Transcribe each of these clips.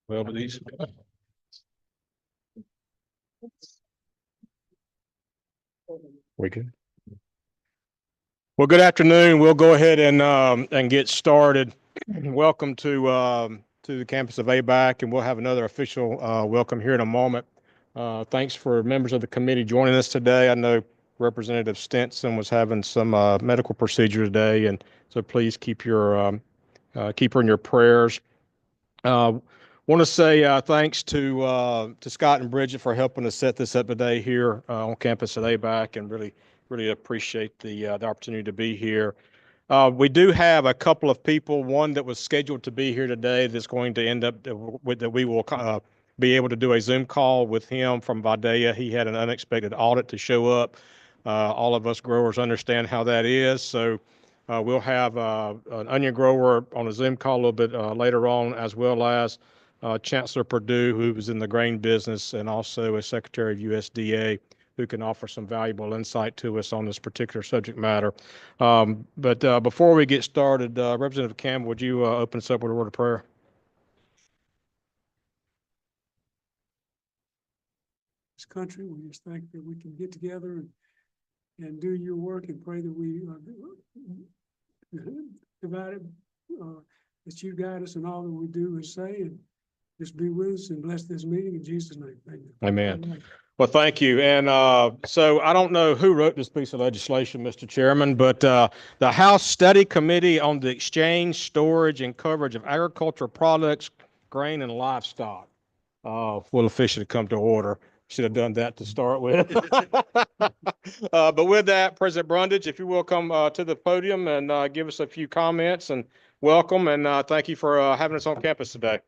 Well, but these. We good? Well, good afternoon. We'll go ahead and get started. Welcome to the campus of ABAC, and we'll have another official welcome here in a moment. Thanks for members of the committee joining us today. I know Representative Stinson was having some medical procedure today, and so please keep her in your prayers. Want to say thanks to Scott and Bridget for helping us set this up today here on campus at ABAC, and really appreciate the opportunity to be here. We do have a couple of people, one that was scheduled to be here today that's going to end up with that we will be able to do a Zoom call with him from Vidalia. He had an unexpected audit to show up. All of us growers understand how that is. So we'll have an onion grower on a Zoom call a little bit later on, as well as Chancellor Perdue, who was in the grain business, and also a Secretary of USDA, who can offer some valuable insight to us on this particular subject matter. But before we get started, Representative Campbell, would you open us up with a word of prayer? This country, we just think that we can get together and do your work, and pray that we divided, that you guide us in all that we do and say, and just be with us and bless this meeting in Jesus' name. Amen. Amen. Well, thank you. And so I don't know who wrote this piece of legislation, Mr. Chairman, but the House Study Committee on the Exchange, Storage, and Coverage of Agricultural Products, Grain, and Livestock will officially come to order. Should have done that to start with. But with that, President Brundage, if you will come to the podium and give us a few comments, and welcome, and thank you for having us on campus today.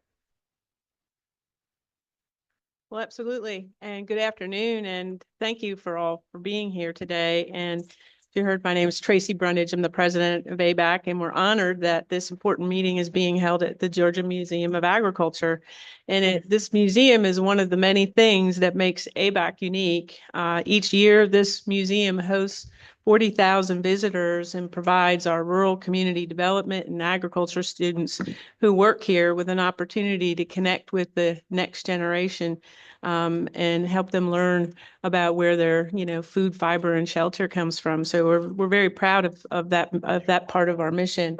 Well, absolutely. And good afternoon. And thank you for being here today. And you heard, my name is Tracy Brundage. I'm the president of ABAC, and we're honored that this important meeting is being held at the Georgia Museum of Agriculture. And this museum is one of the many things that makes ABAC unique. Each year, this museum hosts 40,000 visitors and provides our rural community development and agriculture students who work here with an opportunity to connect with the next generation and help them learn about where their, food, fiber, and shelter comes from. So we're very proud of that part of our mission.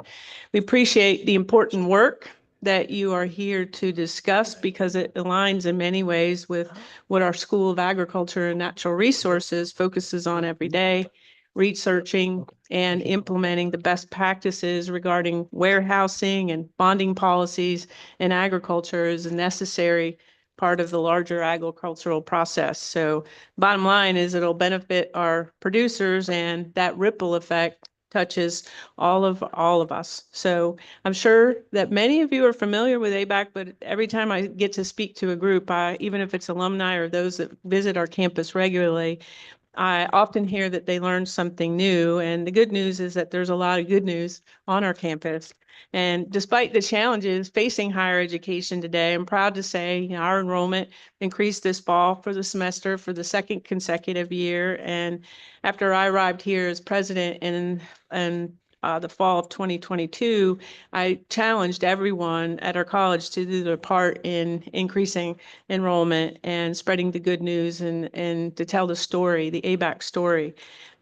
We appreciate the important work that you are here to discuss, because it aligns in many ways with what our School of Agriculture and Natural Resources focuses on every day: researching and implementing the best practices regarding warehousing and bonding policies in agriculture is a necessary part of the larger agricultural process. So bottom line is it'll benefit our producers, and that ripple effect touches all of us. So I'm sure that many of you are familiar with ABAC, but every time I get to speak to a group, even if it's alumni or those that visit our campus regularly, I often hear that they learned something new. And the good news is that there's a lot of good news on our campus. And despite the challenges facing higher education today, I'm proud to say our enrollment increased this fall for the semester for the second consecutive year. And after I arrived here as president in the fall of 2022, I challenged everyone at our college to do their part in increasing enrollment and spreading the good news and to tell the story, the ABAC story.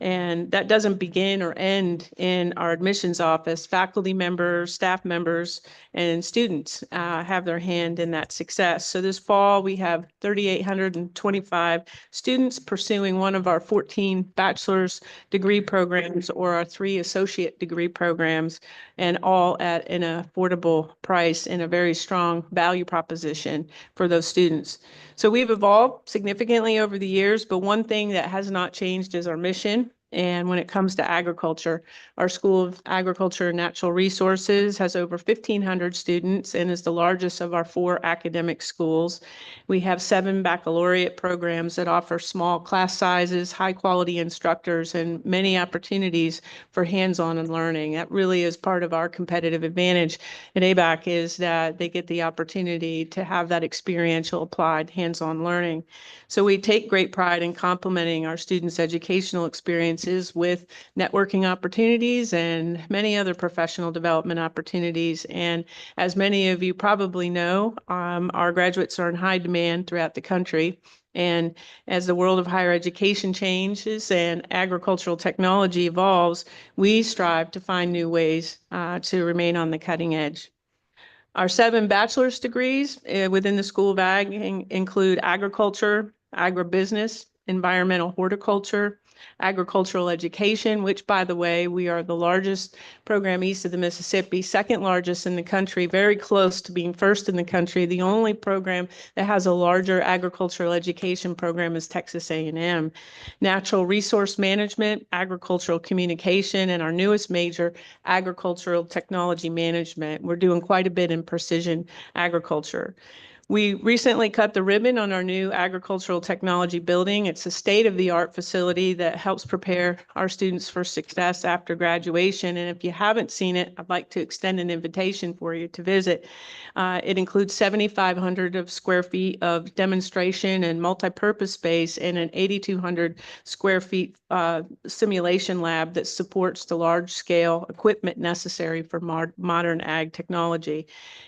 And that doesn't begin or end in our admissions office. Faculty members, staff members, and students have their hand in that success. So this fall, we have 3,825 students pursuing one of our 14 bachelor's degree programs or our 3 associate degree programs, and all at an affordable price and a very strong value proposition for those students. So we've evolved significantly over the years, but one thing that has not changed is our mission. And when it comes to agriculture, our School of Agriculture and Natural Resources has over 1,500 students and is the largest of our 4 academic schools. We have 7 baccalaureate programs that offer small class sizes, high quality instructors, and many opportunities for hands-on and learning. That really is part of our competitive advantage at ABAC, is that they get the opportunity to have that experiential applied hands-on learning. So we take great pride in complementing our students' educational experience sciences with networking opportunities and many other professional development opportunities. And as many of you probably know, our graduates are in high demand throughout the country. And as the world of higher education changes and agricultural technology evolves, we strive to find new ways to remain on the cutting edge. Our 7 bachelor's degrees within the School of Ag include agriculture, agribusiness, environmental horticulture, agricultural education, which, by the way, we are the largest program east of the Mississippi, second largest in the country, very close to being first in the country. The only program that has a larger agricultural education program is Texas A&M. Natural resource management, agricultural communication, and our newest major, agricultural technology management. We're doing quite a bit in precision agriculture. We recently cut the ribbon on our new agricultural technology building. It's a state-of-the-art facility that helps prepare our students for success after graduation. And if you haven't seen it, I'd like to extend an invitation for you to visit. It includes 7,500 square feet of demonstration and multi-purpose space and an 8,200 square feet simulation lab that supports the large-scale equipment necessary for modern ag technology.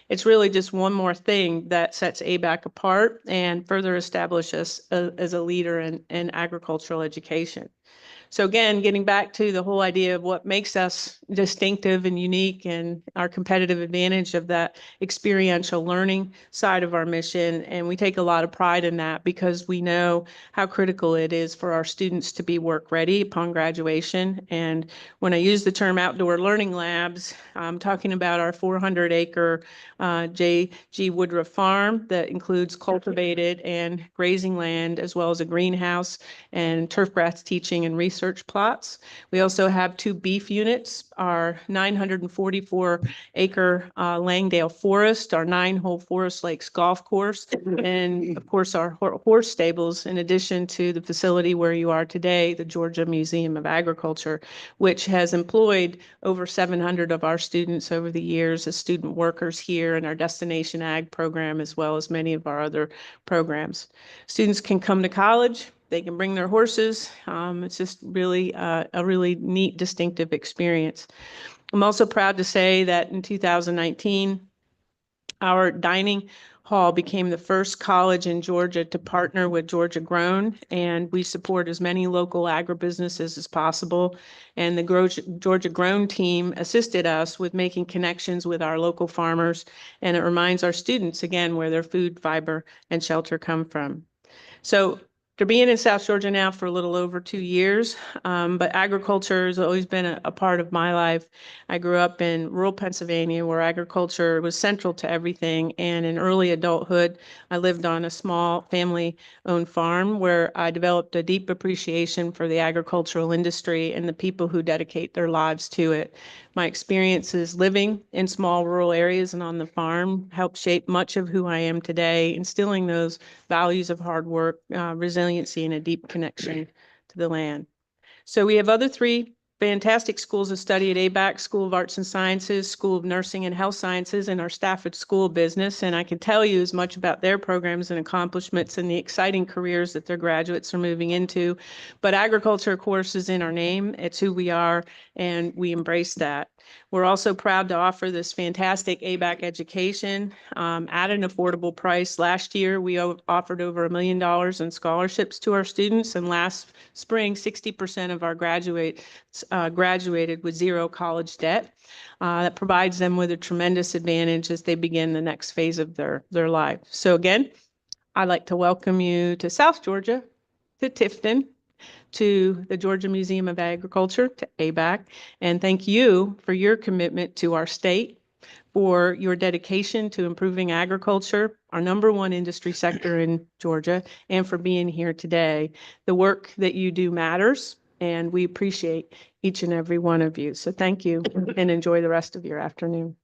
It's really just one more thing that sets ABAC apart and further establishes us as a leader in agricultural education. So again, getting back to the whole idea of what makes us distinctive and unique and our competitive advantage of that experiential learning side of our mission. And we take a lot of pride in that because we know how critical it is for our students to be work ready upon graduation. And when I use the term outdoor learning labs, I'm talking about our 400-acre J.G. Woodruff farm that includes cultivated and grazing land, as well as a greenhouse and turf grass teaching and research plots. We also have 2 beef units, our 944-acre Langdale Forest, our 9-hole Forest Lakes Golf Course, and of course our horse stables, in addition to the facility where you are today, the Georgia Museum of Agriculture, which has employed over 700 of our students over the years as student workers here in our Destination Ag program, as well as many of our other programs. Students can come to college. They can bring their horses. It's just really a really neat, distinctive experience. I'm also proud to say that in 2019, our dining hall became the first college in Georgia to partner with Georgia Grown, and we support as many local agribusinesses as possible. And the Georgia Grown team assisted us with making connections with our local farmers, and it reminds our students, again, where their food, fiber, and shelter come from. So after being in South Georgia now for a little over 2 years, but agriculture has always been a part of my life. I grew up in rural Pennsylvania where agriculture was central to everything. And in early adulthood, I lived on a small family-owned farm where I developed a deep appreciation for the agricultural industry and the people who dedicate their lives to it. My experiences living in small rural areas and on the farm helped shape much of who I am today, instilling those values of hard work, resiliency, and a deep connection to the land. So we have other 3 fantastic schools of study at ABAC, School of Arts and Sciences, School of Nursing and Health Sciences, and our Stafford School of Business. And I can tell you as much about their programs and accomplishments and the exciting careers that their graduates are moving into. But agriculture, of course, is in our name. It's who we are, and we embrace that. We're also proud to offer this fantastic ABAC education at an affordable price. Last year, we offered over $1 million in scholarships to our students, and last spring, 60% of our graduates graduated with 0 college debt. That provides them with a tremendous advantage as they begin the next phase of their life. So again, I'd like to welcome you to South Georgia, to Tifton, to the Georgia Museum of Agriculture, to ABAC, and thank you for your commitment to our state, for your dedication to improving agriculture, our #1 industry sector in Georgia, and for being here today. The work that you do matters, and we appreciate each and every one of you. So thank you, and enjoy the rest of your afternoon.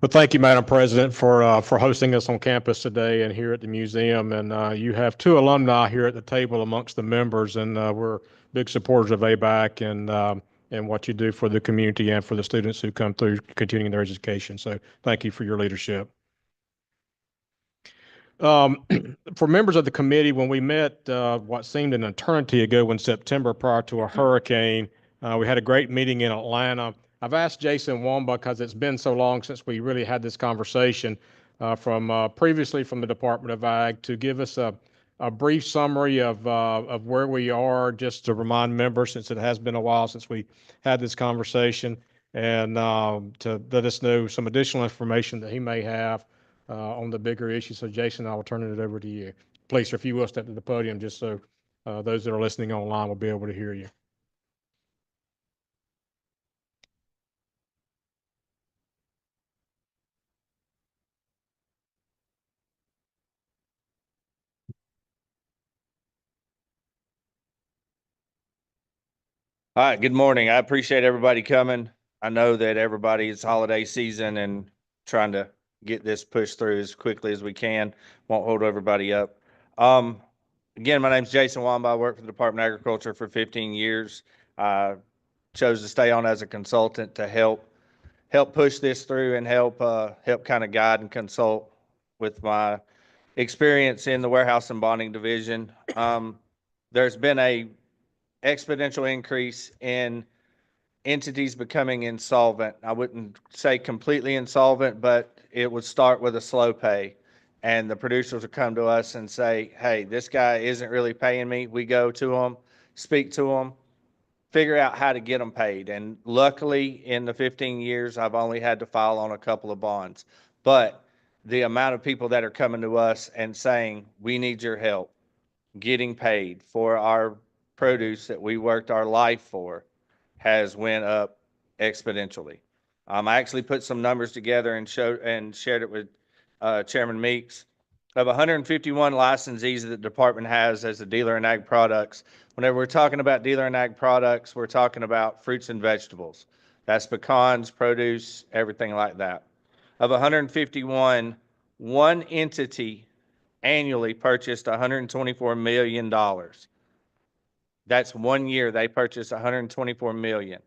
Well, thank you, Madam President, for hosting us on campus today and here at the museum. And you have 2 alumni here at the table amongst the members, and we're big supporters of ABAC and what you do for the community and for the students who come through continuing their education. So thank you for your leadership. For members of the committee, when we met, what seemed an eternity ago in September prior to a hurricane, we had a great meeting in Atlanta. I've asked Jason Wamba, because it's been so long since we really had this conversation, previously from the Department of Ag, to give us a brief summary of where we are, just to remind members, since it has been a while since we had this conversation, and to let us know some additional information that he may have on the bigger issue. So Jason, I will turn it over to you. Please, sir, if you will step to the podium, just so those that are listening online will be able to hear you. All right, good morning. I appreciate everybody coming. I know that everybody, it's holiday season and trying to get this pushed through as quickly as we can. Won't hold everybody up. Again, my name's Jason Wamba. I work for the Department of Agriculture for 15 years. I chose to stay on as a consultant to help push this through and help kind of guide and consult with my experience in the warehouse and bonding division. There's been a exponential increase in entities becoming insolvent. I wouldn't say completely insolvent, but it would start with a slow pay. And the producers would come to us and say, hey, this guy isn't really paying me. We go to them, speak to them, figure out how to get them paid. And luckily, in the 15 years, I've only had to file on a couple of bonds. But the amount of people that are coming to us and saying, we need your help getting paid for our produce that we worked our life for has went up exponentially. I actually put some numbers together and shared it with Chairman Meeks. Of 151 licensees that the department has as a dealer in ag products, whenever we're talking about dealer in ag products, we're talking about fruits and vegetables. That's pecans, produce, everything like that. Of 151, one entity annually purchased $124 million. That's 1 year they purchased $124 million.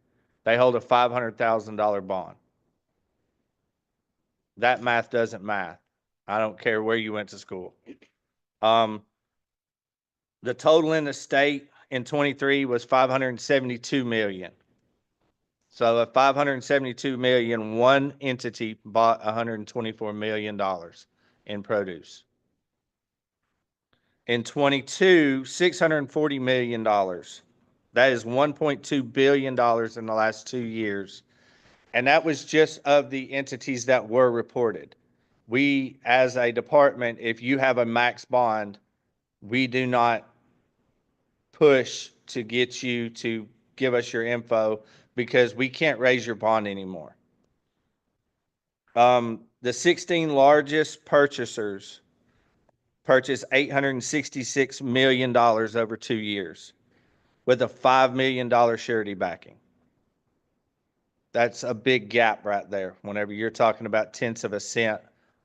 They hold a $500,000 bond. That math doesn't math. I don't care where you went to school. The total in the state in 23 was 572 million. So at 572 million, one entity bought $124 million in produce. In 22, $640 million. That is $1.2 billion in the last 2 years. And that was just of the entities that were reported. We, as a department, if you have a max bond, we do not push to get you to give us your info because we can't raise your bond anymore. The 16 largest purchasers purchased $866 million over 2 years with a $5 million surety backing. That's a big gap right there whenever you're talking about tenths of a cent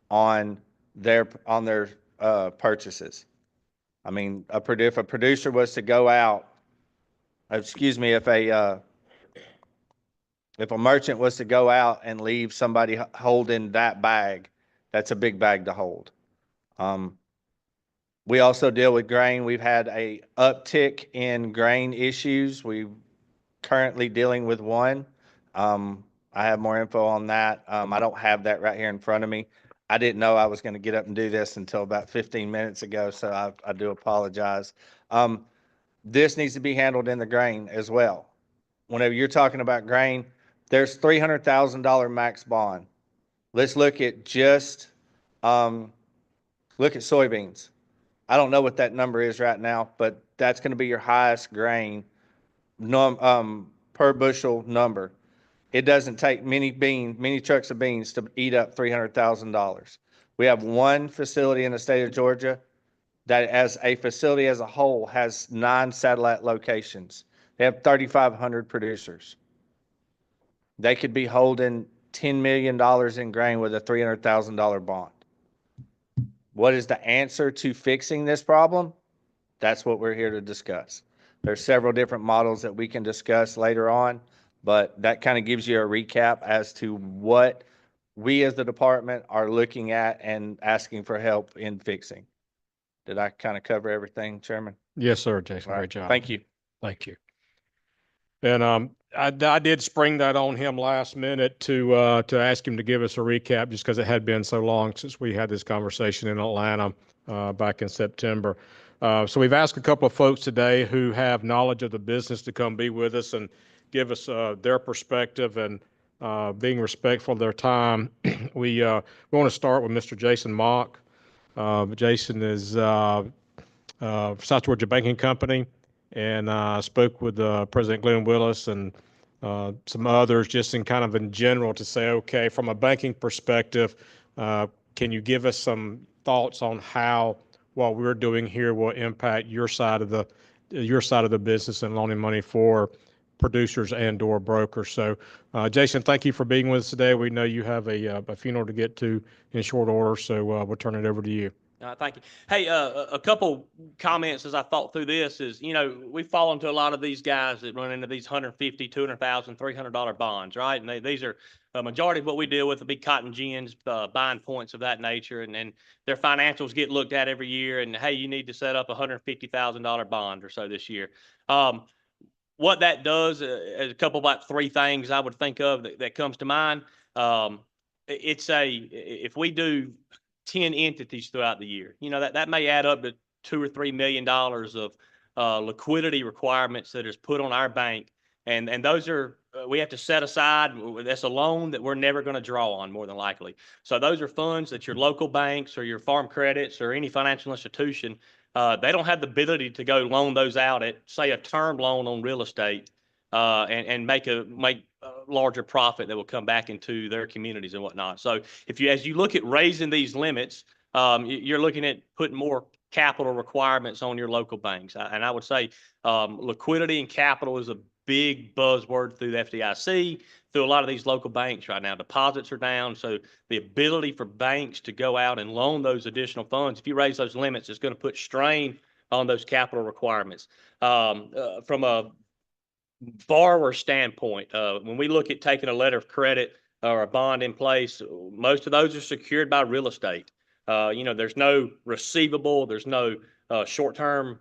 on their purchases. I mean, if a producer was to go out, if a merchant was to go out and leave somebody holding that bag, that's a big bag to hold. We also deal with grain. We've had a uptick in grain issues. We're currently dealing with one. I have more info on that. I don't have that right here in front of me. I didn't know I was going to get up and do this until about 15 minutes ago, so I do apologize. This needs to be handled in the grain as well. Whenever you're talking about grain, there's $300,000 max bond. Let's look at look at soybeans. I don't know what that number is right now, but that's going to be your highest grain per bushel number. It doesn't take many trucks of beans to eat up $300,000. We have one facility in the state of Georgia that, as a facility as a whole, has 9 satellite locations. They have 3,500 producers. They could be holding $10 million in grain with a $300,000 bond. What is the answer to fixing this problem? That's what we're here to discuss. There's several different models that we can discuss later on, but that kind of gives you a recap as to what we as the department are looking at and asking for help in fixing. Did I kind of cover everything, Chairman? Yes, sir, Jason. All right. Great job. Thank you. Thank you. And I did spring that on him last minute to ask him to give us a recap, just because it had been so long since we had this conversation in Atlanta back in September. So we've asked a couple of folks today who have knowledge of the business to come be with us and give us their perspective and being respectful of their time. We want to start with Mr. Jason Mock. Jason is South Georgia Banking Company, and spoke with President Glenn Willis and some others just in kind of in general to say, okay, from a banking perspective, can you give us some thoughts on how what we're doing here will impact your side of the business and loaning money for producers and or brokers. So Jason, thank you for being with us today. We know you have a funeral to get to in short order, so we'll turn it over to you. Thank you. Hey, a couple comments as I thought through this is, we fall into a lot of these guys that run into these $150,000, $200,000, $300 bonds, right? And these are a majority of what we deal with, the big cotton gins, buying points of that nature, and their financials get looked at every year. And hey, you need to set up a $150,000 bond or so this year. What that does is a couple about three things I would think of that comes to mind. If we do 10 entities throughout the year, that may add up to $2 or $3 million of liquidity requirements that is put on our bank. And those are, we have to set aside. That's a loan that we're never going to draw on, more than likely. So those are funds that your local banks or your farm credits or any financial institution, they don't have the ability to go loan those out at, say, a term loan on real estate, and make a larger profit that will come back into their communities and whatnot. So as you look at raising these limits, you're looking at putting more capital requirements on your local banks. And I would say liquidity and capital is a big buzzword through the FDIC, through a lot of these local banks right now. Deposits are down, so the ability for banks to go out and loan those additional funds, if you raise those limits, it's going to put strain on those capital requirements. From a borrower standpoint, when we look at taking a letter of credit or a bond in place, most of those are secured by real estate. There's no receivable, there's no short-term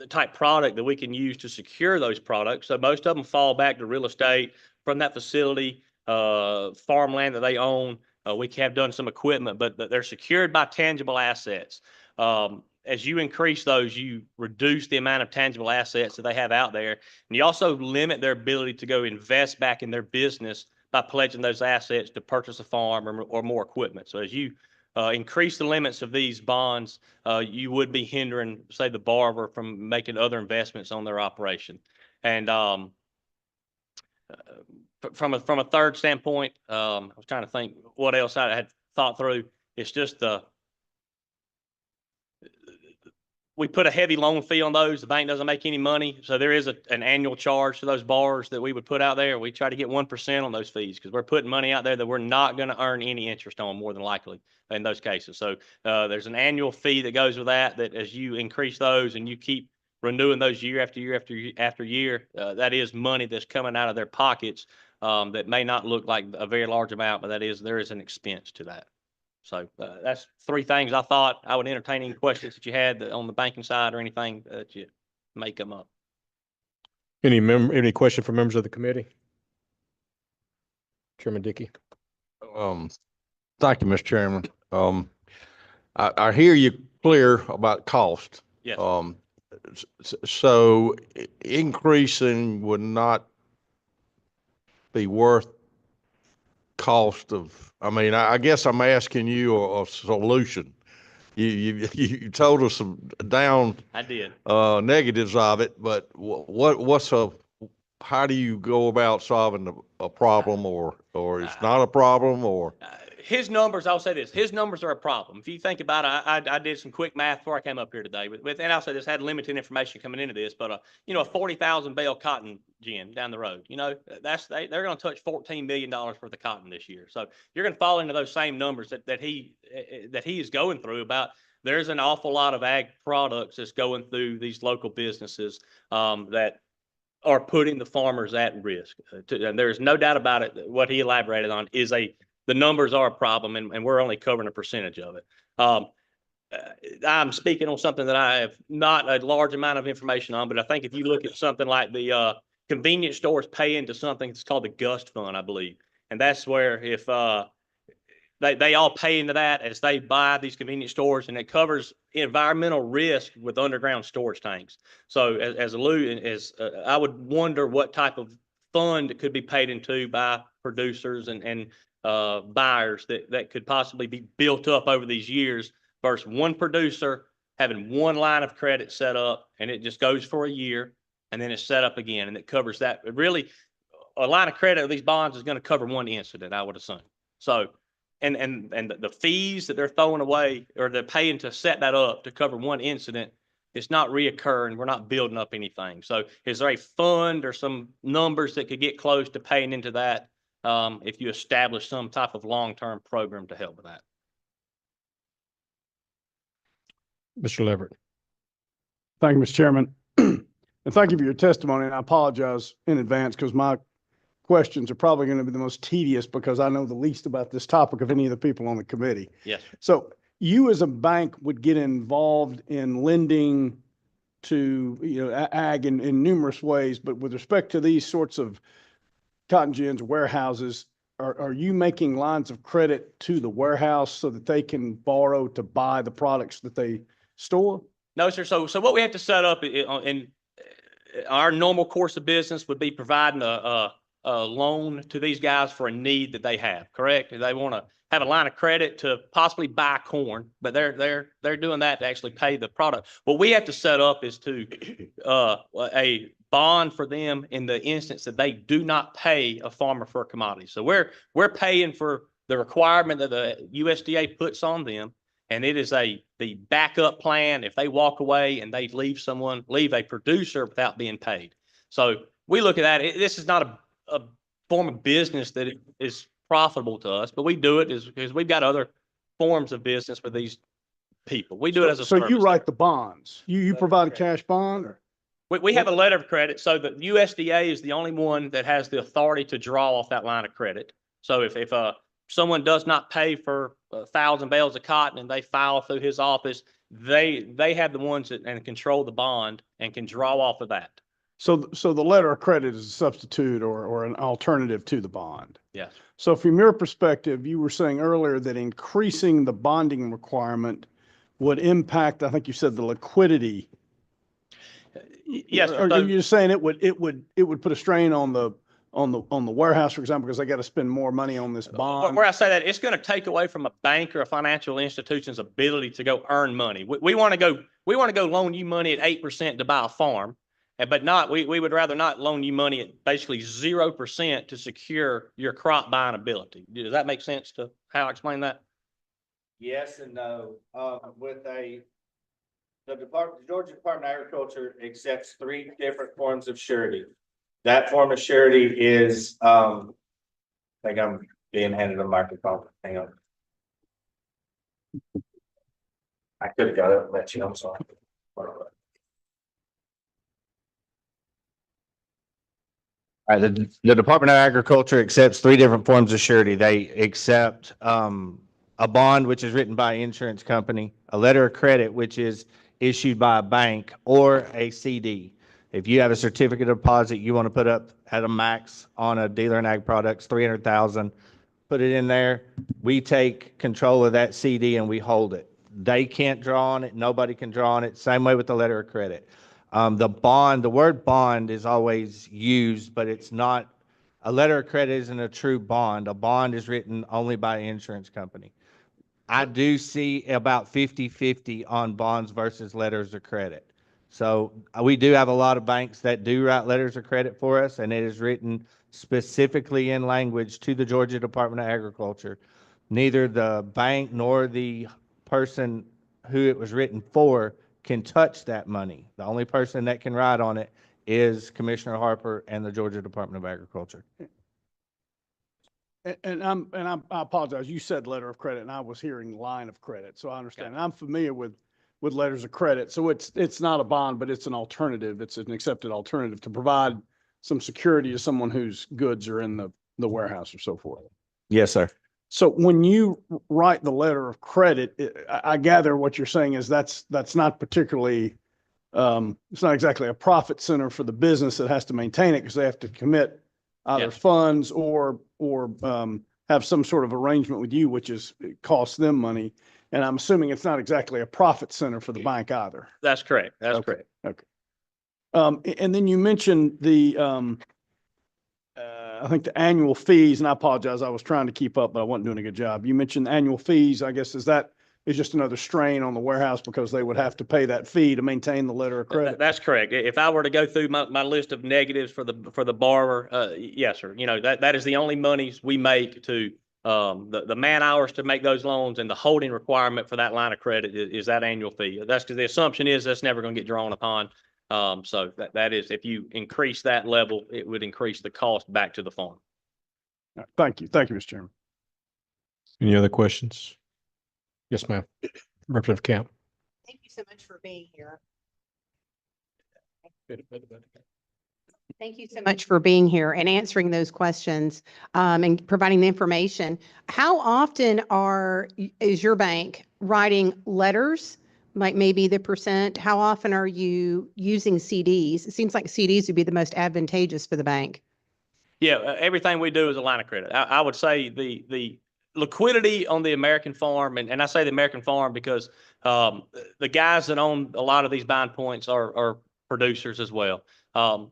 type product that we can use to secure those products. So most of them fall back to real estate from that facility, farmland that they own. We have done some equipment, but they're secured by tangible assets. As you increase those, you reduce the amount of tangible assets that they have out there. And you also limit their ability to go invest back in their business by pledging those assets to purchase a farm or more equipment. So as you increase the limits of these bonds, you would be hindering, say, the borrower from making other investments on their operation. And from a third standpoint, I was trying to think what else I had thought through. It's just we put a heavy loan fee on those. The bank doesn't make any money. So there is an annual charge to those borrowers that we would put out there. We try to get 1% on those fees because we're putting money out there that we're not going to earn any interest on, more than likely, in those cases. So there's an annual fee that goes with that as you increase those and you keep renewing those year after year after year, that is money that's coming out of their pockets, that may not look like a very large amount, but there is an expense to that. So that's three things I thought. I would entertain any questions that you had on the banking side or anything that you may come up. Any question from members of the committee? Chairman Dickey. Thank you, Mr. Chairman. I hear you clear about cost. Yes. So increasing would not be worth cost of, I guess I'm asking you a solution. You told us some down I did. negatives of it, but how do you go about solving a problem or it's not a problem or? His numbers, I'll say this, his numbers are a problem. If you think about it, I did some quick math before I came up here today, and I'll say this, had limited information coming into this, but a 40,000 bale cotton gin down the road, they're going to touch $14 million worth of cotton this year. So you're going to fall into those same numbers that he is going through about. There's an awful lot of ag products that's going through these local businesses that are putting the farmers at risk. And there's no doubt about it. What he elaborated on is the numbers are a problem and we're only covering a percentage of it. I'm speaking on something that I have not a large amount of information on, but I think if you look at something like the convenience stores pay into something that's called the GUST fund, I believe. And that's where if they all pay into that as they buy these convenience stores, and it covers environmental risk with underground storage tanks. So I would wonder what type of fund it could be paid into by producers and buyers that could possibly be built up over these years versus one producer having one line of credit set up, and it just goes for a year and then it's set up again, and it covers that. Really, a line of credit of these bonds is going to cover one incident, I would assume. So, and the fees that they're throwing away or they're paying to set that up to cover one incident, it's not reoccurring. We're not building up anything. So is there a fund or some numbers that could get close to paying into that if you establish some type of long-term program to help with that? Mr. Leverett. Thank you, Mr. Chairman. And thank you for your testimony. And I apologize in advance because my questions are probably going to be the most tedious because I know the least about this topic of any of the people on the committee. Yes. So you as a bank would get involved in lending to, ag in numerous ways, but with respect to these sorts of cotton gins, warehouses, are you making lines of credit to the warehouse so that they can borrow to buy the products that they store? No, sir. So what we have to set up in our normal course of business would be providing a loan to these guys for a need that they have, correct? They want to have a line of credit to possibly buy corn, but they're doing that to actually pay the product. What we have to set up is to a bond for them in the instance that they do not pay a farmer for a commodity. So we're paying for the requirement that the USDA puts on them, and it is the backup plan if they walk away and they leave a producer without being paid. So we look at that. This is not a form of business that is profitable to us, but we do it because we've got other forms of business with these people. We do it as a service. So you write the bonds. You provide a cash bond or? We have a letter of credit. So the USDA is the only one that has the authority to draw off that line of credit. So if someone does not pay for 1,000 bales of cotton and they file through his office, they have the ones that and control the bond and can draw off of that. So the letter of credit is a substitute or an alternative to the bond. Yes. So from your perspective, you were saying earlier that increasing the bonding requirement would impact, I think you said, the liquidity. Yes. Are you saying it would put a strain on the warehouse, for example, because they got to spend more money on this bond? Where I say that, it's going to take away from a bank or a financial institution's ability to go earn money. We want to go loan you money at 8% to buy a farm, but we would rather not loan you money at basically 0% to secure your crop buying ability. Does that make sense to how I explain that? Yes and no. The Georgia Department of Agriculture accepts 3 different forms of surety. That form of surety is, I think I'm being handed a microphone. Hang on. I could have got it and let you know. I'm sorry. All right, the Department of Agriculture accepts 3 different forms of surety. They accept a bond, which is written by an insurance company, a letter of credit, which is issued by a bank, or a CD. If you have a certificate of deposit you want to put up at a max on a dealer in ag products, 300,000, put it in there. We take control of that CD and we hold it. They can't draw on it. Nobody can draw on it. Same way with the letter of credit. The word bond is always used, but it's not, a letter of credit isn't a true bond. A bond is written only by an insurance company. I do see about 50-50 on bonds versus letters of credit. So we do have a lot of banks that do write letters of credit for us, and it is written specifically in language to the Georgia Department of Agriculture. Neither the bank nor the person who it was written for can touch that money. The only person that can write on it is Commissioner Harper and the Georgia Department of Agriculture. And I apologize. You said letter of credit, and I was hearing line of credit, so I understand. Okay. I'm familiar with letters of credit, so it's not a bond, but it's an alternative. It's an accepted alternative to provide some security to someone whose goods are in the warehouse or so forth. Yes, sir. So when you write the letter of credit, I gather what you're saying is that's not particularly, it's not exactly a profit center for the business that has to maintain it because they have to commit either Yeah. funds or have some sort of arrangement with you, which is, it costs them money. And I'm assuming it's not exactly a profit center for the bank either. That's correct. That's Okay. correct. Okay. And then you mentioned the, I think the annual fees, and I apologize, I was trying to keep up, but I wasn't doing a good job. You mentioned annual fees. I guess, is just another strain on the warehouse because they would have to pay that fee to maintain the letter of credit? That's correct. If I were to go through my list of negatives for the borrower, yes, sir. You know, that is the only monies we make to, the man hours to make those loans, and the holding requirement for that line of credit is that annual fee. That's because the assumption is that's never going to get drawn upon. So that is, if you increase that level, it would increase the cost back to the farm. All right, thank you. Thank you, Mr. Chairman. Any other questions? Yes, ma'am. Representative Camp. Thank you so much for being here. Thank you so much for being here and answering those questions, and providing the information. How often is your bank writing letters? Like maybe the percent, how often are you using CDs? It seems like CDs would be the most advantageous for the bank. Yeah, everything we do is a line of credit. I would say the liquidity on the American farm, and I say the American farm because the guys that own a lot of these buying points are producers as well.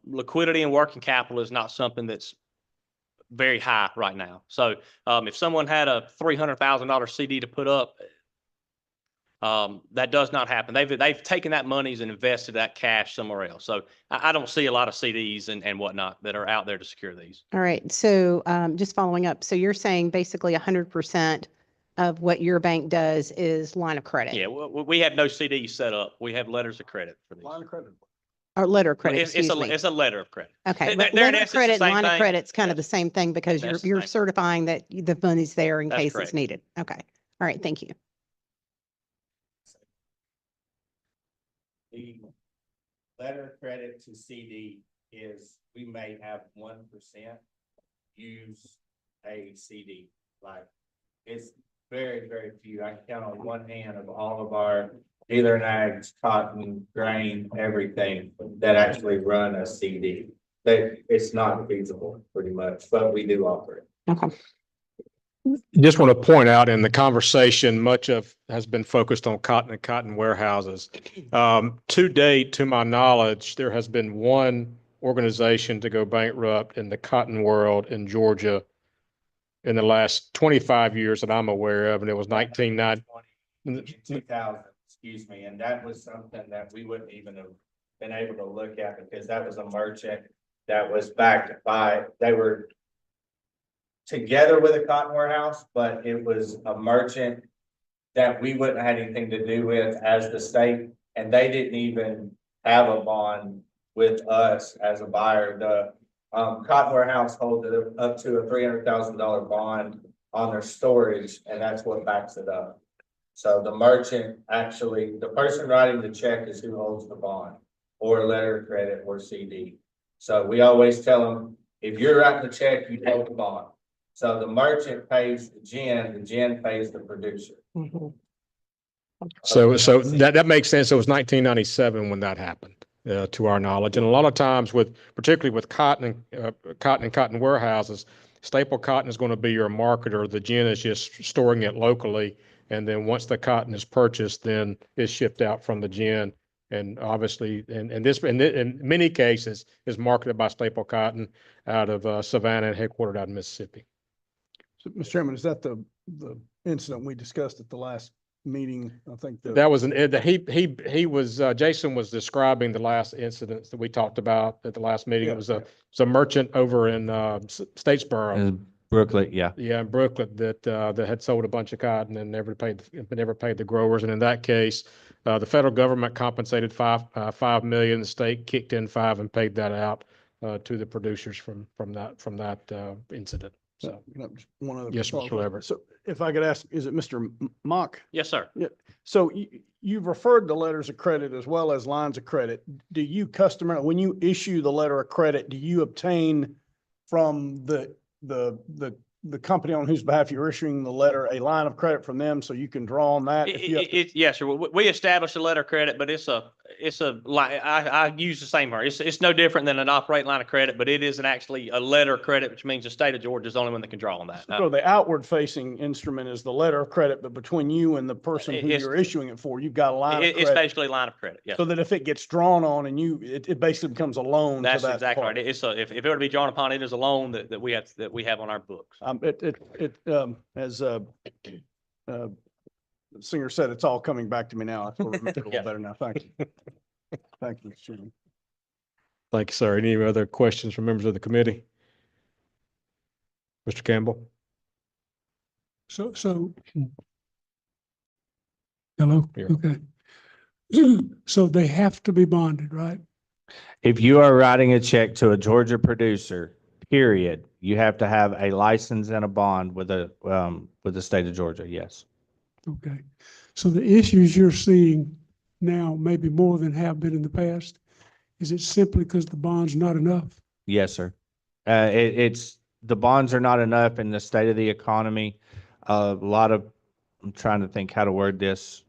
Liquidity and working capital is not something that's very high right now. So if someone had a $300,000 CD to put up, that does not happen. They've taken that monies and invested that cash somewhere else. So I don't see a lot of CDs and whatnot that are out there to secure these. All right. So just following up. So you're saying basically 100% of what your bank does is line of credit? Yeah, we have no CDs set up. We have letters of credit for these. Line of credit. Or letter of Well, credit, it's excuse a me. it's a letter of credit. Okay, they're but in letter of essence the credit, and same line of thing. credit's kind of the Yes. same thing because That's the you're same. certifying that the money's there in That's case correct. it's needed. Okay. All right. Thank you. The letter of credit to CD is, we may have 1% use a CD. Like, it's very, very few. I can count on one hand of all of our dealer and ags, cotton, grain, everything that actually run a CD. It's not feasible pretty much, but we do offer it. Okay. Just want to point out in the conversation, much of has been focused on cotton and cotton warehouses. To date, to my knowledge, there has been one organization to go bankrupt in the cotton world in Georgia in the last 25 years that I'm aware of, and it was 1990. 2000, excuse me, and that was something that we wouldn't even have been able to look at because that was a merchant that was backed by, they were together with a cotton warehouse, but it was a merchant that we wouldn't have had anything to do with as the state, and they didn't even have a bond with us as a buyer. The cotton warehouse holds up to a $300,000 bond on their storage, and that's what backs it up. So the merchant, actually, the person writing the check is who holds the bond, or letter of credit, or CD. So we always tell them, if you're writing the check, you hold the bond. So the merchant pays the gin pays the producer. Mhm. So that makes sense. It was 1997 when that happened, to our knowledge. And a lot of times particularly with cotton and cotton warehouses, staple cotton is going to be your marketer. The gin is just storing it locally. And then once the cotton is purchased, then it's shipped out from the gin. And obviously, in many cases is marketed by Staple Cotton out of Savannah and headquartered out in Mississippi. So, Mr. Chairman, is that the incident we discussed at the last meeting? I think That was Jason was describing the last incidents that we talked about at the last meeting. Yeah, It was a merchant over in Statesboro. Brooklyn, yeah. Yeah, in Brooklyn that had sold a bunch of cotton and never paid the growers. And in that case, the federal government compensated $5 million. The state kicked in $5 million and paid that out to the producers from that incident. So just one other. Yes, Mr. Leverett. So if I could ask, is it Mr. Mock? Yes, sir. So you've referred to letters of credit as well as lines of credit. Do you when you issue the letter of credit, do you obtain from the the company on whose behalf you're issuing the letter a line of credit from them so you can draw on that? If you have to- Yes, sir. We established a letter of credit, but it's a I use the same word. It's no different than an operating line of credit, but it isn't actually a letter of credit, which means the state of Georgia is the only one that can draw on that. So the outward facing instrument is the letter of credit, but between you and the person who It's- you're issuing it for, you've got a line of It's credit. basically a line of credit, yes. So that if it gets drawn on and it basically becomes a loan to That's that exactly right. party. It's if it were to be drawn upon, it is a loan that we have on our books. As the singer said, it's all coming back to me now. I sort of remember a Yeah. little better now. Thank you. Thank you, Mr. Chairman. Thank you, sir. Any other questions from members of the committee? Mr. Campbell? So, hello, Yeah. okay. So they have to be bonded, right? If you are writing a check to a Georgia producer, period, you have to have a license and a bond with the state of Georgia, yes. Okay. So the issues you're seeing now, maybe more than have been in the past, is it simply because the bond's not enough? Yes, sir. It's, the bonds are not enough in the state of the economy. A lot of, I'm trying to think how to word this.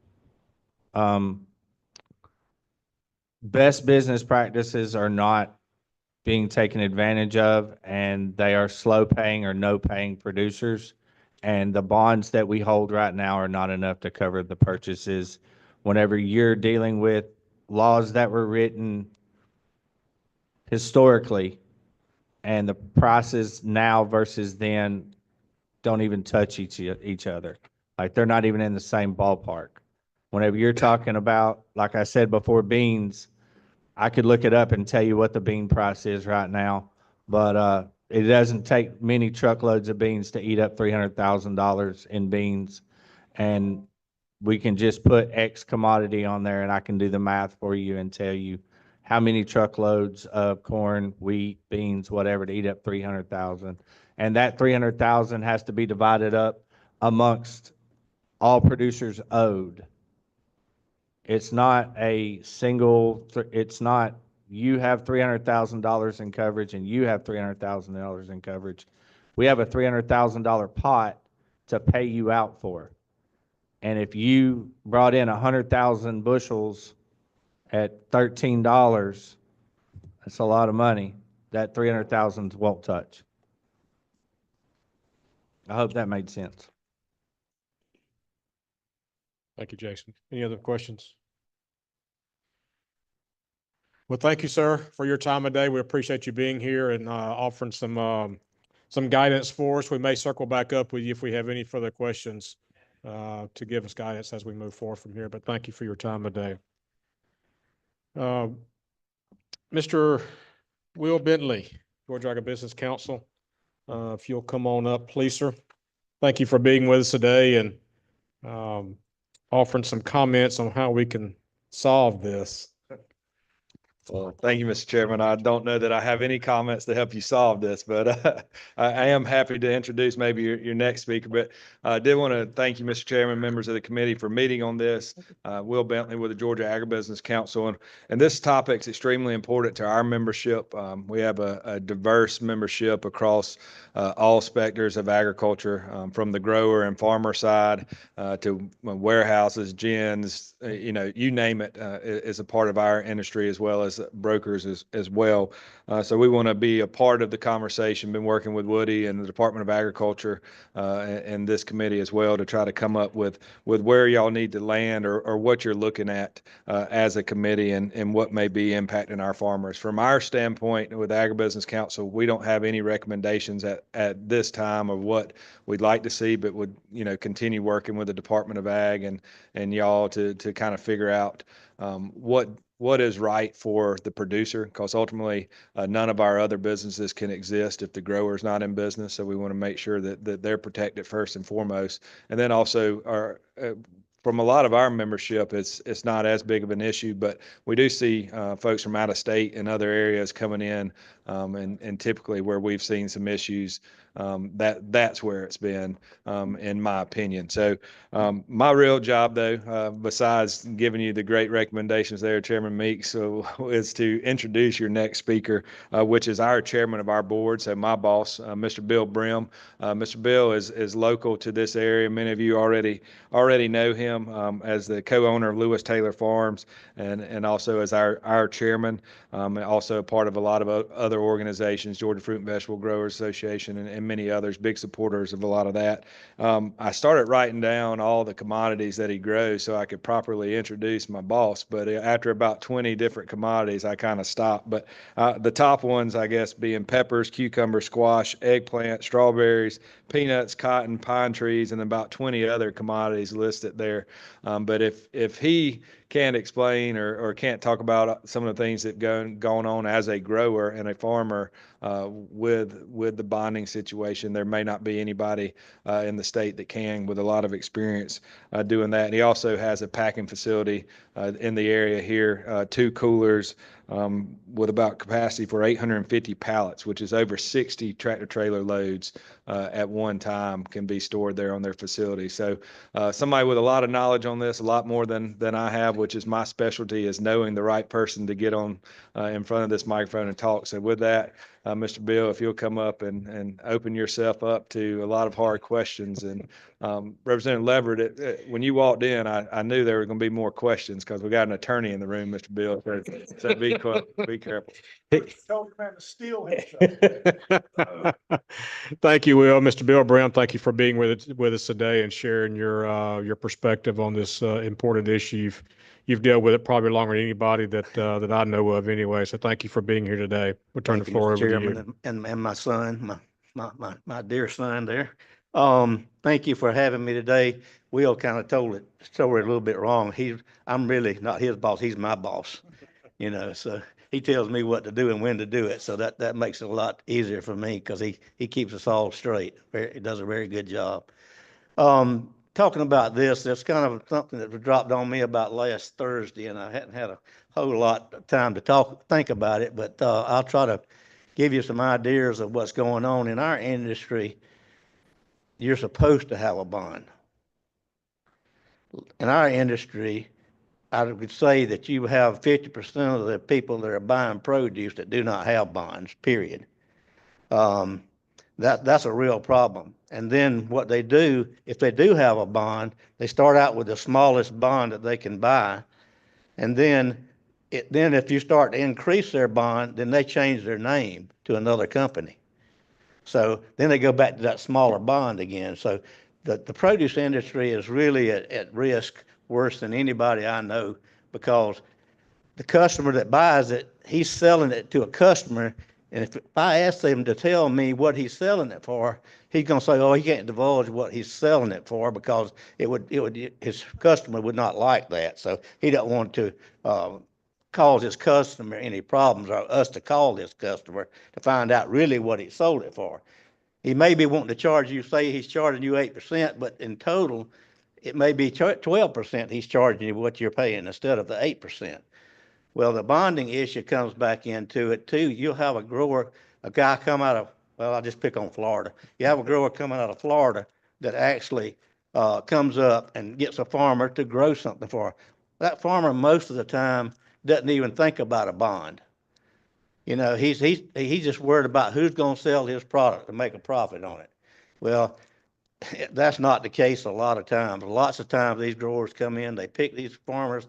Best business practices are not being taken advantage of, and they are slow paying or no paying producers. And the bonds that we hold right now are not enough to cover the purchases. Whenever you're dealing with laws that were written historically, and the prices now versus then don't even touch each other. Like, they're not even in the same ballpark. Whenever you're talking about, like I said before, beans, I could look it up and tell you what the bean price is right now, but it doesn't take many truckloads of beans to eat up $300,000 in beans. And we can just put X commodity on there, and I can do the math for you and tell you how many truckloads of corn, wheat, beans, whatever, to eat up 300,000. And that 300,000 has to be divided up amongst all producers owed. It's not a single, it's not you have $300,000 in coverage and you have $300,000 in coverage. We have a $300,000 pot to pay you out for. And if you brought in 100,000 bushels at $13, that's a lot of money. That 300,000 won't touch. I hope that made sense. Thank you, Jason. Any other questions? Well, thank you, sir, for your time today. We appreciate you being here and offering some guidance for us. We may circle back up with you if we have any further questions to give us guidance as we move forward from here. But thank you for your time today. Mr. Will Bentley, Georgia Agribusiness Council, if you'll come on up, please, sir. Thank you for being with us today and offering some comments on how we can solve this. Well, thank you, Mr. Chairman. I don't know that I have any comments to help you solve this, but I am happy to introduce maybe your next speaker. But I did want to thank you, Mr. Chairman, members of the committee, for meeting on this. Will Bentley with the Georgia Agribusiness Council. And this topic is extremely important to our membership. We have a diverse membership across all specters of agriculture, from the grower and farmer side to warehouses, gins, you name it, is a part of our industry, as well as brokers as well. So we want to be a part of the conversation, been working with Woody and the Department of Agriculture and this committee as well to try to come up with where y'all need to land or what you're looking at as a committee and what may be impacting our farmers. From our standpoint with the Agribusiness Council, we don't have any recommendations at this time of what we'd like to see, but would continue working with the Department of Ag and y'all to kind of figure out what is right for the producer, because ultimately none of our other businesses can exist if the grower is not in business. So we want to make sure that they're protected first and foremost. And then also from a lot of our membership, it's not as big of an issue, but we do see folks from out of state and other areas coming in And typically where we've seen some issues, that's where it's been, in my opinion. So, my real job though, besides giving you the great recommendations there, Chairman Meeks, so is to introduce your next speaker, which is our chairman of our board. So my boss, Mr. Bill Brim. Mr. Bill is local to this area. Many of you already know him, as the co-owner of Lewis Taylor Farms and also as our chairman, and also a part of a lot of other organizations, Georgia Fruit and Vegetable Growers Association and many others, big supporters of a lot of that. I started writing down all the commodities that he grows so I could properly introduce my boss. But after about 20 different commodities, I kind of stopped. But the top ones, I guess, being peppers, cucumber, squash, eggplant, strawberries, peanuts, cotton, pine trees, and about 20 other commodities listed there. But if he can't explain or can't talk about some of the things that going on as a grower and a farmer with the bonding situation, there may not be anybody in the state that can, with a lot of experience doing that. And he also has a packing facility in the area here, 2 coolers with about capacity for 850 pallets, which is over 60 tractor trailer loads at one time can be stored there on their facility. So somebody with a lot of knowledge on this, a lot more than I have, which is my specialty, is knowing the right person to get on in front of this microphone and talk. So with that, Mr. Bill, if you'll come up and open yourself up to a lot of hard questions. And Representative Leverett, when you walked in, I knew there were going to be more questions because we got an attorney in the room, Mr. Bill. So be careful. Told the man to steal himself. Thank you, Will. Mr. Bill Brown, thank you for being with us today and sharing your perspective on this important issue. You've dealt with it probably longer than anybody that I know of anyway. So thank you for being here today. We'll turn the Thank you, floor Mr. over to you. Chairman, and my son, my dear son there. Thank you for having me today. Will kind of told the story a little bit wrong. I'm really not his boss. He's my boss, so he tells me what to do and when to do it. So that makes it a lot easier for me because he keeps us all straight. He does a very good job. Talking about this, there's kind of something that was dropped on me about last Thursday, and I hadn't had a whole lot of time to think about it, but I'll try to give you some ideas of what's going on in our industry. You're supposed to have a bond. In our industry, I would say that you have 50% of the people that are buying produce that do not have bonds, period. That's a real problem. And then what they do, if they do have a bond, they start out with the smallest bond that they can buy. And then if you start to increase their bond, then they change their name to another company. So then they go back to that smaller bond again. So the produce industry is really at risk worse than anybody I know, because the customer that buys it, he's selling it to a customer. And if I ask him to tell me what he's selling it for, he's going to say, oh, he can't divulge what he's selling it for because his customer would not like that. So he don't want to cause his customer any problems, or us to call his customer to find out really what he sold it for. He may be wanting to charge you, say he's charging you 8%, but in total, it may be 12% he's charging you what you're paying instead of the 8%. Well, the bonding issue comes back into it too. You'll have a guy come out of, well, I'll just pick on Florida. You have a grower coming out of Florida that actually comes up and gets a farmer to grow something for him. That farmer most of the time doesn't even think about a bond. He's just worried about who's going to sell his product to make a profit on it. Well, that's not the case a lot of times. Lots of times these growers come in, they pick these farmers,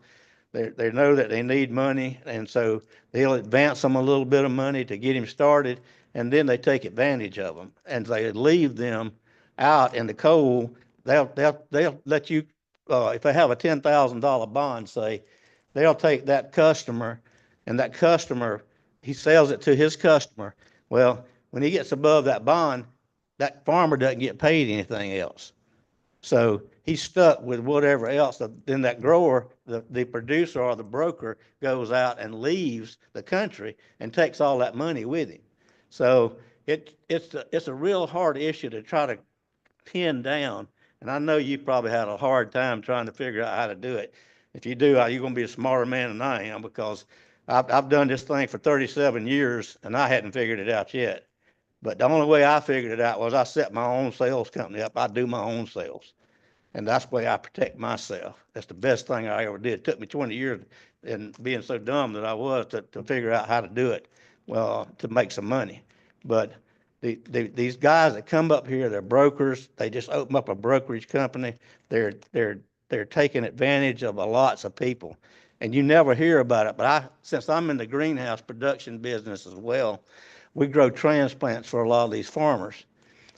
they know that they need money, and so they'll advance them a little bit of money to get him started, and then they take advantage of them, and they leave them out in the cold. They'll let you, if they have a $10,000 bond, say, they'll take that customer, and that customer, he sells it to his customer. Well, when he gets above that bond, that farmer doesn't get paid anything else. So he's stuck with whatever else. Then that grower, the producer or the broker, goes out and leaves the country and takes all that money with him. So it's a real hard issue to try to pin down. And I know you probably had a hard time trying to figure out how to do it. If you do, you're going to be a smarter man than I am, because I've done this thing for 37 years and I hadn't figured it out yet. But the only way I figured it out was I set my own sales company up. I do my own sales. And that's the way I protect myself. That's the best thing I ever did. It took me 20 years and being so dumb that I was to figure out how to do it, well, to make some money. But these guys that come up here, they're brokers. They just open up a brokerage company. They're taking advantage of lots of people. And you never hear about it. But since I'm in the greenhouse production business as well, we grow transplants for a lot of these farmers.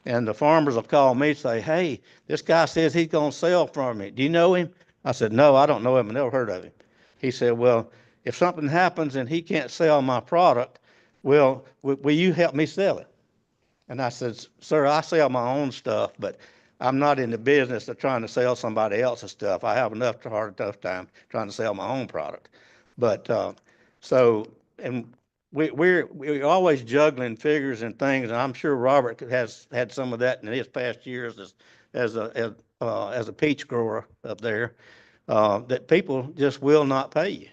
And the farmers will call me and say, hey, this guy says he's going to sell from me. Do you know him? I said, no, I don't know him. I never heard of him. He said, well, if something happens and he can't sell my product, well, will you help me sell it? And I said, sir, I sell my own stuff, but I'm not in the business of trying to sell somebody else's stuff. I have enough tough time trying to sell my own product. But and we're always juggling figures and things, and I'm sure Robert has had some of that in his past years as a peach grower up there, that people just will not pay you.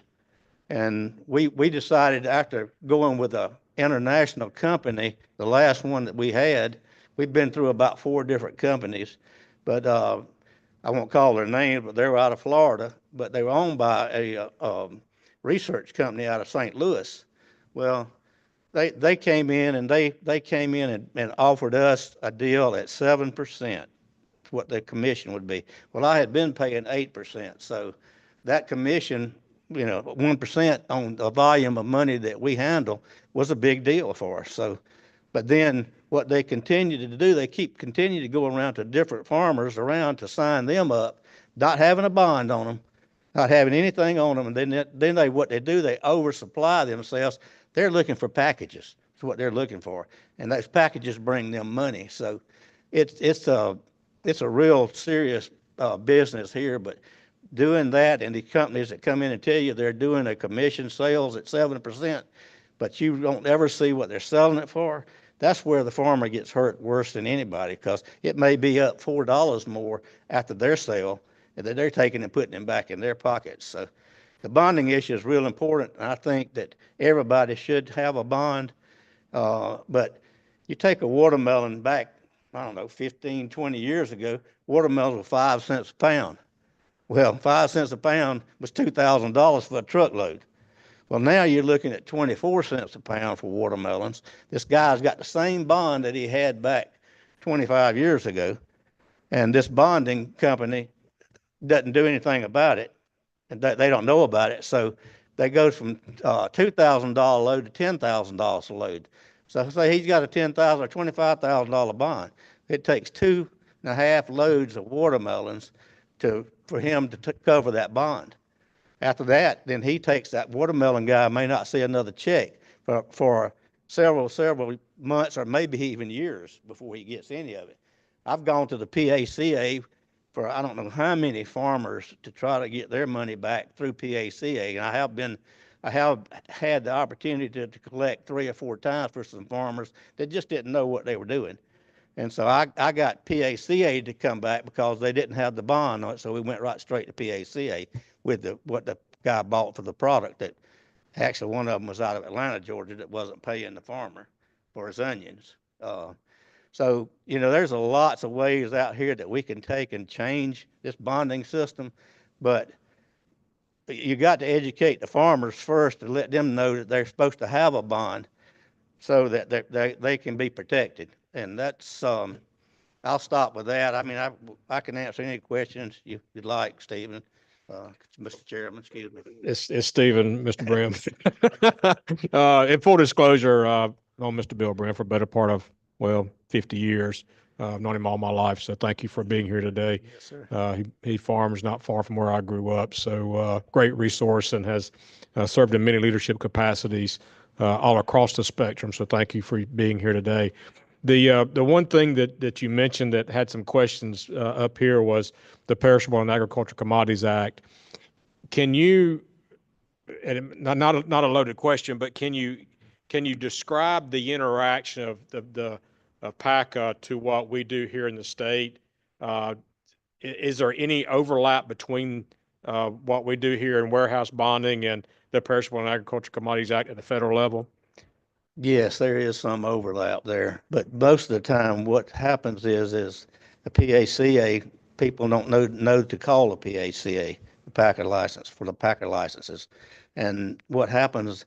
And we decided after going with a international company, the last one that we had, we've been through about 4 different companies, but I won't call their names, but they were out of Florida, but they were owned by a research company out of St. Louis. Well, they came in and they came in and offered us a deal at 7%, what the commission would be. Well, I had been paying 8%, so that commission, 1% on the volume of money that we handle was a big deal for us. So, but then what they continue to do, they continue to go around to different farmers around to sign them up, not having a bond on them, not having anything on them, and then what they do, they oversupply themselves. They're looking for packages. That's what they're looking for, and those packages bring them money. So, it's a real serious business here. But doing that, and the companies that come in and tell you they're doing a commission sales at 7%, but you don't ever see what they're selling it for. That's where the farmer gets hurt worse than anybody, because it may be up $4 more after their sale that they're taking and putting them back in their pockets. So the bonding issue is real important. And I think that everybody should have a bond. But you take a watermelon back, I don't know, 15, 20 years ago, watermelons were 5 cents a pound. Well, 5 cents a pound was $2,000 for a truckload. Well, now you're looking at 24 cents a pound for watermelons. This guy's got the same bond that he had back 25 years ago. And this bonding company doesn't do anything about it, and they don't know about it. So they go from $2,000 load to $10,000 a load. So say he's got a $10,000 or $25,000 bond. It takes 2.5 loads of watermelons for him to cover that bond. After that, then he takes that watermelon guy may not see another check for several months or maybe even years before he gets any of it. I've gone to the PACA for I don't know how many farmers to try to get their money back through PACA, and I have had the opportunity to collect 3 or 4 times for some farmers that just didn't know what they were doing. And so I got PACA to come back because they didn't have the bond on it, so we went right straight to PACA with what the guy bought for the product. That actually one of them was out of Atlanta, Georgia, that wasn't paying the farmer for his onions. So, there's lots of ways out here that we can take and change this bonding system, but you got to educate the farmers first to let them know that they're supposed to have a bond so that they can be protected. And that's, I'll stop with that. I mean, I can answer any questions you'd like, Stephen, Mr. Chairman, excuse me. It's Stephen, Mr. Brim. In full disclosure, I've known Mr. Bill Brim for a better part of, 50 years. I've known him all my life, so thank you for being here today. Yes, sir. He farms not far from where I grew up, so great resource, and has served in many leadership capacities all across the spectrum. So thank you for being here today. The one thing that you mentioned that had some questions up here was the Perishable and Agricultural Commodities Act. Can you, and not a loaded question, but can you describe the interaction of of PACA to what we do here in the state? Is there any overlap between what we do here in warehouse bonding and the Perishable and Agricultural Commodities Act at the federal level? Yes, there is some overlap there, but most of the time what happens is the PACA, people don't know to call the PACA, the packer license, for the packer licenses. And what happens,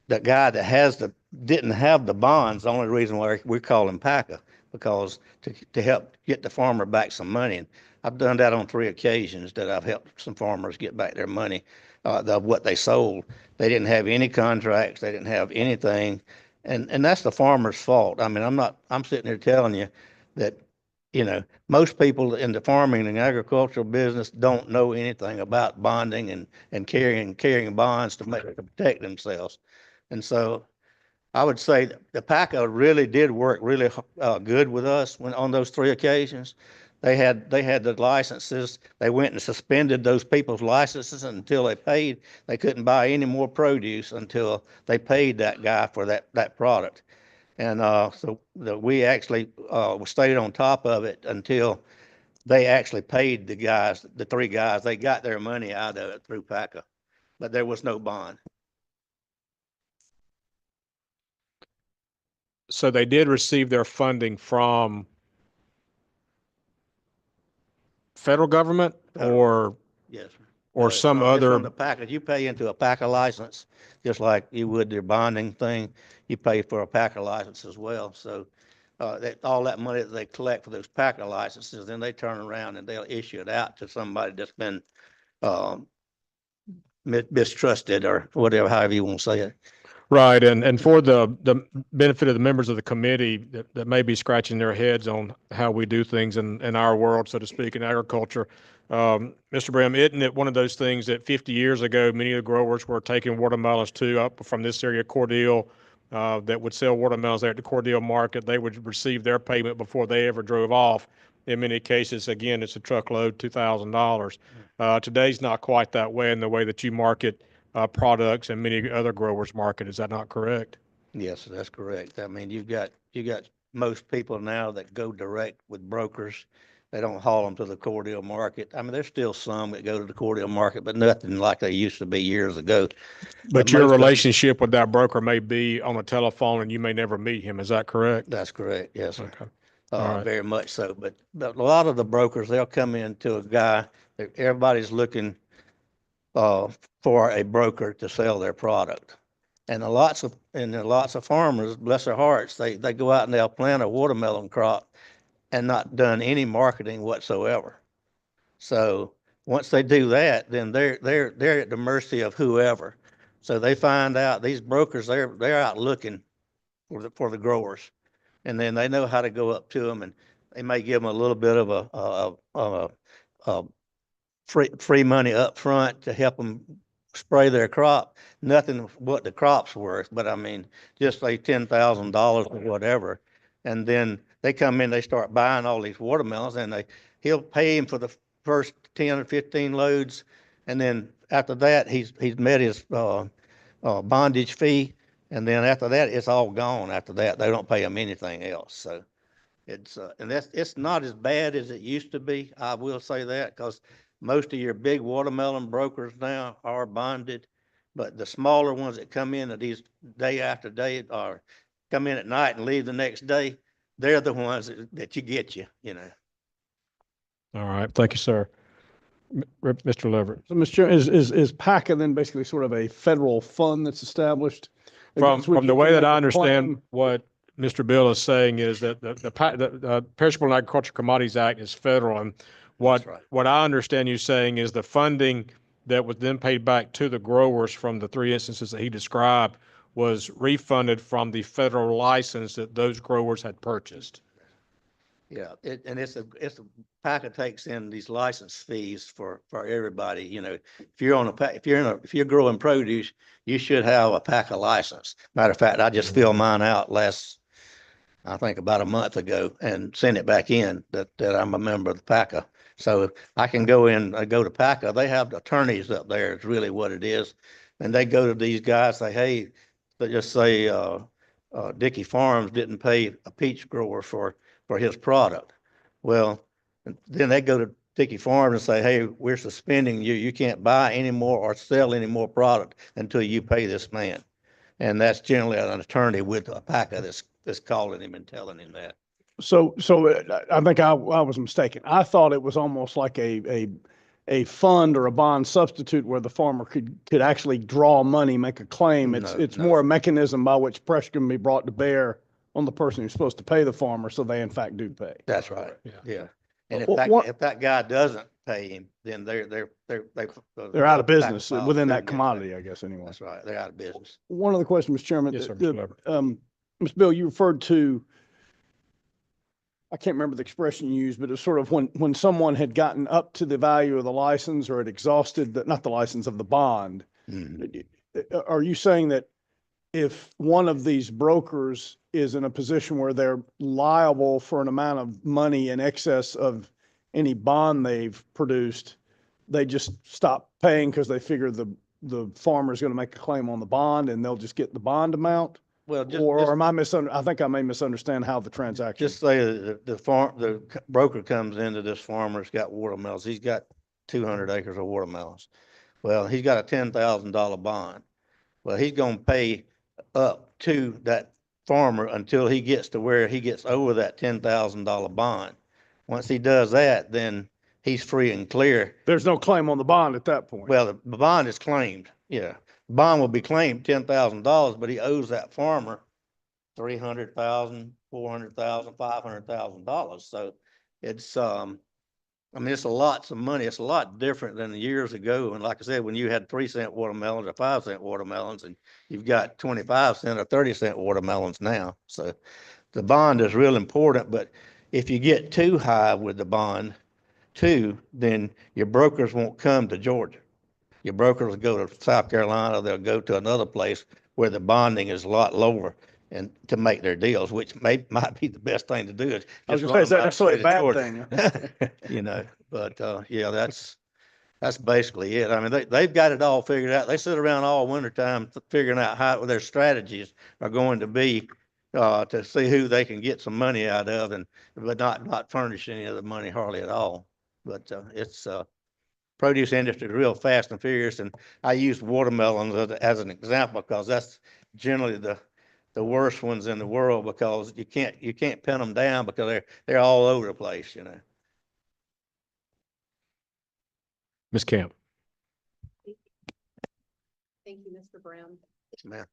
the guy that didn't have the bonds, the only reason why we call him packer, because to help get the farmer back some money. And I've done that on 3 occasions that I've helped some farmers get back their money, of what they sold. They didn't have any contracts, they didn't have anything. And that's the farmer's fault. I mean, I'm sitting here telling you that, most people in the farming and agricultural business don't know anything about bonding and carrying bonds to protect themselves. And so I would say that the PACA really did work really good with us on those 3 occasions. They had the licenses. They went and suspended those people's licenses until they paid. They couldn't buy any more produce until they paid that guy for that product. And we actually stayed on top of it until they actually paid the 3 guys. They got their money out of it through PACA, but there was no bond. So they did receive their funding from federal government or Yes, sir. or It's some from other? the PACA. You pay into a PACA license, just like you would your bonding thing. You pay for a PACA license as well. So all that money that they collect for those PACA licenses, then they turn around and they'll issue it out to somebody that's been mistrusted or whatever, however you want to say it. Right, and for the benefit of the members of the committee that may be scratching their heads on how we do things in our world, so to speak, in agriculture, Mr. Brim, isn't it one of those things that 50 years ago, many of the growers were taking watermelons up from this area, Cordele, that would sell watermelons there at the Cordele market. They would receive their payment before they ever drove off. In many cases, again, it's a truckload, $2,000. Today's not quite that way in the way that you market products and many other growers market. Is that not correct? Yes, that's correct. I mean, you got most people now that go direct with brokers. They don't haul them to the Cordele market. I mean, there's still some that go to the Cordele market, but nothing like they used to be years ago. But your most of them- relationship with that broker may be on a telephone and you may never meet him. Is that correct? That's correct. Yes, sir. Okay. All right. Very much so. But a lot of the brokers, they'll come into a guy, everybody's looking for a broker to sell their product. And lots of farmers, bless their hearts, they go out and they'll plant a watermelon crop and not done any marketing whatsoever. So once they do that, then they're at the mercy of whoever. So they find out these brokers, they're out looking for the growers, and then they know how to go up to them, and they may give them a little bit of a free money up front to help them spray their crop. Nothing what the crop's worth, but I mean, just say $10,000 or whatever. And then they come in, they start buying all these watermelons, and he'll pay him for the first 10 or 15 loads. And then after that, he's met his bondage fee. And then after that, it's all gone. After that, they don't pay him anything else. So it's not as bad as it used to be. I will say that, because most of your big watermelon brokers now are bonded, but the smaller ones that come in at these day after day, or come in at night and leave the next day, they're the ones that you know. All right. Thank you, sir. Mr. Leverett. So, Mr. Chair, is PACA then basically sort of a federal fund that's established? From against which the you way can that make I a understand claim? what Mr. Bill is saying is that the Perishable and Agricultural Commodities Act is federal. And That's right. what I understand you saying is the funding that was then paid back to the growers from the 3 instances that he described was refunded from the federal license that those growers had purchased. Yeah, PACA takes in these license fees for everybody. You know, if you're growing produce, you should have a PACA license. Matter of fact, I just filled mine out I think about a month ago, and sent it back in that I'm a member of the PACA. So I can go to PACA. They have attorneys up there. It's really what it is, and they go to these guys, say, hey, they just say Dickey Farms didn't pay a peach grower for his product. Well, then they go to Sticky Farms and say, hey, we're suspending you. You can't buy any more or sell any more product until you pay this man. And that's generally an attorney with a packer that's calling him and telling him that. So I think I was mistaken. I thought it was almost like a fund or a bond substitute where the farmer could actually draw money, make a claim. It's No. more a mechanism by which pressure can be brought to bear on the person who's supposed to pay the farmer, so they in fact do pay. That's right. Yeah. And What- if that guy doesn't pay him, then they're out of business files within suit that against commodity, I guess, anyway. That's right. They're out of business. One other question, Mr. Chairman. Yes, sir, Mr. Lever. Ms. Bill, you referred to, I can't remember the expression you used, but it's sort of when someone had gotten up to the value of the license or had exhausted not the license of the bond. Mhm. Are you saying that if one of these brokers is in a position where they're liable for an amount of money in excess of any bond they've produced, they just stop paying because they figure the farmer's going to make a claim on the bond and they'll just get the bond amount? Well, Or am I I think I may misunderstand how the transaction. just say that the broker comes into this farmer's got watermelons. He's got 200 acres of watermelons. Well, he's got a $10,000 bond. Well, he's going to pay up to that farmer until he gets to where he gets over that $10,000 bond. Once he does that, then he's free and clear. There's no claim on the bond at that point. Well, the bond is claimed. Yeah. Bond will be claimed $10,000, but he owes that farmer $300,000, $400,000, $500,000. So it's, I mean, it's a lots of money. It's a lot different than years ago. And like I said, when you had 3-cent watermelons or 5-cent watermelons, and you've got 25-cent or 30-cent watermelons now. So the bond is real important, but if you get too high with the bond too, then your brokers won't come to Georgia. Your brokers will go to South Carolina, they'll go to another place where the bonding is a lot lower and to make their deals, which might be the best thing to do. Is I was just going to say, run is them that out of necessarily a state of bad Georgia. thing? You know, but, yeah, that's basically it. I mean, they've got it all figured out. They sit around all wintertime figuring out how their strategies are going to be, to see who they can get some money out of but not furnish any of the money hardly at all. But, it's, produce industry is real fast and furious. And I use watermelons as an example because that's generally the worst ones in the world because you can't pin them down because they're all over the place, you know. Ms. Camp. Thank you, Mr. Brown. Man.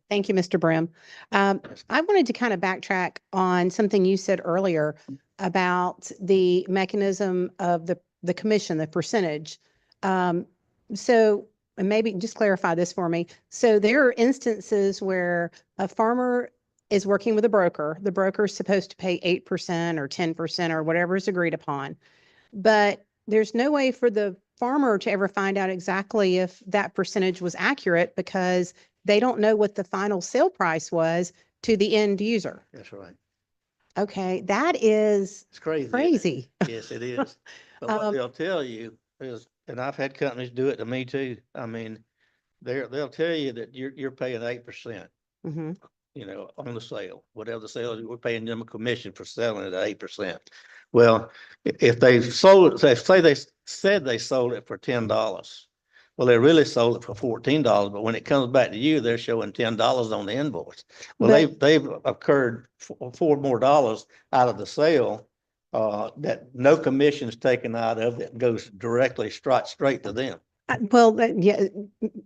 Thank you, Mr. Brim. I wanted to kind of backtrack on something you said earlier about the mechanism of the commission, the percentage. So and maybe just clarify this for me. So there are instances where a farmer is working with a broker. The broker is supposed to pay 8% or 10% or whatever is agreed upon. But there's no way for the farmer to ever find out exactly if that percentage was accurate because they don't know what the final sale price was to the end user. That's right. Okay, that is It's crazy. crazy. Yes, it is. But what they'll tell you is, and I've had companies do it to me too. I mean, they'll tell you that you're paying 8%, Mhm. you know, on the sale, whatever the sale is, we're paying them a commission for selling it at 8%. Well, if they sold it, say they said they sold it for $10. Well, they really sold it for $14, but when it comes back to you, they're showing $10 on the invoice. Well, But- they've occurred $4 more out of the sale, that no commission is taken out of that goes directly straight to them. Well, yeah,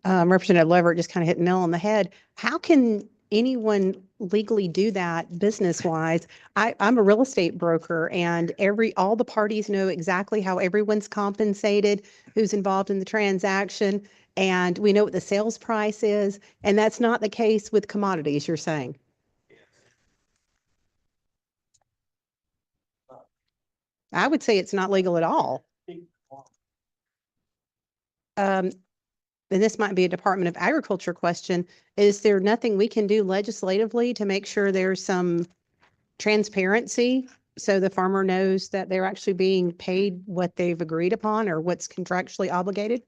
Representative Leverett just kind of hit the nail on the head. How can anyone legally do that business-wise? I'm a real estate broker and all the parties know exactly how everyone's compensated, who's involved in the transaction, and we know what the sales price is. And that's not the case with commodities, you're saying? I would say it's not legal at all. And this might be a Department of Agriculture question. Is there nothing we can do legislatively to make sure there's some transparency so the farmer knows that they're actually being paid what they've agreed upon or what's contractually obligated?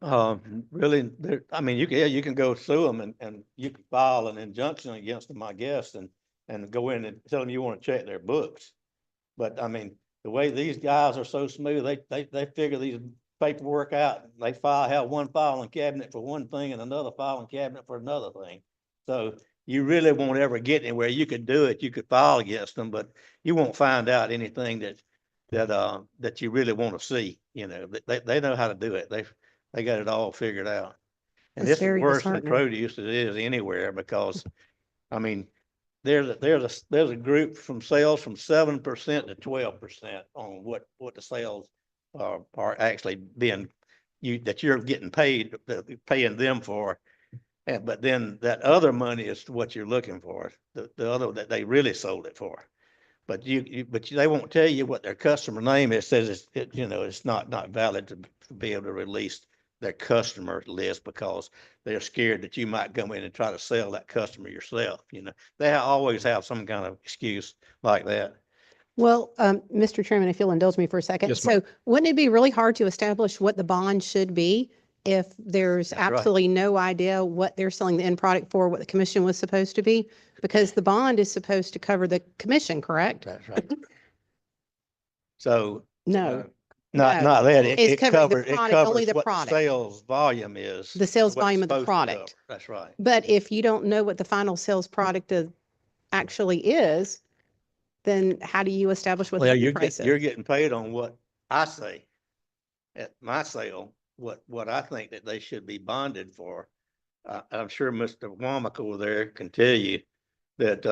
Really, I mean, you can go sue them and you can file an injunction against them, I guess, and go in and tell them you want to check their books. But I mean, the way these guys are so smooth, they figure these paperwork out. They have one filing cabinet for one thing and another filing cabinet for another thing. So you really won't ever get anywhere. You could do it, you could file against them, but you won't find out anything that you really want to see. You know, they know how to do it. They got it all figured out. And That's this is very worse than disheartening. produce it is anywhere because, I mean, there's a group from sales from 7% to 12% on what the sales are actually being that you're getting paid, paying them for. But then that other money is what you're looking for, the other that they really sold it for. But they won't tell you what their customer name is. It says it's not valid to be able to release their customer list because they're scared that you might come in and try to sell that customer yourself. You know, they always have some kind of excuse like that. Well, Mr. Chairman, if you'll indulge me for a second. Yes, ma'am. So wouldn't it be really hard to establish what the bond should be if there's That's right. absolutely no idea what they're selling the end product for, what the commission was supposed to be? Because the bond is supposed to cover the commission, correct? That's right. So No, not no. that It's it covering the covers it product, only covers the what the product. sales volume is. The sales what it's volume of the supposed to cover. product. That's right. But if you don't know what the final sales product actually is, then how do you establish what Well, the price you're is? getting paid on what I say at my sale, what I think that they should be bonded for. I'm sure Mr. Womack over there can tell you that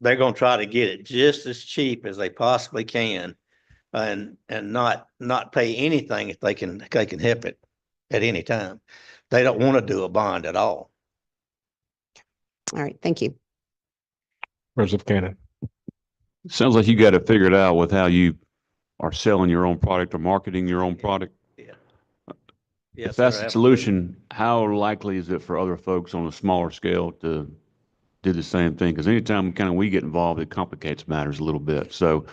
they're going to try to get it just as cheap as they possibly can, and not pay anything if they can help it at any time. They don't want to do a bond at all. All right, thank you. Representative Cannon. Sounds like you got it figured out with how you are selling your own product or marketing your own product. Yeah. If that's the solution, how likely is it for other folks on a smaller scale to do the same thing? Because anytime we get involved, it complicates matters a little bit. So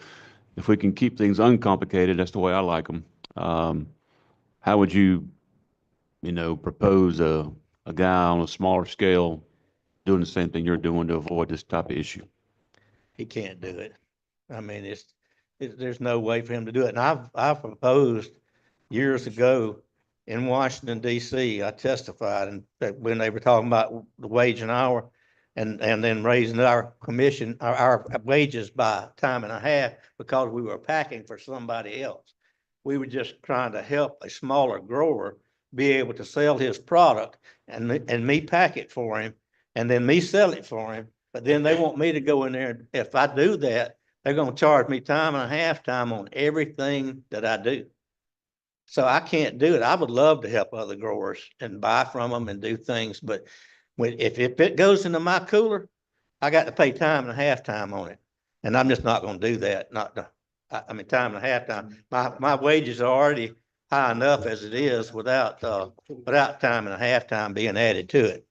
if we can keep things uncomplicated, that's the way I like them. How would you propose a guy on a smaller scale doing the same thing you're doing to avoid this type of issue? He can't do it. I mean, there's no way for him to do it. And I've proposed years ago in Washington, D.C., I testified and that when they were talking about the wage an hour and then raising our commission, our wages by time and a half because we were packing for somebody else. We were just trying to help a smaller grower be able to sell his product and me pack it for him and then me sell it for him. But then they want me to go in there. If I do that, they're going to charge me time and a half time on everything that I do. So I can't do it. I would love to help other growers and buy from them and do things. But if it goes into my cooler, I got to pay time and a half time on it. And I'm just not going to do that. Time and a half time. My wages are already high enough as it is without time and a half time being added to it.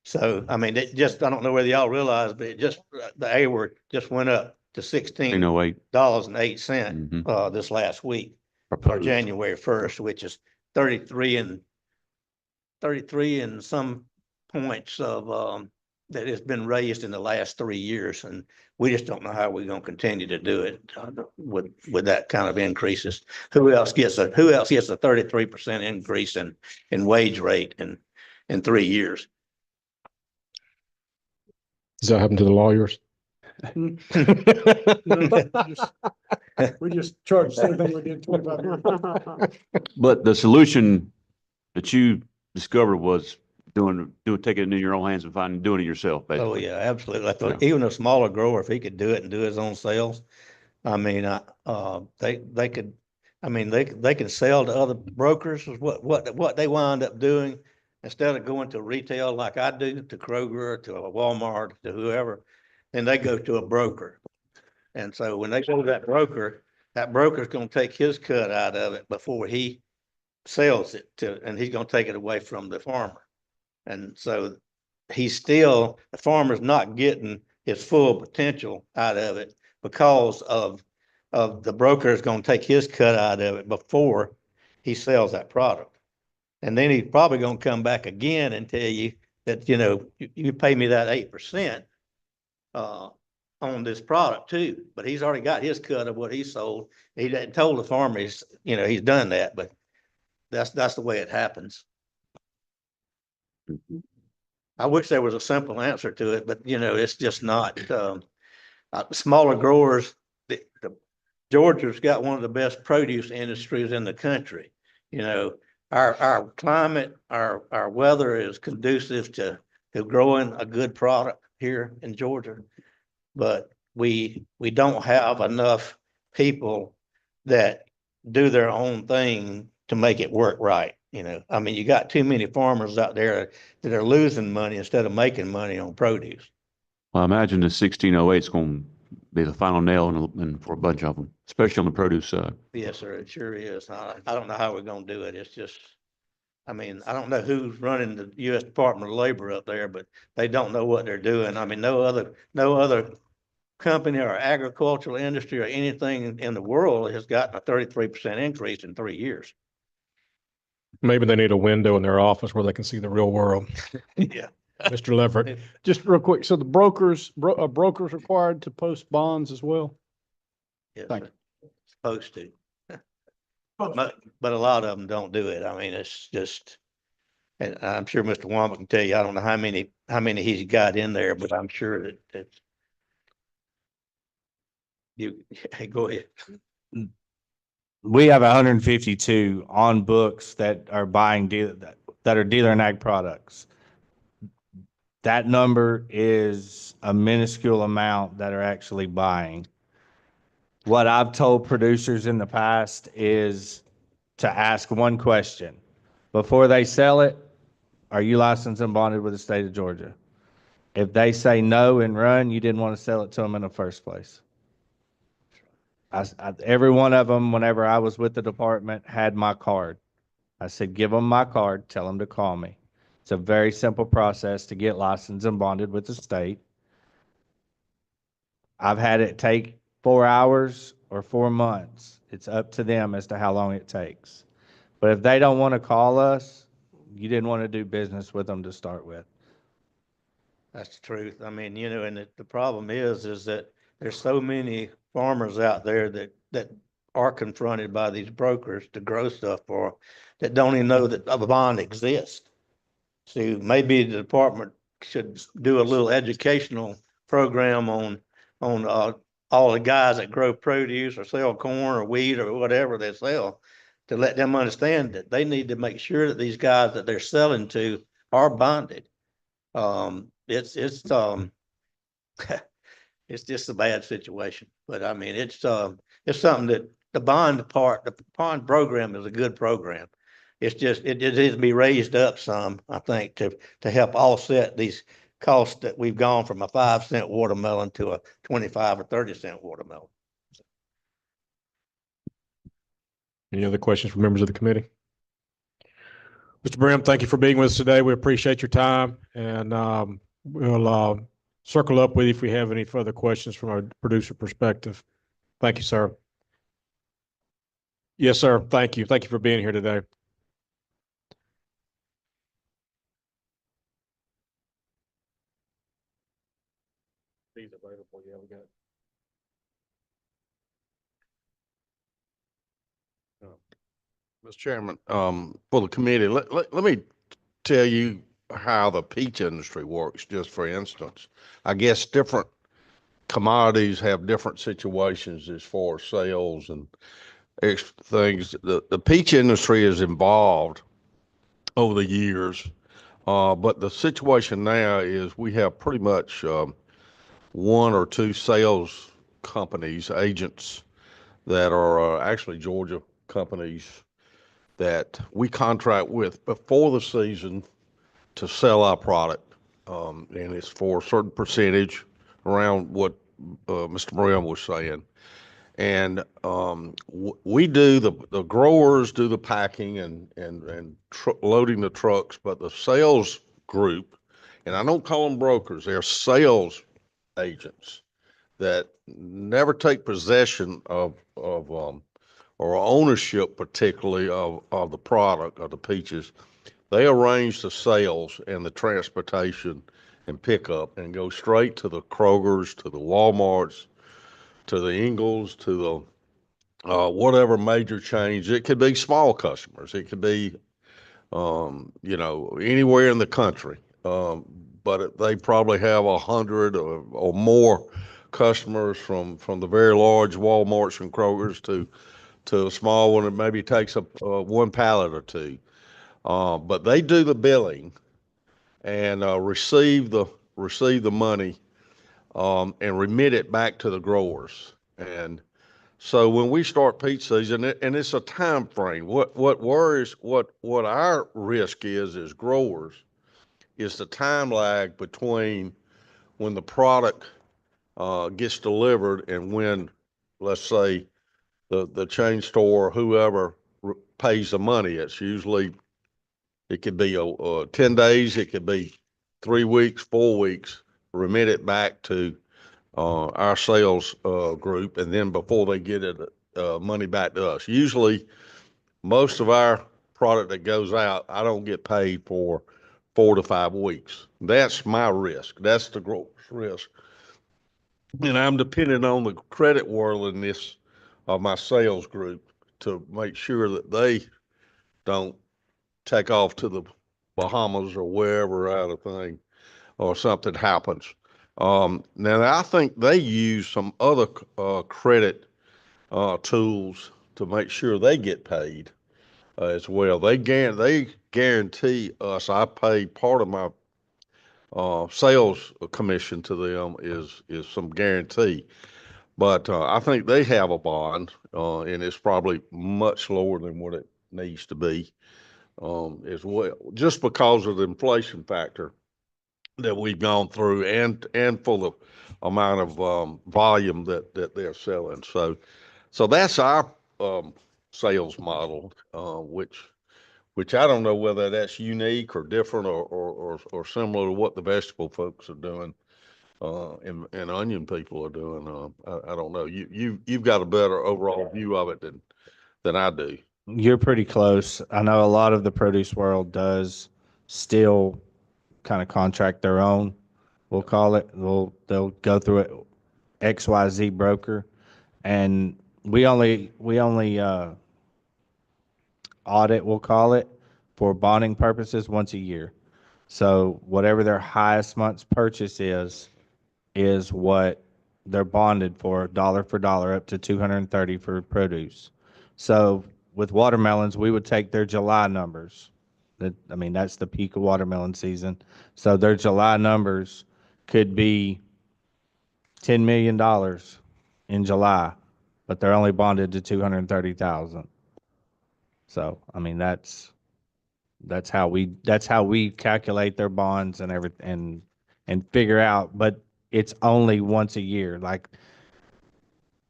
So, I mean, I don't know whether y'all realize, but the A-word just went up to $16.08 this last week, or January 1st, which is 33 and some points of, that has been raised in the last 3 years. And we just don't know how we're going to continue to do it with that kind of increases. Who else gets a 33% increase in wage rate in 3 years? Does that happen to the lawyers? We just charged the same thing we did 25 years ago. But the solution that you discovered was taking it in your own hands and doing it yourself, basically. Oh, yeah, absolutely. I thought even a smaller grower, if he could do it and do his own sales, I mean, they can sell to other brokers is what they wind up doing. Instead of going to retail like I do, to Kroger, to a Walmart, to whoever, then they go to a broker. And so when they go to that broker's going to take his cut out of it before he sells it and he's going to take it away from the farmer. And so the farmer's not getting his full potential out of it because of the broker is going to take his cut out of it before he sells that product. And then he's probably going to come back again and tell you that, you pay me that 8% on this product too, but he's already got his cut of what he sold. He didn't told the farmer he's, he's done that, but that's the way it happens. I wish there was a simple answer to it, but it's just not. Smaller growers, Georgia's got one of the best produce industries in the country. Our climate, our weather is conducive to growing a good product here in Georgia. But we don't have enough people that do their own thing to make it work right. I mean, you got too many farmers out there that are losing money instead of making money on produce. Well, I imagine the 1608 is going to be the final nail for a bunch of them, especially on the produce side. Yes, sir, it sure is. I don't know how we're gonna do it. It's just, I mean, I don't know who's running the U.S. Department of Labor up there, but they don't know what they're doing. I mean, no other company or agricultural industry or anything in the world has gotten a 33% increase in 3 years. Maybe they need a window in their office where they can see the real world. Yeah. Mr. Leverett. Just real quick, so the brokers required to post bonds as well? Yes, Thank sir. Supposed to. But a lot of them don't do it. I mean, it's just, and I'm sure Mr. Wamba can tell you, I don't know how many he's got in there, but I'm sure that you, hey, go ahead. We have 152 on books that are buying that are dealer and ag products. That number is a minuscule amount that are actually buying. What I've told producers in the past is to ask one question. Before they sell it, are you licensed and bonded with the state of Georgia? If they say no and run, you didn't want to sell it to them in the first place. Every one of them, whenever I was with the department, had my card. I said, give them my card, tell them to call me. It's a very simple process to get licensed and bonded with the state. I've had it take 4 hours or 4 months. It's up to them as to how long it takes. But if they don't want to call us, you didn't want to do business with them to start with. That's the truth. I mean, and the problem is that there's so many farmers out there that are confronted by these brokers to grow stuff for, that don't even know that a bond exists. So maybe the department should do a little educational program on all the guys that grow produce or sell corn or wheat or whatever they sell, to let them understand that they need to make sure that these guys that they're selling to are bonded. It's it's just a bad situation, but I mean, it's something that the bond program is a good program. It's just, it needs to be raised up some, I think, to help offset these costs that we've gone from a 5-cent watermelon to a 25 or 30-cent watermelon. Any other questions from members of the committee? Mr. Brim, thank you for being with us today. We appreciate your time, and we'll circle up with you if we have any further questions from our producer perspective. Thank you, sir. Yes, sir. Thank you. Thank you for being here today. These available. Yeah, we got. Mr. Chairman, for the committee, let me tell you how the peach industry works, just for instance. I guess different commodities have different situations as far as sales and things. The peach industry is involved over the years, but the situation now is we have pretty much 1 or 2 sales companies, agents that are actually Georgia companies that we contract with before the season to sell our product. And it's for a certain percentage around what Mr. Brim was saying. And we do, the growers do the packing and loading the trucks, but the sales group, and I don't call them brokers, they're sales agents that never take possession of or ownership particularly of the product of the peaches. They arrange the sales and the transportation and pickup and go straight to the Krogers, to the Walmarts, to the Ingles, to the whatever major chains. It could be small customers. It could be, anywhere in the country. They probably have 100 or more customers from the very large Walmarts and Krogers to a small one that maybe takes up one pallet or two. But they do the billing and receive the money and remit it back to the growers. And so when we start peach season, and it's a time frame, what worries, what our risk is growers, is the time lag between when the product gets delivered and when, let's say, the chain store or whoever pays the money. It's usually, it could be 10 days, it could be 3 weeks, 4 weeks, remit it back to our sales group, and then before they get it money back to us. Usually, most of our product that goes out, I don't get paid for 4 to 5 weeks. That's my risk. That's the grower's risk. And I'm depending on the credit worthiness of my sales group to make sure that they don't take off to the Bahamas or wherever out of thing, or something happens. Now I think they use some other credit tools to make sure they get paid as well. They guarantee us. I pay part of my sales commission to them is some guarantee, but I think they have a bond, and it's probably much lower than what it needs to be as well, just because of the inflation factor that we've gone through and for the amount of volume that they're selling. So that's our sales model, which I don't know whether that's unique or different or similar to what the vegetable folks are doing and onion people are doing. I don't know. You've got a better overall view of it than I do. You're pretty close. I know a lot of the produce world does still kind of contract their own, we'll call it. They'll go through it XYZ broker, and we only audit, we'll call it, for bonding purposes once a year. So whatever their highest month's purchase is what they're bonded for dollar up to 230 for produce. So with watermelons, we would take their July numbers. That's the peak of watermelon season. So their July numbers could be $10 million in July, but they're only bonded to 230,000. So, that's how we calculate their bonds and everything and figure out, but it's only once a year. Like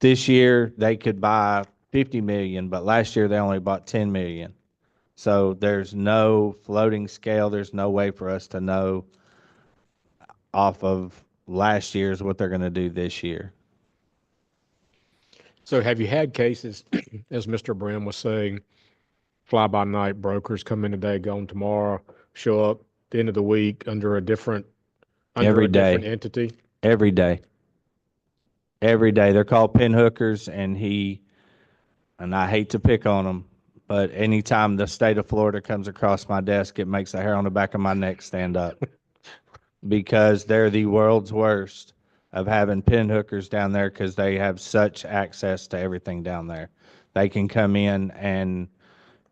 this year they could buy 50 million, but last year they only bought 10 million. So there's no floating scale. There's no way for us to know off of last year's what they're going to do this year. So have you had cases, as Mr. Brim was saying, fly-by-night brokers come in today, gone tomorrow, show up at the end of the week under a different entity? Every day. They're called pin hookers, and I hate to pick on them, but anytime the state of Florida comes across my desk, it makes the hair on the back of my neck stand up because they're the world's worst of having pin hookers down there because they have such access to everything down there. They can come in and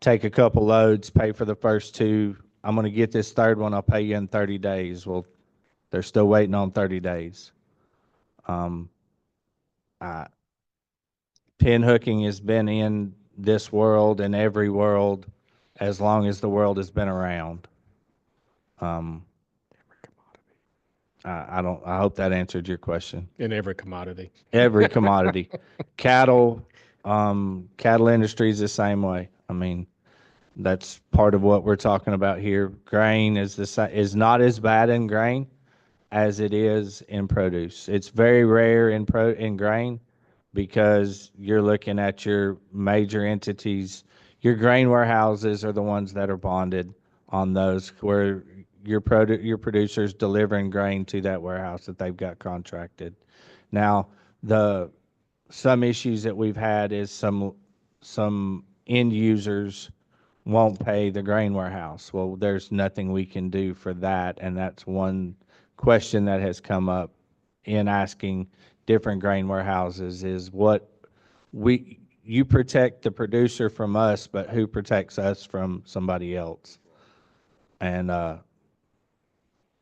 take a couple loads, pay for the first 2. I'm going to get this third one. I'll pay you in 30 days. Well, they're still waiting on 30 days. Pin hooking has been in this world and every world as long as the world has been around. I hope that answered your question. In every commodity. Every commodity. Cattle industry is the same way. That's part of what we're talking about here. Grain is not as bad in grain as it is in produce. It's very rare in grain because you're looking at your major entities. Your grain warehouses are the ones that are bonded on those, where your producers delivering grain to that warehouse that they've got contracted. Now, some issues that we've had is some end users won't pay the grain warehouse. Well, there's nothing we can do for that, and that's one question that has come up in asking different grain warehouses is you protect the producer from us, but who protects us from somebody else? And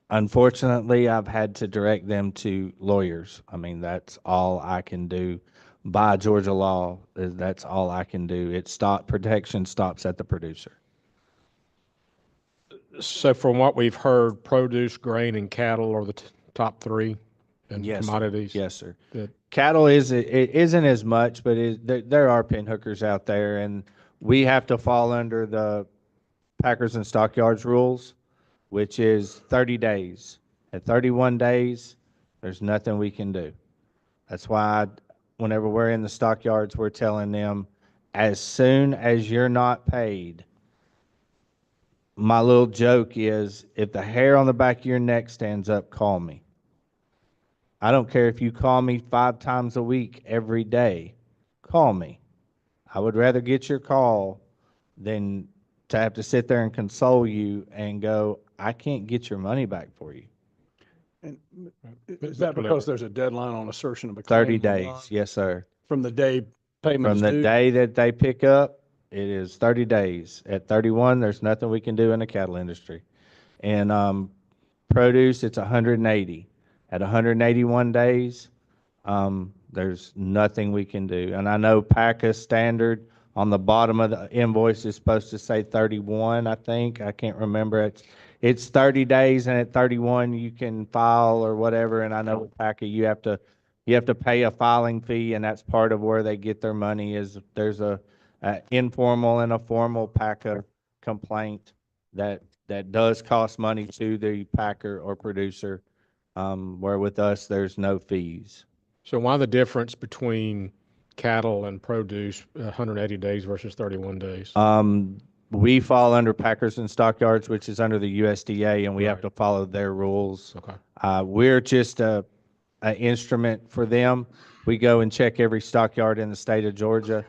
unfortunately, I've had to direct them to lawyers. I mean, that's all I can do by Georgia law. That's all I can do. Protection stops at the producer. So from what we've heard, produce, grain, and cattle are the top three in Yes, sir. commodities. Yes, sir. That- Cattle it isn't as much, but there are pin hookers out there, and we have to fall under the Packers and Stockyards rules, which is 30 days. At 31 days, there's nothing we can do. That's why whenever we're in the stockyards, we're telling them, as soon as you're not paid, my little joke is, if the hair on the back of your neck stands up, call me. I don't care if you call me 5 times a week, every day. Call me. I would rather get your call than to have to sit there and console you and go, I can't get your money back for you. And Mr. is that Leonard. because there's a deadline on assertion of a claim? 30 days, yes, sir. From the day payment From is the due? day that they pick up, it is 30 days. At 31, there's nothing we can do in the cattle industry. And produce, it's 180. At 181 days, there's nothing we can do. And I know PACA standard on the bottom of the invoice is supposed to say 31, I think. I can't remember. It's 30 days, and at 31 you can file or whatever. And I know with PACA you have to pay a filing fee, and that's part of where they get their money. Is there's a informal and a formal PACA complaint that does cost money to the packer or producer, where with us there's no fees. So why the difference between cattle and produce, 180 days versus 31 days? We fall under Packers and Stockyards, which is under the USDA, and we have Right. to follow their rules. Okay. We're just a instrument for them. We go and check every stockyard in the state of Georgia.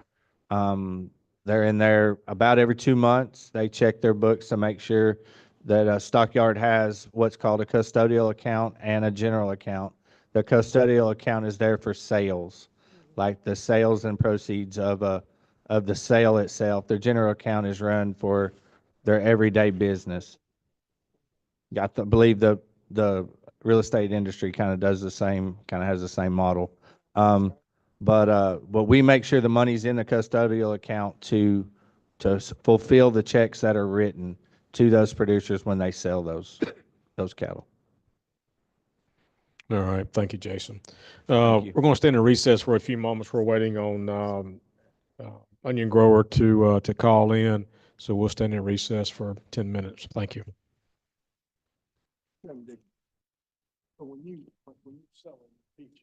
They're in there about every 2 months. They check their books to make sure that a stockyard has what's called a custodial account and a general account. The custodial account is there for sales, like the sales and proceeds of the sale itself. Their general account is run for their everyday business. Believe the real estate industry kind of does the same, kind of has the same model. But we make sure the money's in the custodial account to fulfill the checks that are written to those producers when they sell those cattle. All right. Thank you, Jason. Thank you. We're going to stand in recess for a few moments. We're waiting on onion grower to call in. So we'll stand in recess for 10 minutes. Thank you. But when you sell peaches,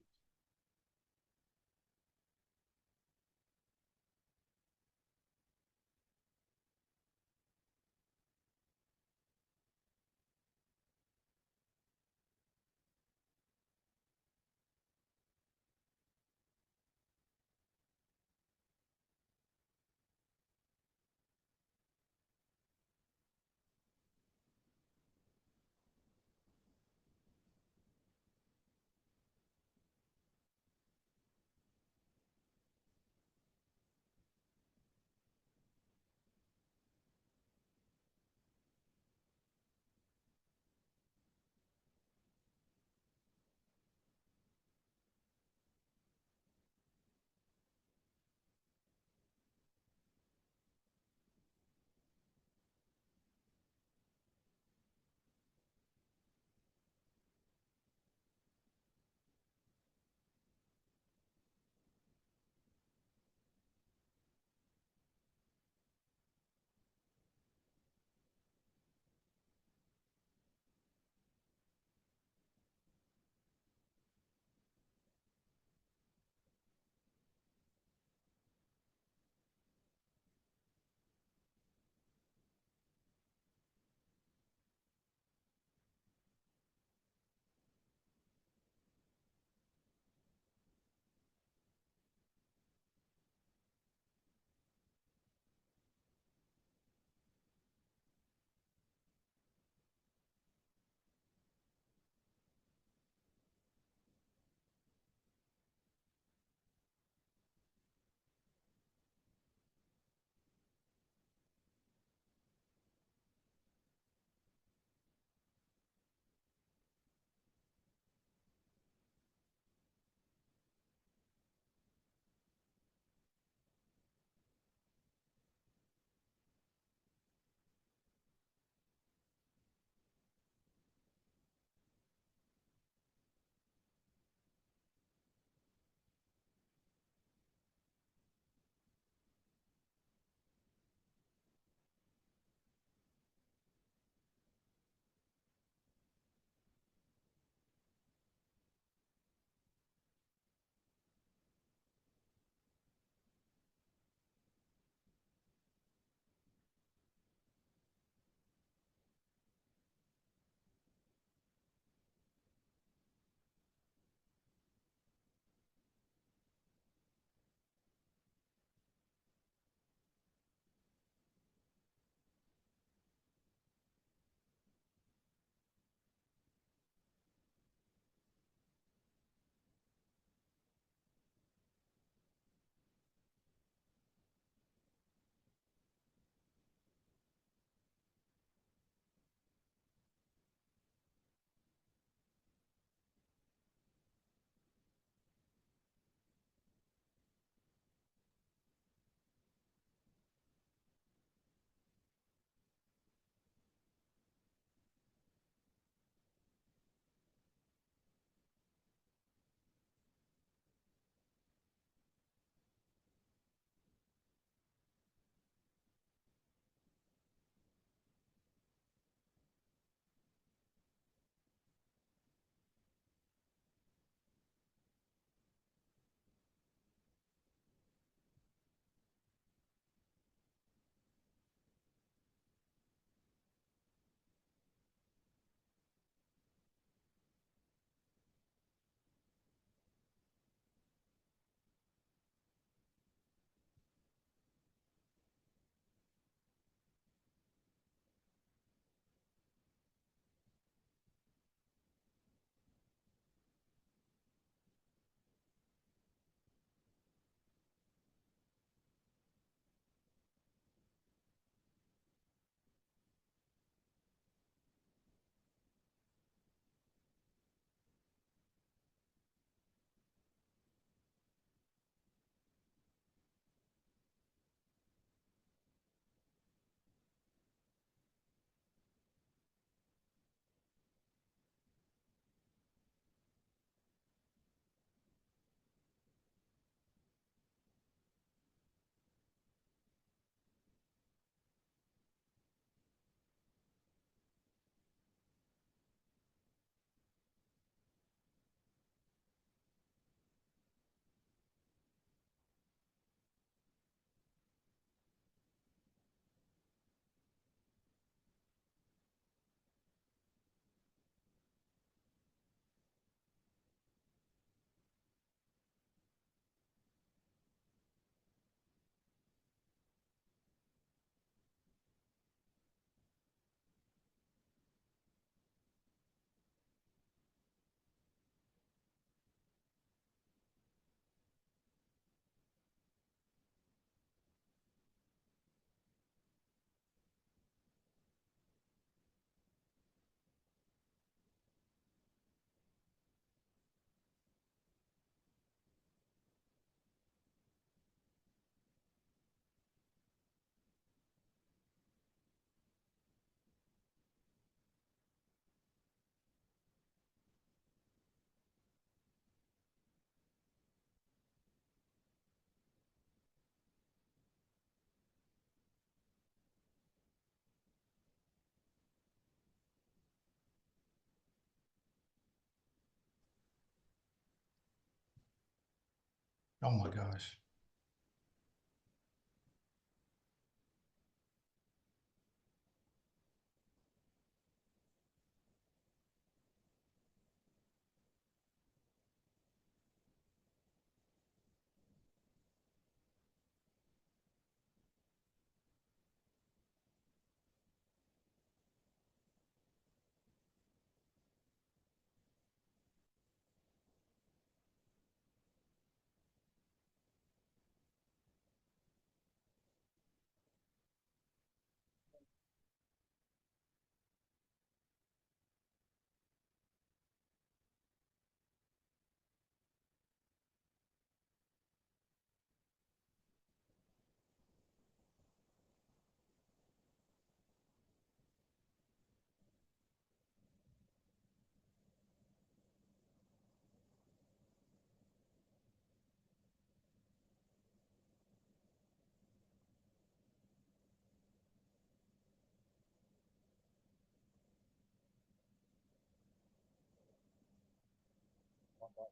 Oh my gosh.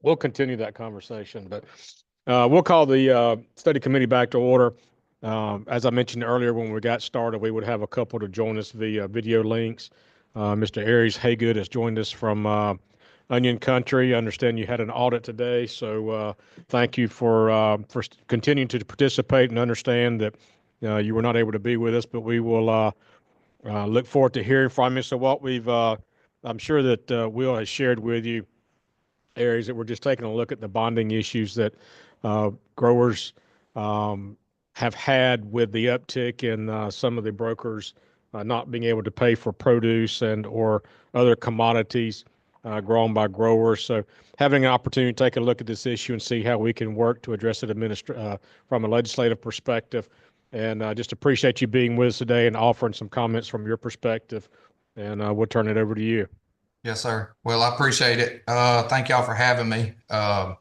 We'll continue that conversation, but we'll call the study committee back to order. As I mentioned earlier, when we got started, we would have a couple to join us via video links. Mr. Aries Haygood has joined us from Onion Country. I understand you had an audit today, so thank you for continuing to participate and understand that you were not able to be with us, but we will look forward to hearing from you. So what I'm sure that Will has shared with you areas that we're just taking a look at the bonding issues that growers have had with the uptick in some of the brokers not being able to pay for produce and or other commodities grown by growers. So having an opportunity to take a look at this issue and see how we can work to address it from a legislative perspective. And just appreciate you being with us today and offering some comments from your perspective. And we'll turn it over to you. Yes, sir. Well, I appreciate it. Thank y'all for having me. Will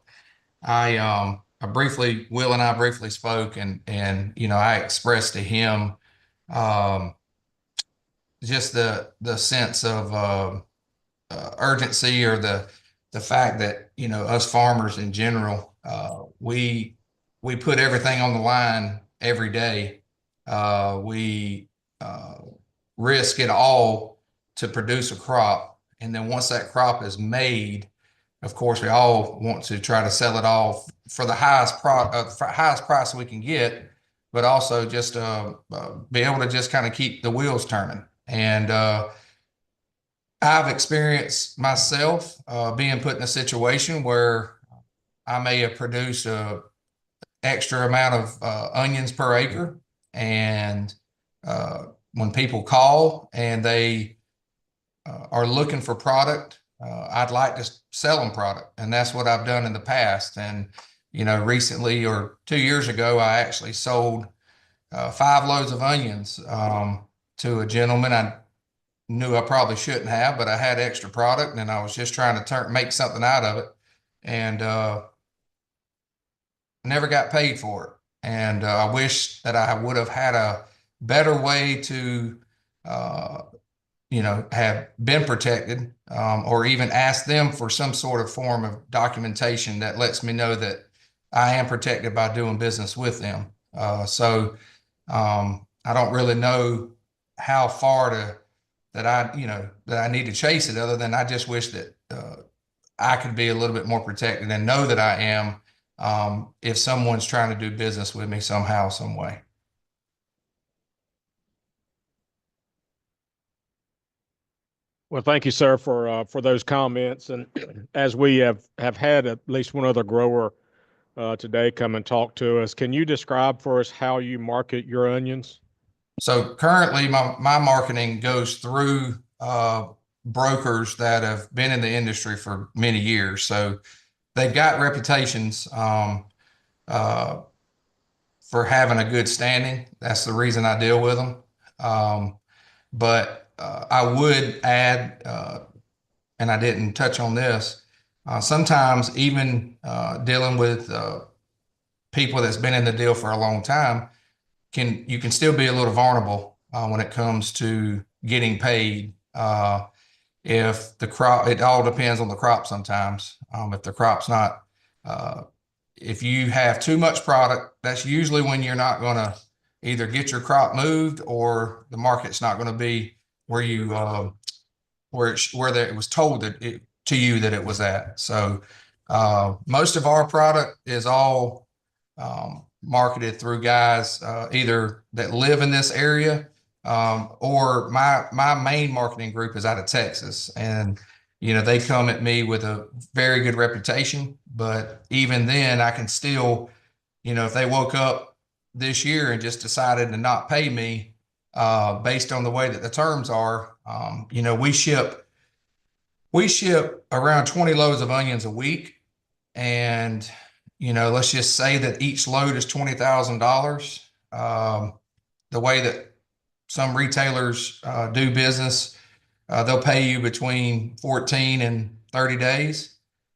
and I briefly spoke and, you know, I expressed to him, just the sense of, urgency or the fact that, you know, us farmers in general, we put everything on the line every day. We risk it all to produce a crop. And then once that crop is made, of course, we all want to try to sell it all for the highest price we can get, but also just be able to just kind of keep the wheels turning. And I've experienced myself being put in a situation where I may have produced a extra amount of onions per acre, and when people call and they are looking for product, I'd like to sell them product, and that's what I've done in the past. And you know, recently or 2 years ago, I actually sold 5 loads of onions to a gentleman. I knew I probably shouldn't have, but I had extra product, and I was just trying to make something out of it, and never got paid for it. And I wish that I would have had a better way to you know, have been protected, or even ask them for some sort of form of documentation that lets me know that I am protected by doing business with them. So I don't really know how far that I need to chase it, other than I just wish that I could be a little bit more protected and know that I am, if someone's trying to do business with me somehow, some way. Well, thank you, sir, for those comments. And as we have had at least one other grower today come and talk to us, can you describe for us how you market your onions? So currently, my marketing goes through brokers that have been in the industry for many years. So they've got reputations for having a good standing. That's the reason I deal with them. But I would add, and I didn't touch on this, sometimes even dealing with people that's been in the deal for a long time, you can still be a little vulnerable when it comes to getting paid. If the crop, it all depends on the crop sometimes. If the crop's not if you have too much product, that's usually when you're not going to either get your crop moved or the market's not going to be where you, it was told to you that it was at. So, most of our product is all, marketed through guys, either that live in this area, or my main marketing group is out of Texas, and they come at me with a very good reputation. But even then, I can still, if they woke up this year and just decided to not pay me, based on the way that the terms are, we ship around 20 loads of onions a week, and let's just say that each load is $20,000. The way that some retailers do business, they'll pay you between 14 and 30 days.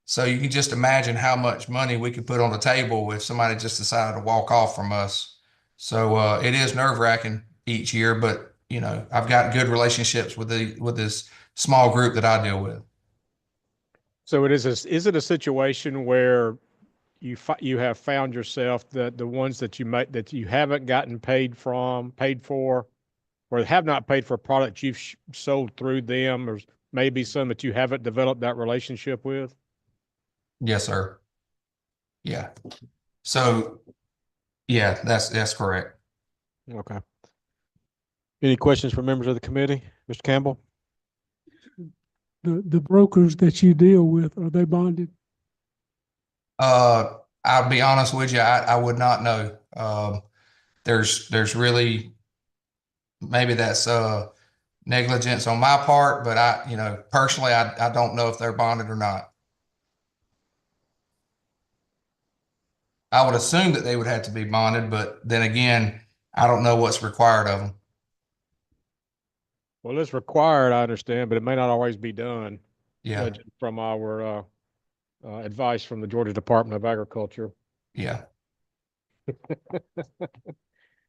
So you can just imagine how much money we could put on the table if somebody just decided to walk off from us. So it is nerve-wracking each year, but I've got good relationships with this small group that I deal with. So is it a situation where you have found yourself that the ones that you haven't gotten paid for, or have not paid for a product you've sold through them, or maybe some that you haven't developed that relationship with? Yes, sir. Yeah. So yeah, that's correct. Okay. Any questions for members of the committee? Mr. Campbell? The brokers that you deal with, are they bonded? I'll be honest with you, I would not know. There's really, maybe that's negligence on my part, but personally, I don't know if they're bonded or not. I would assume that they would have to be bonded, but then again, I don't know what's required of them. Well, it's required, I understand, but it may not always be done. Yeah. Judging from our advice from the Georgia Department of Agriculture. Yeah.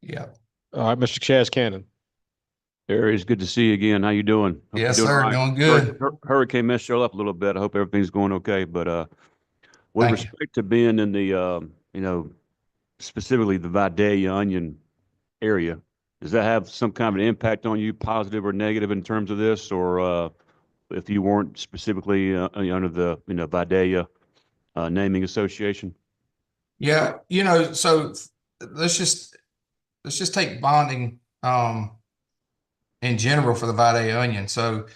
Yeah. All right, Mr. Chaz Cannon. Harry, it's good to see you again. How you doing? Hope Yes, you're sir. all right. Doing good. Hurricane messed you all up a little bit. I hope everything's going okay. But with Thank you. respect to being in the specifically the Vidalia onion area, does that have some kind of an impact on you, positive or negative, in terms of this, or if you weren't specifically under the Vidalia naming association? Yeah. So let's just take bonding in general for the Vidalia onion. So,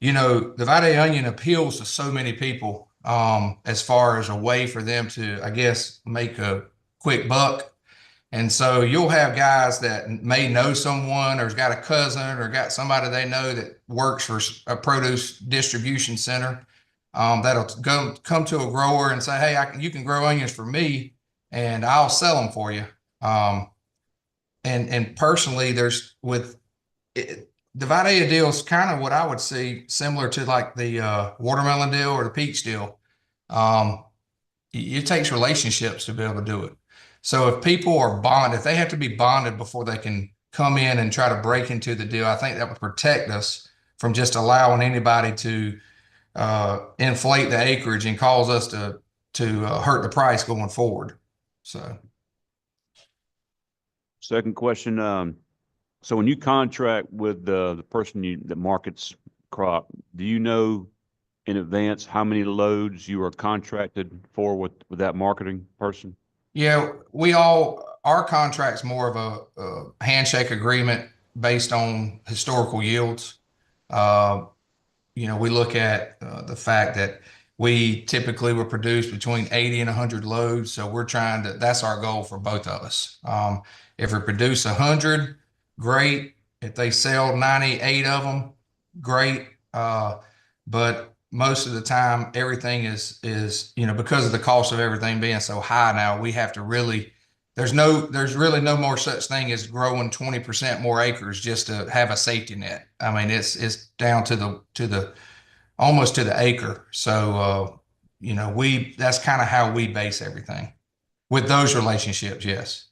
the Vidalia onion appeals to so many people, as far as a way for them to, I guess, make a quick buck. And so you'll have guys that may know someone, or has got a cousin, or got somebody they know that works for a produce distribution center, that'll come to a grower and say, hey, you can grow onions for me and I'll sell them for you. And personally, the Vidalia deal is kind of what I would see similar to like the watermelon deal or the peach deal. It takes relationships to be able to do it. So if people are bonded, if they have to be bonded before they can come in and try to break into the deal, I think that would protect us from just allowing anybody to inflate the acreage and cause us to hurt the price going forward. So. Second question. So when you contract with the person that markets crop, do you know in advance how many loads you are contracted for with that marketing person? Yeah, our contract's more of a handshake agreement based on historical yields. We look at the fact that we typically will produce between 80 and 100 loads. So that's our goal for both of us. If we produce 100, great. If they sell 98 of them, great. But most of the time, everything is because of the cost of everything being so high now, we have to really, there's really no more such thing as growing 20% more acres just to have a safety net. I mean, it's down to the almost to the acre. So, that's kind of how we base everything with those relationships. Yes.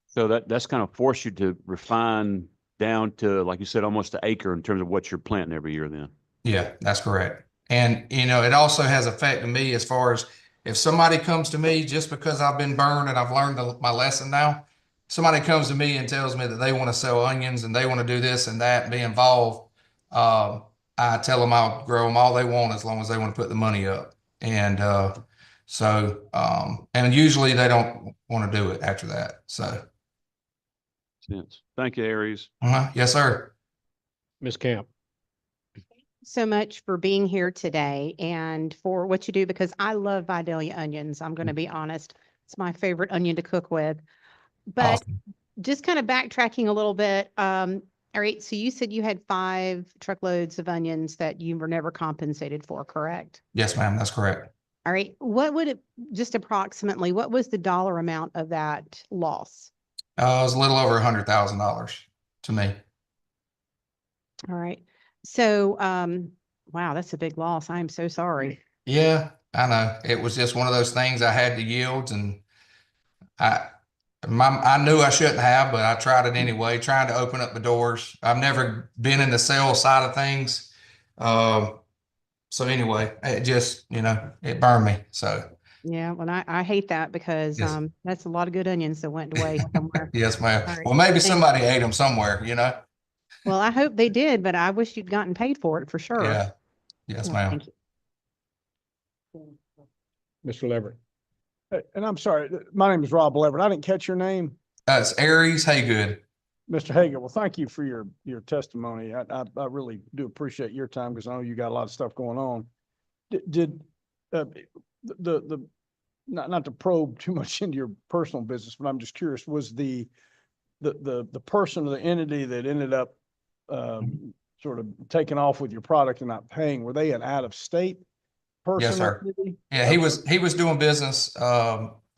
So that's kind of forced you to refine down to, like you said, almost an acre in terms of what you're planting every year then. Yeah, that's correct. And, it also has affected me as far as if somebody comes to me just because I've been burned and I've learned my lesson now, somebody comes to me and tells me that they want to sell onions and they want to do this and that and be involved, I tell them I'll grow them all they want as long as they want to put the money up. And and usually they don't want to do it after that. So, Thank you, Aries. yes, sir. Ms. Camp. So much for being here today and for what you do, because I love Vidalia onions. I'm going to be honest. It's my favorite onion to cook with. But just kind of backtracking a little bit. All right. So you said you had 5 truckloads of onions that you were never compensated for, correct? Yes, ma'am. That's correct. All right. What would it, just approximately, what was the dollar amount of that loss? It was a little over $100,000 to me. All right. So, wow, that's a big loss. I am so sorry. Yeah, I know. It was just one of those things. I had the yields, and I knew I shouldn't have, but I tried it anyway, trying to open up the doors. I've never been in the sales side of things. So anyway, it just, it burned me. So Yeah, well, I hate that because Yes. That's a lot of good onions that went to waste somewhere. yes, ma'am. All right. Well, maybe Thank- somebody ate them somewhere, Well, I hope they did, but I wish you'd gotten paid for it for sure. Yeah. Yes, Yeah, ma'am. thank you. Mr. Leverett. And I'm sorry, my name is Rob Leverett. I didn't catch your name. It's Aries Haygood. Mr. Hagan, well, thank you for your testimony. I really do appreciate your time because I know you got a lot of stuff going on. Did not to probe too much into your personal business, but I'm just curious, was the person or the entity that ended up sort of taking off with your product and not paying, were they an out-of-state person? Yes, sir. or entity? Yeah, he was doing business,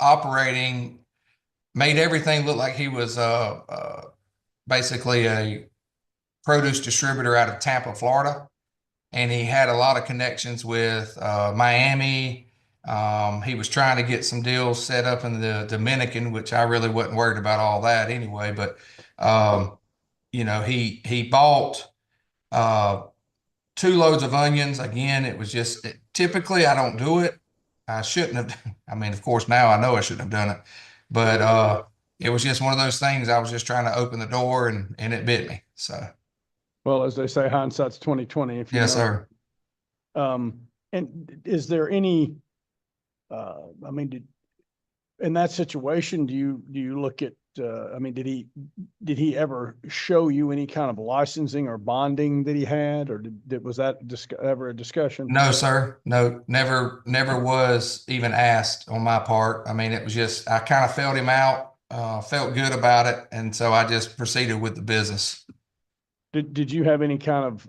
operating, made everything look like he was basically a produce distributor out of Tampa, Florida. And he had a lot of connections with Miami. He was trying to get some deals set up in the Dominican, which I really wasn't worried about all that anyway. But he bought 2 loads of onions. Again, it was just typically I don't do it. I shouldn't have. I mean, of course, now I know I shouldn't have done it, but it was just one of those things. I was just trying to open the door, and it bit me. So, Well, as they say, hindsight's 20/20. yes, sir. And is there any, in that situation, do you look at, did he ever show you any kind of licensing or bonding that he had, or was that ever a discussion? No, sir. No, never was even asked on my part. I mean, it was just, I kind of felt him out, felt good about it. And so I just proceeded with the business. Did you have any kind of,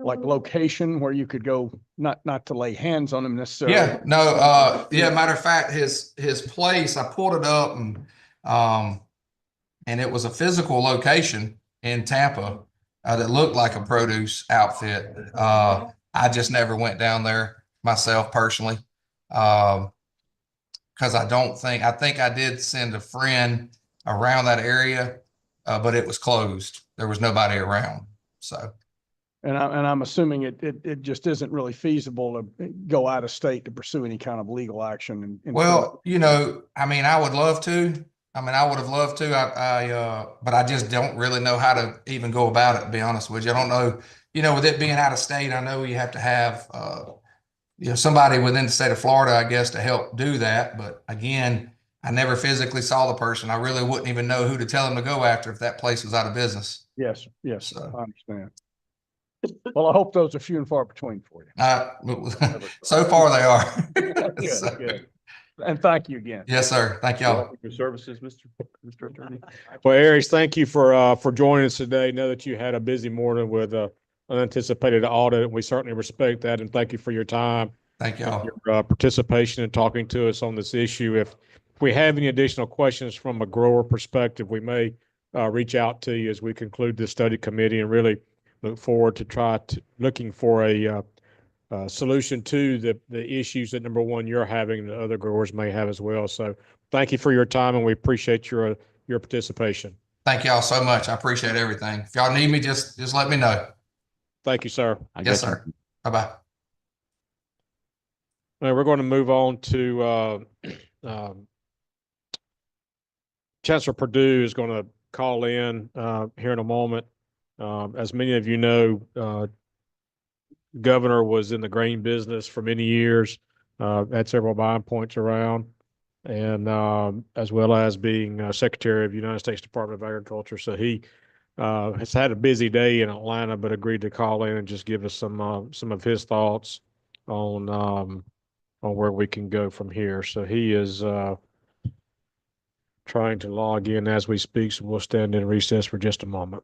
like location where you could go, not to lay hands on him necessarily? Yeah, no, matter of fact, his place, I pulled it up and it was a physical location in Tampa that looked like a produce outfit. I just never went down there myself personally. Cause I think I did send a friend around that area, but it was closed. There was nobody around. So. And I'm assuming it just isn't really feasible to go out of state to pursue any kind of legal action. Well, I would love to. I would have loved to. But I just don't really know how to even go about it, to be honest with you. I don't know, with it being out of state, I know you have to have, somebody within the state of Florida, I guess, to help do that. But again, I never physically saw the person. I really wouldn't even know who to tell them to go after if that place was out of business. Yes, So. I understand. Well, I hope those are few and far between for you. So far they are. Good, So, good. And thank you again. yes, sir. Thank y'all. Your services, Mr. Attorney. Well, Aries, thank you for joining us today. Know that you had a busy morning with unanticipated audit. We certainly respect that, and thank you for your time. Thank y'all. Your participation and talking to us on this issue. If we have any additional questions from a grower perspective, we may reach out to you as we conclude this study committee, and really look forward to looking for a solution to the issues that, number one, you're having and the other growers may have as well. So thank you for your time, and we appreciate your participation. Thank y'all so much. I appreciate everything. If y'all need me, just let me know. Thank you, sir. Yes, sir. Bye-bye. All right, we're going to move on to Chancellor Perdue is going to call in here in a moment. As many of you know, Governor was in the grain business for many years, had several buying points around, and as well as being Secretary of the United States Department of Agriculture. So he has had a busy day in Atlanta, but agreed to call in and just give us some of his thoughts on where we can go from here. So he is trying to log in as we speak, so we'll stand in recess for just a moment.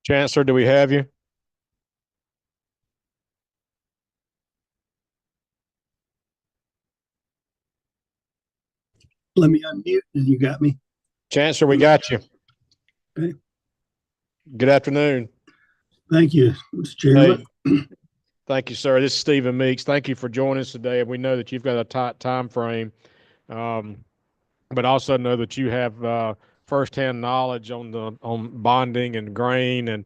Chancellor, do we have you? Let me unmute and you got me. Chancellor, we got you. Okay. Good afternoon. Thank you, Mr. Chairman. Hey, thank you, sir. This is Stephen Meeks. Thank you for joining us today. We know that you've got a tight time frame, but also know that you have firsthand knowledge on bonding and grain, and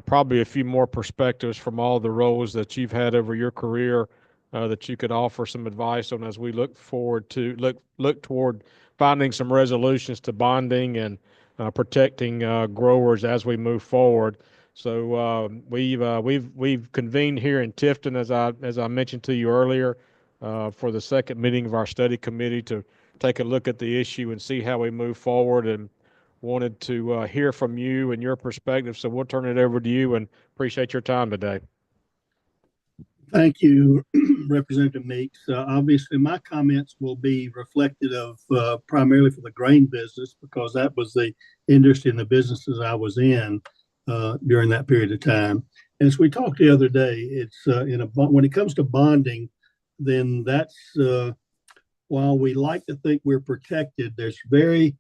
probably a few more perspectives from all the roles that you've had over your career that you could offer some advice on as we look forward to look toward finding some resolutions to bonding and protecting growers as we move forward. So we've convened here in Tifton, as I mentioned to you earlier, for the second meeting of our study committee to take a look at the issue and see how we move forward, and wanted to hear from you and your perspective. So we'll turn it over to you and appreciate your time today. Thank you, Representative Meeks. Obviously, my comments will be reflective of primarily for the grain business, because that was the industry and the businesses I was in during that period of time. And as we talked the other day, it's when it comes to bonding, then that's while we like to think we're protected, there's very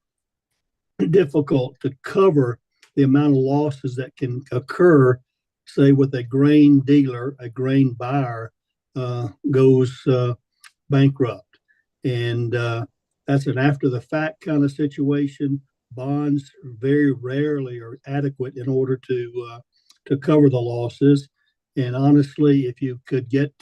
difficult to cover the amount of losses that can occur, say with a grain dealer, a grain buyer goes bankrupt. And that's an after the fact kind of situation. Bonds very rarely are adequate in order to cover the losses. And honestly, if you could get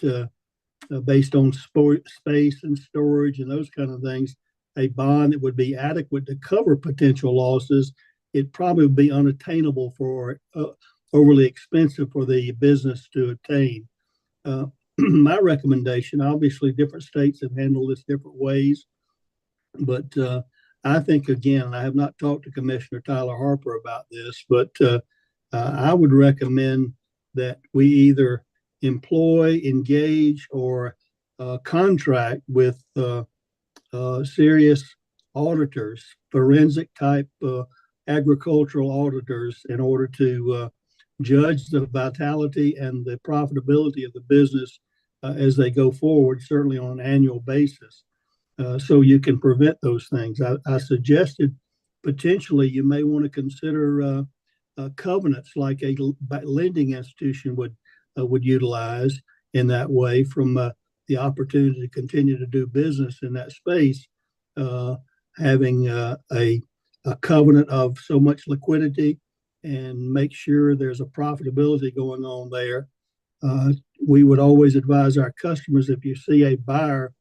based on space and storage and those kind of things, a bond that would be adequate to cover potential losses, it probably would be unattainable for overly expensive for the business to obtain. My recommendation, obviously different states have handled this different ways, but I think, again, I have not talked to Commissioner Tyler Harper about this, but I would recommend that we either employ, engage, or contract with serious auditors, forensic type agricultural auditors, in order to judge the vitality and the profitability of the business as they go forward, certainly on an annual basis. So you can prevent those things. I suggested potentially you may want to consider covenants like a lending institution would utilize in that way, from the opportunity to continue to do business in that space, having a covenant of so much liquidity and make sure there's a profitability going on there. We would always advise our customers, if you see a buyer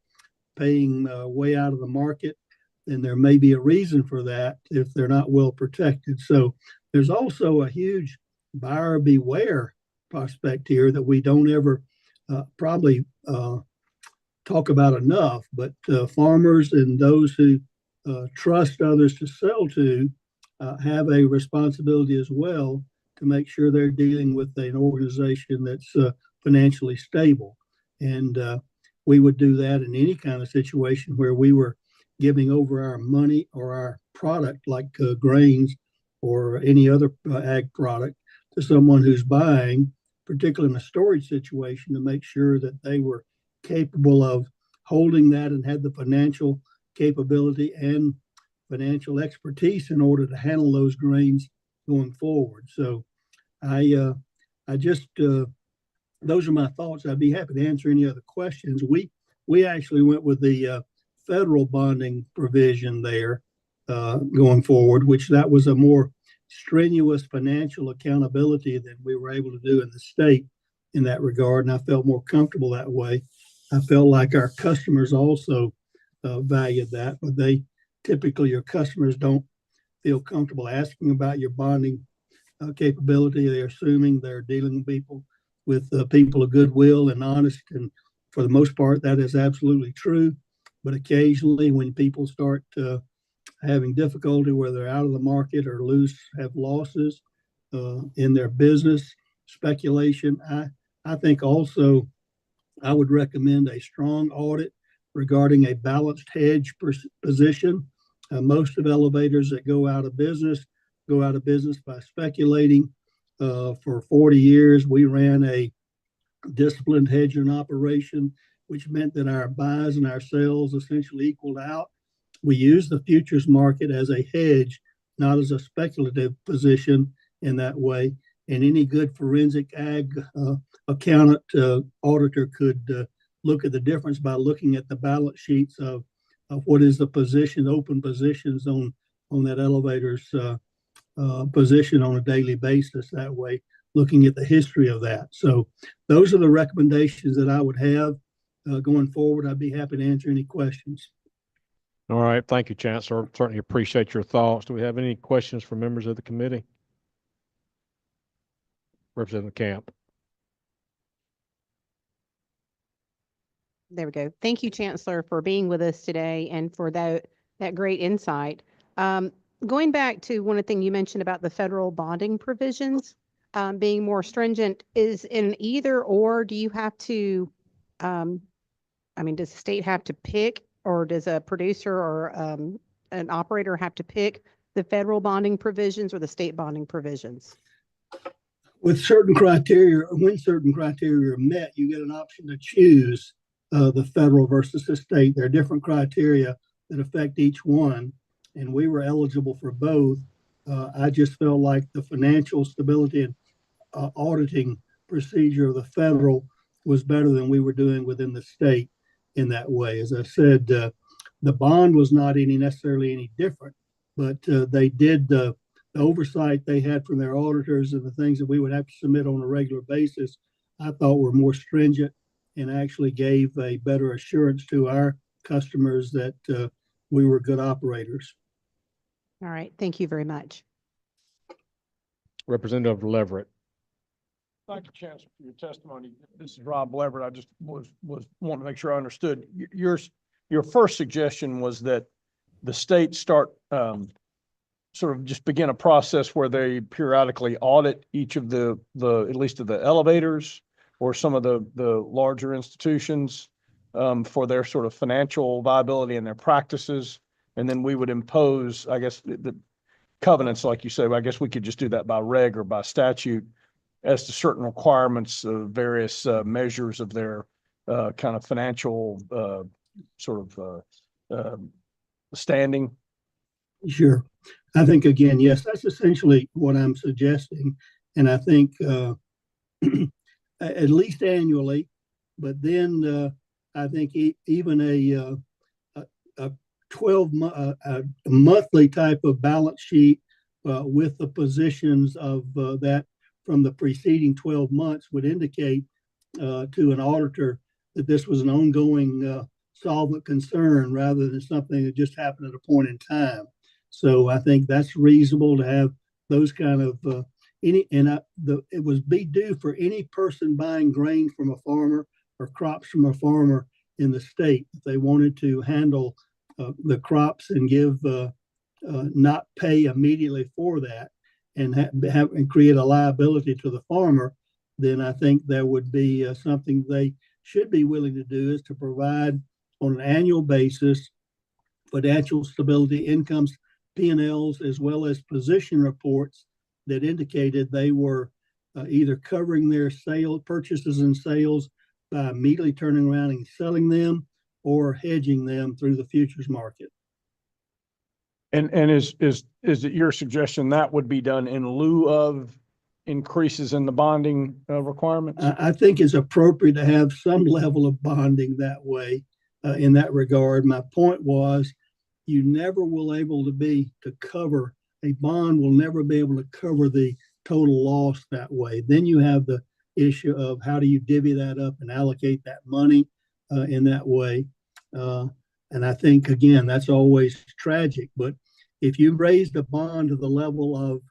paying way out of the market, then there may be a reason for that if they're not well protected. So there's also a huge buyer beware prospect here that we don't ever probably talk about enough, but farmers and those who trust others to sell to have a responsibility as well to make sure they're dealing with an organization that's financially stable. And we would do that in any kind of situation where we were giving over our money or our product, like grains or any other ag product, to someone who's buying, particularly in a storage situation, to make sure that they were capable of holding that and had the financial capability and financial expertise in order to handle those grains going forward. So I just those are my thoughts. I'd be happy to answer any other questions. We actually went with the federal bonding provision there going forward, which that was a more strenuous financial accountability than we were able to do in the state in that regard. And I felt more comfortable that way. I felt like our customers also valued that, but typically your customers don't feel comfortable asking about your bonding capability. They're assuming they're dealing with people of goodwill and honest. And for the most part, that is absolutely true. But occasionally when people start having difficulty where they're out of the market or have losses in their business, speculation, I think also I would recommend a strong audit regarding a balanced hedge position. Most of elevators that go out of business by speculating. For 40 years, we ran a disciplined hedging operation, which meant that our buys and our sales essentially equaled out. We use the futures market as a hedge, not as a speculative position in that way. And any good forensic ag accountant auditor could look at the difference by looking at the balance sheets of what is the position, open positions on that elevator's position on a daily basis that way, looking at the history of that. So those are the recommendations that I would have going forward. I'd be happy to answer any questions. All right. Thank you, Chancellor. Certainly appreciate your thoughts. Do we have any questions for members of the committee? Representative Camp. There we go. Thank you, Chancellor, for being with us today and for that great insight. Going back to one of the things you mentioned about the federal bonding provisions being more stringent, is in either or do you have to, does the state have to pick, or does a producer or an operator have to pick the federal bonding provisions or the state bonding provisions? With certain criteria, when certain criteria are met, you get an option to choose the federal versus the state. There are different criteria that affect each one, and we were eligible for both. I just felt like the financial stability and auditing procedure of the federal was better than we were doing within the state in that way. As I said, the bond was not necessarily any different, but they did the oversight they had from their auditors and the things that we would have to submit on a regular basis, I thought were more stringent and actually gave a better assurance to our customers that we were good operators. All right. Thank you very much. Representative Leverett. Thank you, Chancellor, for your testimony. This is Rob Leverett. I just was wanting to make sure I understood. Your first suggestion was that the state start sort of just begin a process where they periodically audit each of the at least of the elevators or some of the larger institutions for their sort of financial viability and their practices. And then we would impose, I guess, the covenants, like you say. I guess we could just do that by reg or by statute as to certain requirements of various measures of their kind of financial standing. Sure. I think, again, yes, that's essentially what I'm suggesting. And I think at least annually, but then I think even a 12-monthly type of balance sheet with the positions of that from the preceding 12 months would indicate to an auditor that this was an ongoing solve a concern rather than something that just happened at a point in time. So I think that's reasonable to have those kind of it was be due for any person buying grain from a farmer or crops from a farmer in the state. If they wanted to handle the crops and give not pay immediately for that and have and create a liability to the farmer, then I think there would be something they should be willing to do is to provide on an annual basis financial stability, incomes, P&Ls, as well as position reports that indicated they were either covering their purchases and sales by immediately turning around and selling them or hedging them through the futures market. And is it your suggestion that would be done in lieu of increases in the bonding requirements? I think it's appropriate to have some level of bonding that way in that regard. My point was you never will able to cover a bond will never be able to cover the total loss that way. Then you have the issue of how do you divvy that up and allocate that money in that way. And I think, again, that's always tragic. But if you raised a bond to the level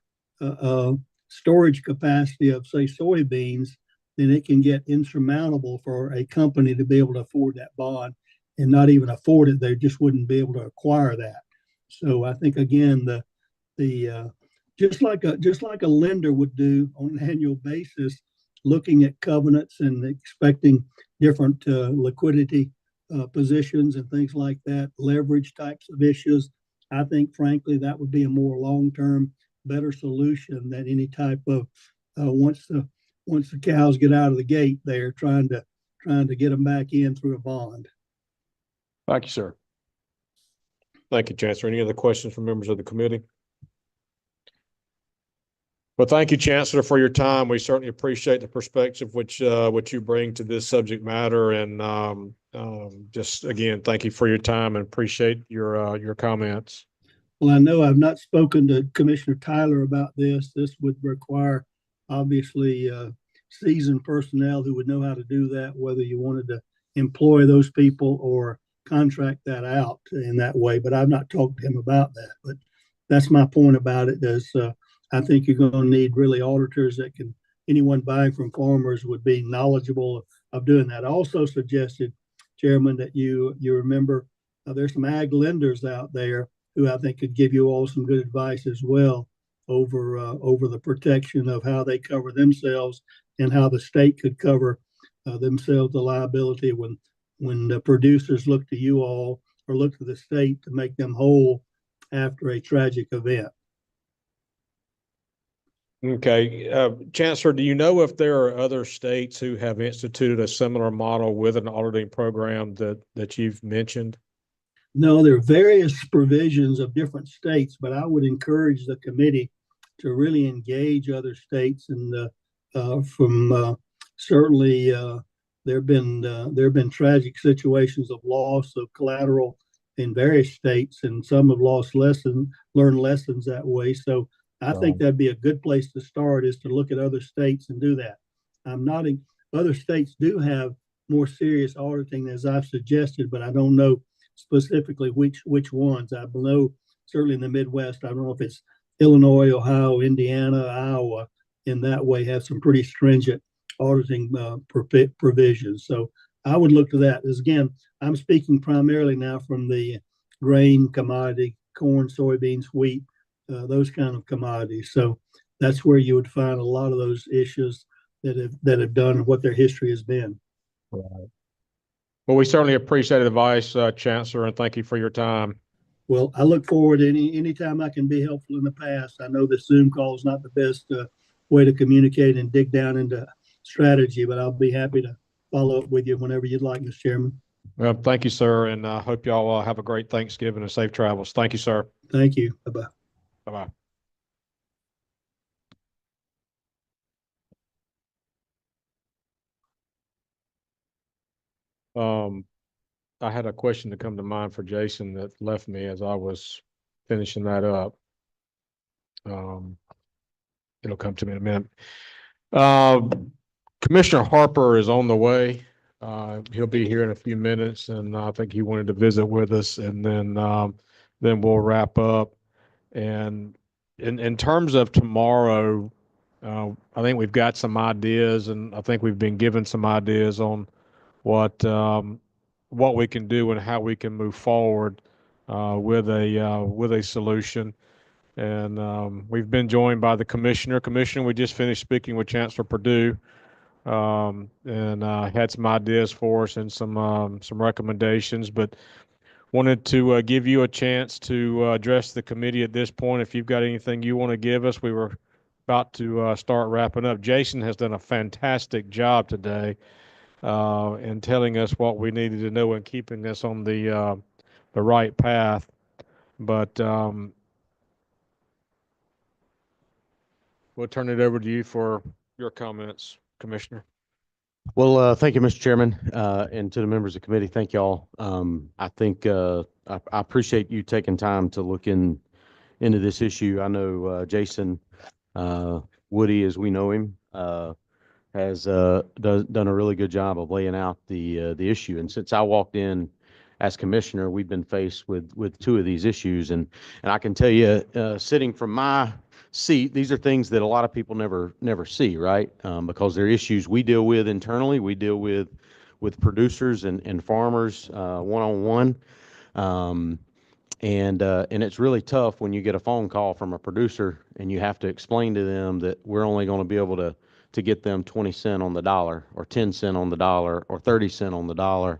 of storage capacity of, say, soybeans, then it can get insurmountable for a company to be able to afford that bond and not even afford it. They just wouldn't be able to acquire that. So I think, again, just like a lender would do on an annual basis, looking at covenants and expecting different liquidity positions and things like that, leverage types of issues. I think, frankly, that would be a more long-term, better solution than any type of once the cows get out of the gate, they're trying to get them back in through a bond. Thank you, sir. Thank you, Chancellor. Any other questions from members of the committee? Well, thank you, Chancellor, for your time. We certainly appreciate the perspective which you bring to this subject matter, and just again, thank you for your time and appreciate your comments. Well, I know I've not spoken to Commissioner Tyler about this. This would require, obviously, seasoned personnel who would know how to do that, whether you wanted to employ those people or contract that out in that way. But I've not talked to him about that. But that's my point about it is I think you're going to need really auditors that can, anyone buying from farmers would be knowledgeable of doing that. I also suggested, Chairman, that you remember there's some ag lenders out there who I think could give you all some good advice as well over the protection of how they cover themselves and how the state could cover themselves the liability when the producers look to you all or look to the state to make them whole after a tragic event. Okay. Chancellor, do you know if there are other states who have instituted a similar model with an auditing program that you've mentioned? No, there are various provisions of different states, but I would encourage the committee to really engage other states. And certainly there have been tragic situations of loss of collateral in various states, and some have learned lessons that way. So I think that'd be a good place to start, is to look at other states and do that. Other states do have more serious auditing as I've suggested, but I don't know specifically which ones. I know certainly in the Midwest, I don't know if it's Illinois, Ohio, Indiana, Iowa, in that way have some pretty stringent auditing provisions. So I would look to that. As again, I'm speaking primarily now from the grain commodity, corn, soybeans, wheat, those kind of commodities. So that's where you would find a lot of those issues that have done and what their history has been. Right. Well, we certainly appreciate the advice, Chancellor, and thank you for your time. Well, I look forward to anytime I can be helpful in the past. I know the Zoom call is not the best way to communicate and dig down into strategy, but I'll be happy to follow up with you whenever you'd like, Mr. Chairman. Well, thank you, sir, and I hope y'all have a great Thanksgiving and safe travels. Thank you, sir. Thank you. Bye-bye. Bye-bye. I had a question to come to mind for Jason that left me as I was finishing that up. It'll come to me in a minute. Commissioner Harper is on the way. He'll be here in a few minutes, and I think he wanted to visit with us, and then we'll wrap up. And in terms of tomorrow, I think we've got some ideas, and I think we've been given some ideas on what we can do and how we can move forward with a solution. And we've been joined by the commissioner. Commissioner, we just finished speaking with Chancellor Perdue, and had some ideas for us and some recommendations. But wanted to give you a chance to address the committee at this point. If you've got anything you want to give us, we were about to start wrapping up. Jason has done a fantastic job today in telling us what we needed to know and keeping us on the right path. But we'll turn it over to you for your comments, Commissioner. Well, thank you, Mr. Chairman, and to the members of the committee, thank y'all. I think I appreciate you taking time to look into this issue. I know Jason Woody, as we know him, has done a really good job of laying out the issue. And since I walked in as commissioner, we've been faced with two of these issues, and I can tell you, sitting from my seat, these are things that a lot of people never see, right? Because they're issues we deal with internally. We deal with producers and farmers one-on-one. And it's really tough when you get a phone call from a producer and you have to explain to them that we're only going to be able to get them 20 cents on the dollar, or 10 cents on the dollar, or 30 cents on the dollar,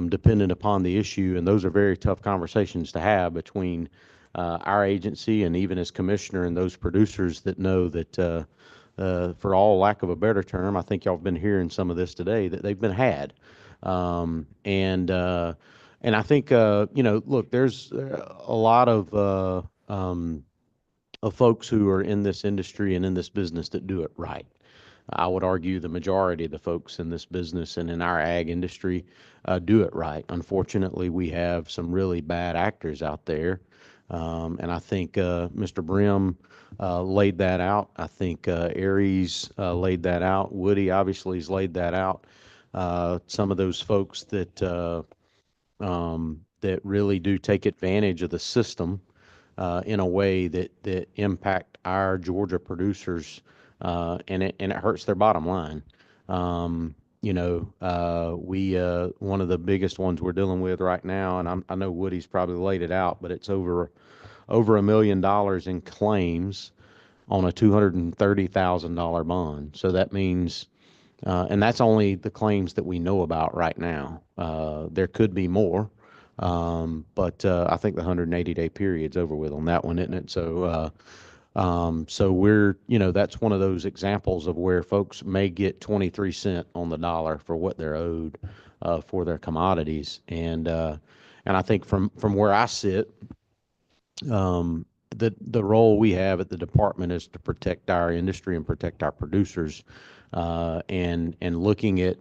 depending upon the issue. And those are very tough conversations to have between our agency and even as commissioner and those producers that know that, for all lack of a better term, I think y'all have been hearing some of this today, that they've been had. And I think, look, there's a lot of folks who are in this industry and in this business that do it right. I would argue the majority of the folks in this business and in our ag industry do it right. Unfortunately, we have some really bad actors out there. And I think Mr. Brim laid that out. I think Aries laid that out. Woody obviously has laid that out. Some of those folks that really do take advantage of the system in a way that impact our Georgia producers, and it hurts their bottom line. We one of the biggest ones we're dealing with right now, and I know Woody's probably laid it out, but it's over $1 million in claims on a $230,000 bond. So that means, and that's only the claims that we know about right now. There could be more, but I think the 180-day period's over with on that one, isn't it? So, so we're, that's one of those examples of where folks may get 23 cents on the dollar for what they're owed for their commodities. And I think from where I sit, the role we have at the department is to protect our industry and protect our producers, and looking at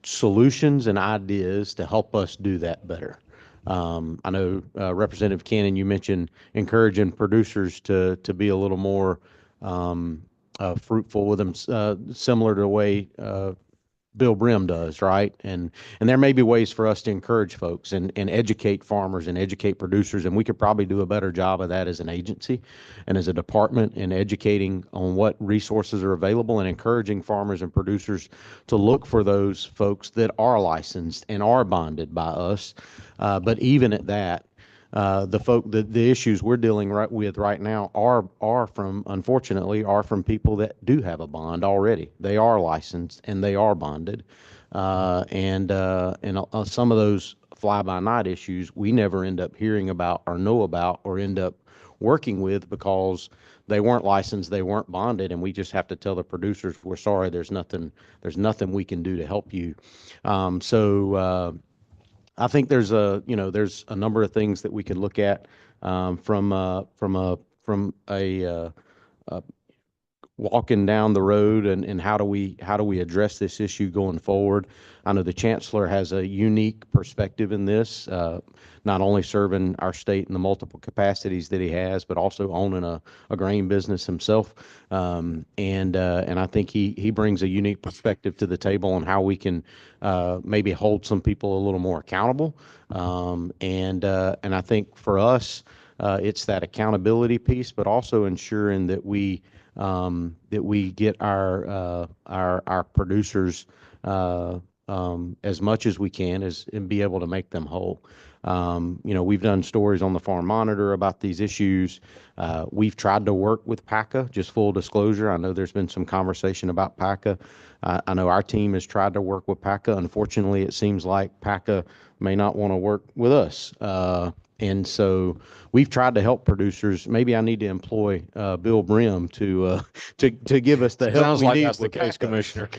solutions and ideas to help us do that better. I know Representative Cannon, you mentioned encouraging producers to be a little more fruitful with them, similar to the way Bill Brim does, right? And there may be ways for us to encourage folks and educate farmers and educate producers, and we could probably do a better job of that as an agency and as a department, in educating on what resources are available and encouraging farmers and producers to look for those folks that are licensed and are bonded by us. But even at that, the issues we're dealing with right now are from, unfortunately, from people that do have a bond already. They are licensed and they are bonded, and some of those fly-by-night issues we never end up hearing about or know about or end up working with because they weren't licensed, they weren't bonded, and we just have to tell the producers, we're sorry, there's nothing we can do to help you. I think there's a number of things that we can look at from a walking down the road and how do we address this issue going forward. I know the chancellor has a unique perspective in this, not only serving our state in the multiple capacities that he has, but also owning a grain business himself. And I think he brings a unique perspective to the table on how we can maybe hold some people a little more accountable. And I think for us, it's that accountability piece, but also ensuring that we get our producers as much as we can and be able to make them whole. We've done stories on the Farm Monitor about these issues. We've tried to work with PACA, just full disclosure. I know there's been some conversation about PACA. I know our team has tried to work with PACA. Unfortunately, it seems like PACA may not want to work with us. And so we've tried to help producers. Maybe I need to employ Bill Brim to give us the help Sounds we like need that's the with case, PACA. Commissioner.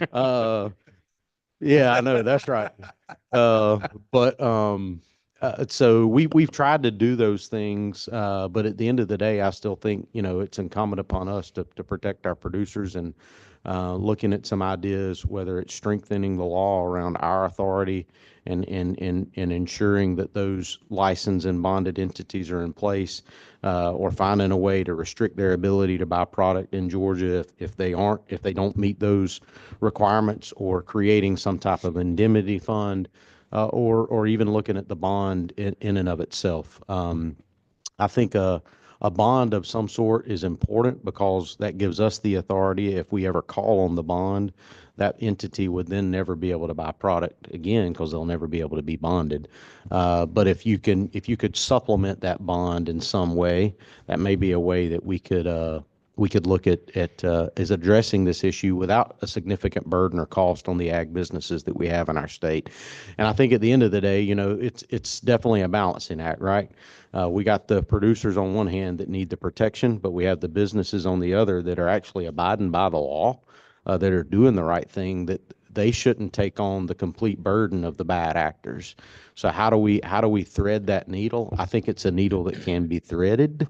Yeah, I know, that's right. So we've tried to do those things, but at the end of the day, I still think, it's incumbent upon us to protect our producers and looking at some ideas, whether it's strengthening the law around our authority and ensuring that those licensed and bonded entities are in place, or finding a way to restrict their ability to buy product in Georgia if they don't meet those requirements, or creating some type of indemnity fund, or even looking at the bond in and of itself. I think a bond of some sort is important because that gives us the authority. If we ever call on the bond, that entity would then never be able to buy product again because they'll never be able to be bonded. But if you could supplement that bond in some way, that may be a way that we could look at is addressing this issue without a significant burden or cost on the ag businesses that we have in our state. And I think at the end of the day, it's definitely a balancing act, right? We got the producers on one hand that need the protection, but we have the businesses on the other that are actually abiding by the law, that are doing the right thing, that they shouldn't take on the complete burden of the bad actors. So how do we thread that needle? I think it's a needle that can be threaded.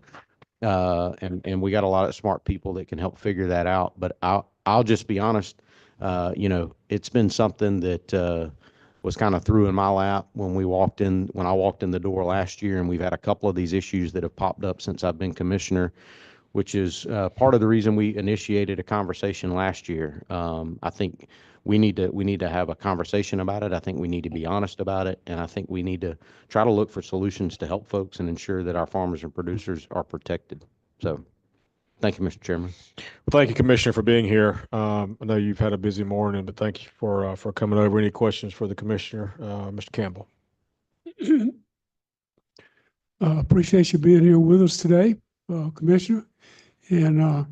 And we got a lot of smart people that can help figure that out. But I'll just be honest, it's been something that was kind of threw in my lap when I walked in the door last year, and we've had a couple of these issues that have popped up since I've been commissioner, which is part of the reason we initiated a conversation last year. I think we need to have a conversation about it. I think we need to be honest about it, and I think we need to try to look for solutions to help folks and ensure that our farmers and producers are protected. So, thank you, Mr. Chairman. Well, thank you, Commissioner, for being here. I know you've had a busy morning, but thank you for coming over. Any questions for the Commissioner, Mr. Campbell? Appreciate you being here with us today, Commissioner. And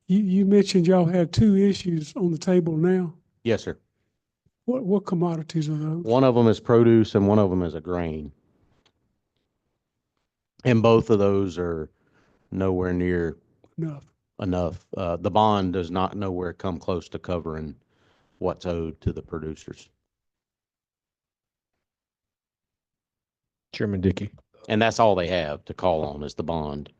you mentioned y'all have two issues on the table now. Yes, sir. What commodities are those? One of them is produce and one of them is a grain. And both of those are nowhere near enough. The bond does not nowhere come close to covering what's owed to the producers. Chairman Dickey. And that's all they have to call on is the bond.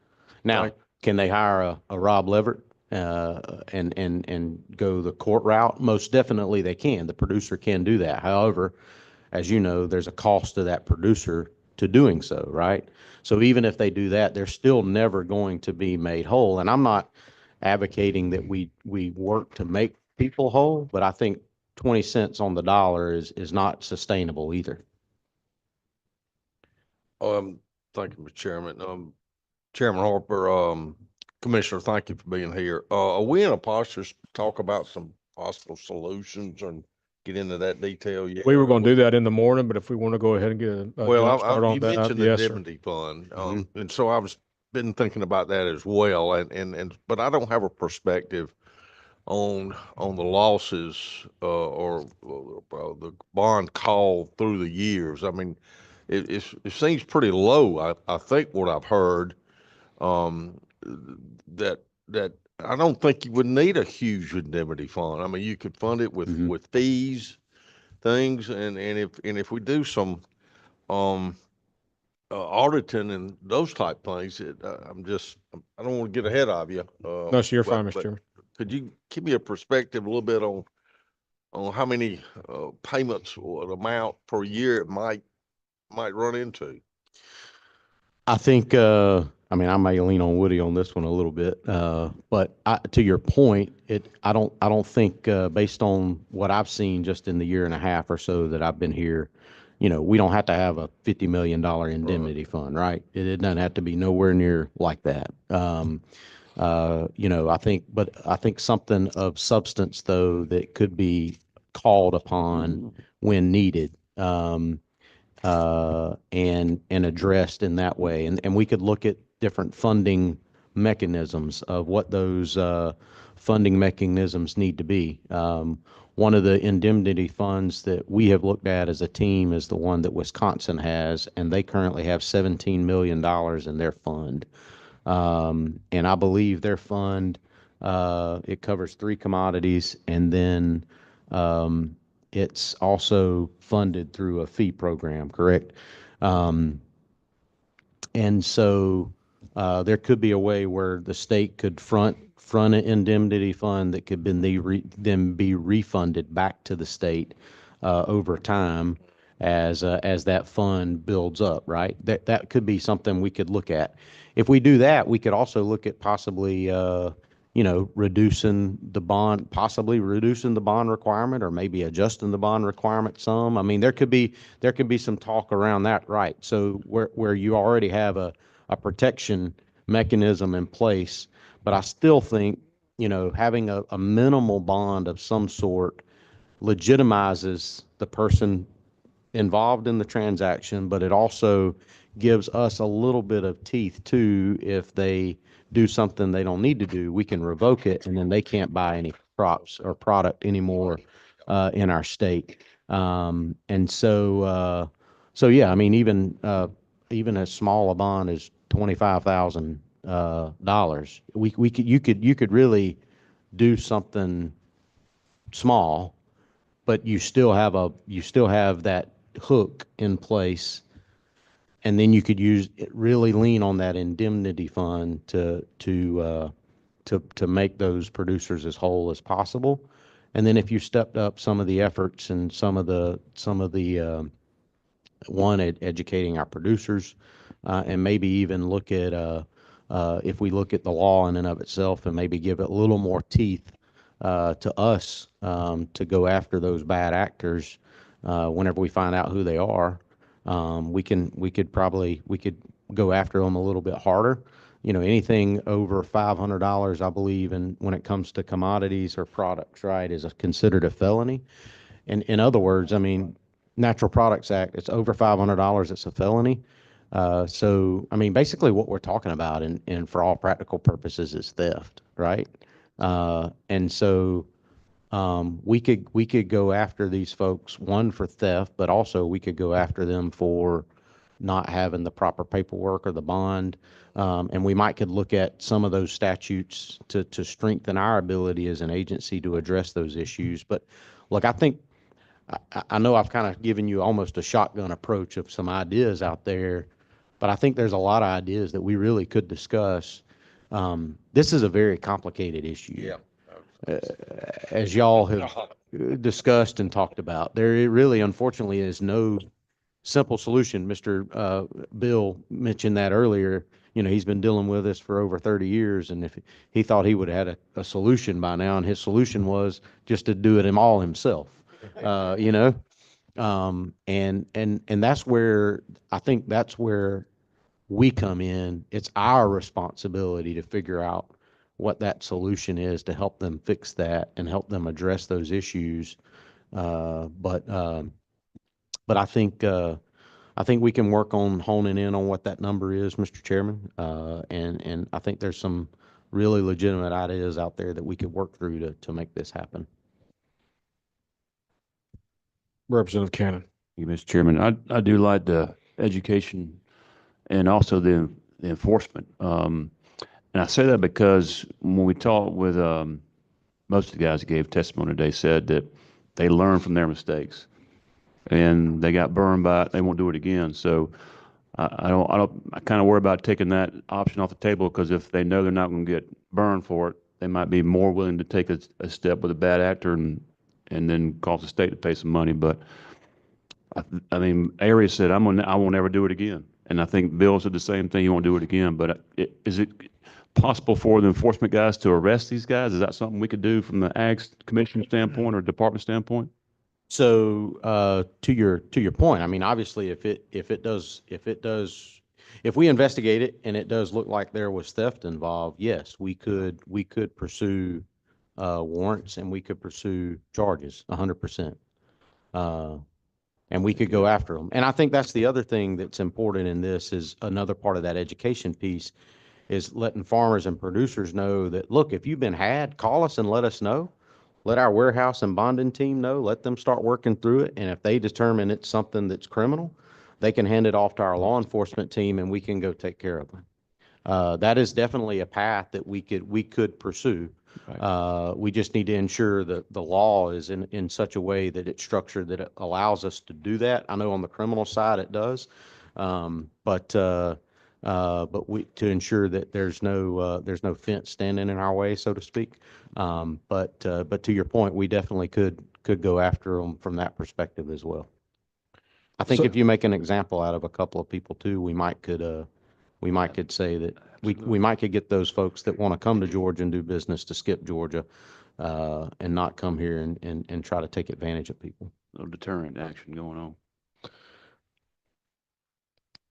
Now, can they hire a Rob Leverett and go the court route? Most definitely they can. The producer can do that. However, as you know, there's a cost to that producer to doing so, right? So even if they do that, they're still never going to be made whole. And I'm not advocating that we work to make people whole, but I think 20 cents on the dollar is not sustainable either. Thank you, Mr. Chairman. Chairman Harper, Commissioner, thank you for being here. Are we in a posture to talk about some possible solutions and get into that detail yet? We were going to do that in the morning, but if we want to go ahead and get a jump start on you that, mentioned the yes, sir. indemnity fund, and so I was been thinking about that as well, but I don't have a perspective on the losses or the bond call through the years. I mean, it seems pretty low. I think what I've heard, that I don't think you would need a huge indemnity fund. I mean, you could fund it with fees, things, and if we do some auditing and those type things, I don't want to get ahead of you. No, sir, you're fine, Mr. Chairman. Could you give me a perspective a little bit on how many payments or amount per year it might run into? I think, I mean, I may lean on Woody on this one a little bit, but to your point, I don't think, based on what I've seen just in the year and a half or so that I've been here, we don't have to have a $50 million indemnity fund, right? It doesn't have to be nowhere near like that. I think something of substance though, that could be called upon when needed. And addressed in that way. And we could look at different funding mechanisms of what those funding mechanisms need to be. One of the indemnity funds that we have looked at as a team is the one that Wisconsin has, and they currently have $17 million in their fund. And I believe their fund, it covers 3 commodities, and then it's also funded through a fee program, correct? And so there could be a way where the state could front an indemnity fund that could then be refunded back to the state over time as that fund builds up, right? That could be something we could look at. If we do that, we could also look at possibly reducing the bond, possibly reducing the bond requirement, or maybe adjusting the bond requirement some. I mean, there could be some talk around that, right? So where you already have a protection mechanism in place, but I still think, having a minimal bond of some sort legitimizes the person involved in the transaction, but it also gives us a little bit of teeth too. If they do something they don't need to do, we can revoke it, and then they can't buy any crops or product anymore in our state. And so yeah, I mean, even as small a bond as $25,000, you could really do something small, but you still have that hook in place, and then you could really lean on that indemnity fund to make those producers as whole as possible. And then if you stepped up some of the efforts and some of the educating our producers, and maybe even look at if we look at the law in and of itself and maybe give it a little more teeth to us to go after those bad actors whenever we find out who they are. We could go after them a little bit harder. Anything over $500, I believe, and when it comes to commodities or products, right, is considered a felony. And in other words, I mean, Natural Products Act, it's over $500, it's a felony. So, I mean, basically what we're talking about, and for all practical purposes, is theft, right? And so we could go after these folks, one, for theft, but also we could go after them for not having the proper paperwork or the bond. And we could look at some of those statutes to strengthen our ability as an agency to address those issues. But look, I know I've kind of given you almost a shotgun approach of some ideas out there, but I think there's a lot of ideas that we really could discuss. This is a very complicated issue. Yeah. As y'all have discussed and talked about, there really, unfortunately, is no simple solution. Mr. Bill mentioned that earlier. He's been dealing with this for over 30 years, and if he thought he would have had a solution by now, and his solution was just to do it all himself. And that's where I think that's where we come in. It's our responsibility to figure out what that solution is to help them fix that and help them address those issues. But I think we can work on honing in on what that number is, Mr. Chairman. And I think there's some really legitimate ideas out there that we could work through to make this happen. Representative Cannon. Thank you, Mr. Chairman. I do like the education and also the enforcement. And I say that because when we talked with most of the guys that gave testimony, they said that they learned from their mistakes and they got burned by it. They won't do it again. So I kind of worry about taking that option off the table, because if they know they're not going to get burned for it, they might be more willing to take a step with a bad actor and then cause the state to pay some money. But I mean, Arias said, I won't ever do it again. And I think Bill said the same thing. He won't do it again. But is it possible for the enforcement guys to arrest these guys? Is that something we could do from the Ag Commission standpoint or department standpoint? So, to your point, I mean, obviously, if we investigate it and it does look like there was theft involved, yes, we could pursue warrants and we could pursue charges 100%. And we could go after them. And I think that's the other thing that's important in this is another part of that education piece is letting farmers and producers know that, look, if you've been had, call us and let us know. Let our warehouse and bonding team know. Let them start working through it. And if they determine it's something that's criminal, they can hand it off to our law enforcement team and we can go take care of them. That is definitely a path that we could pursue. We just need to ensure that the law is in such a way that it's structured that it allows us to do that. I know on the criminal side it does, but we to ensure that there's no fence standing in our way, so to speak. But to your point, we definitely could go after them from that perspective as well. I think if you make an example out of a couple of people too, we might could say that we might could get those folks that want to come to Georgia and do business to skip Georgia, and not come here and try to take advantage of people. No deterrent action going on.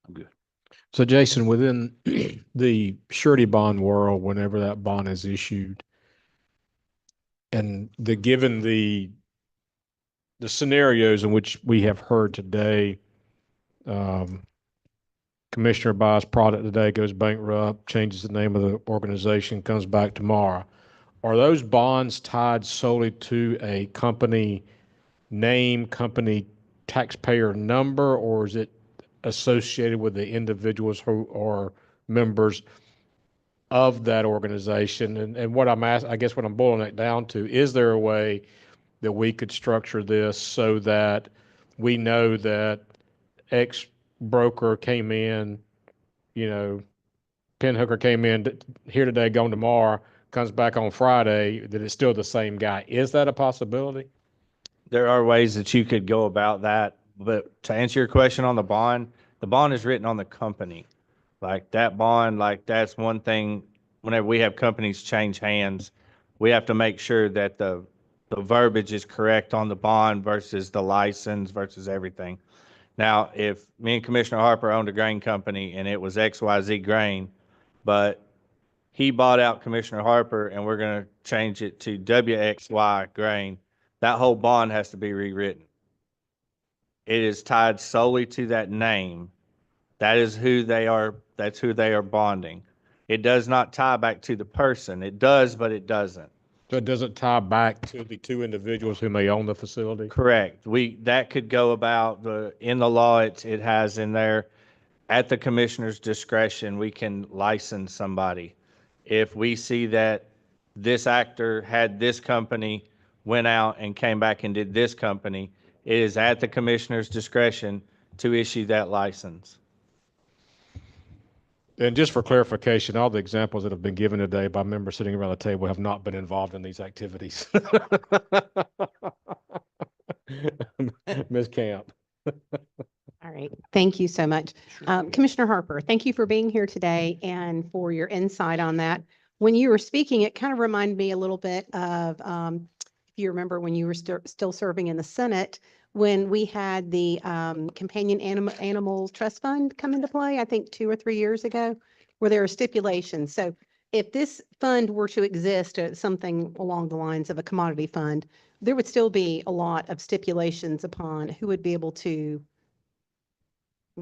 I'm good. So Jason, within the surety bond world, whenever that bond is issued, and given the scenarios in which we have heard today, commissioner buys product today, goes bankrupt, changes the name of the organization, comes back tomorrow. Are those bonds tied solely to a company name, company taxpayer number, or is it associated with the individuals who are members of that organization? And what I'm asking, I guess what I'm boiling it down to, is there a way that we could structure this so that we know that X broker came in, Pinhooker came in here today, gone tomorrow, comes back on Friday, that it's still the same guy? Is that a possibility? There are ways that you could go about that, but to answer your question on the bond is written on the company. Like that bond, like that's one thing, whenever we have companies change hands, we have to make sure that the verbiage is correct on the bond versus the license versus everything. Now, if me and Commissioner Harper owned a grain company and it was XYZ grain, but he bought out Commissioner Harper and we're going to change it to WXY grain, that whole bond has to be rewritten. It is tied solely to that name. That is who they are. That's who they are bonding. It does not tie back to the person. It does, but it doesn't. So it doesn't tie back to the two individuals who may own the facility? Correct. That could go about in the law, it has in there, at the commissioner's discretion, we can license somebody. If we see that this actor had this company, went out and came back and did this company, it is at the commissioner's discretion to issue that license. And just for clarification, all the examples that have been given today by members sitting around the table have not been involved in these activities. Ms. Camp. All right. Thank you so much. Commissioner Harper, thank you for being here today and for your insight on that. When you were speaking, it kind of reminded me a little bit of, if you remember when you were still serving in the Senate, when we had the Companion Animal Trust Fund come into play, I think 2 or 3 years ago, where there are stipulations. So if this fund were to exist, something along the lines of a commodity fund, there would still be a lot of stipulations upon who would be able to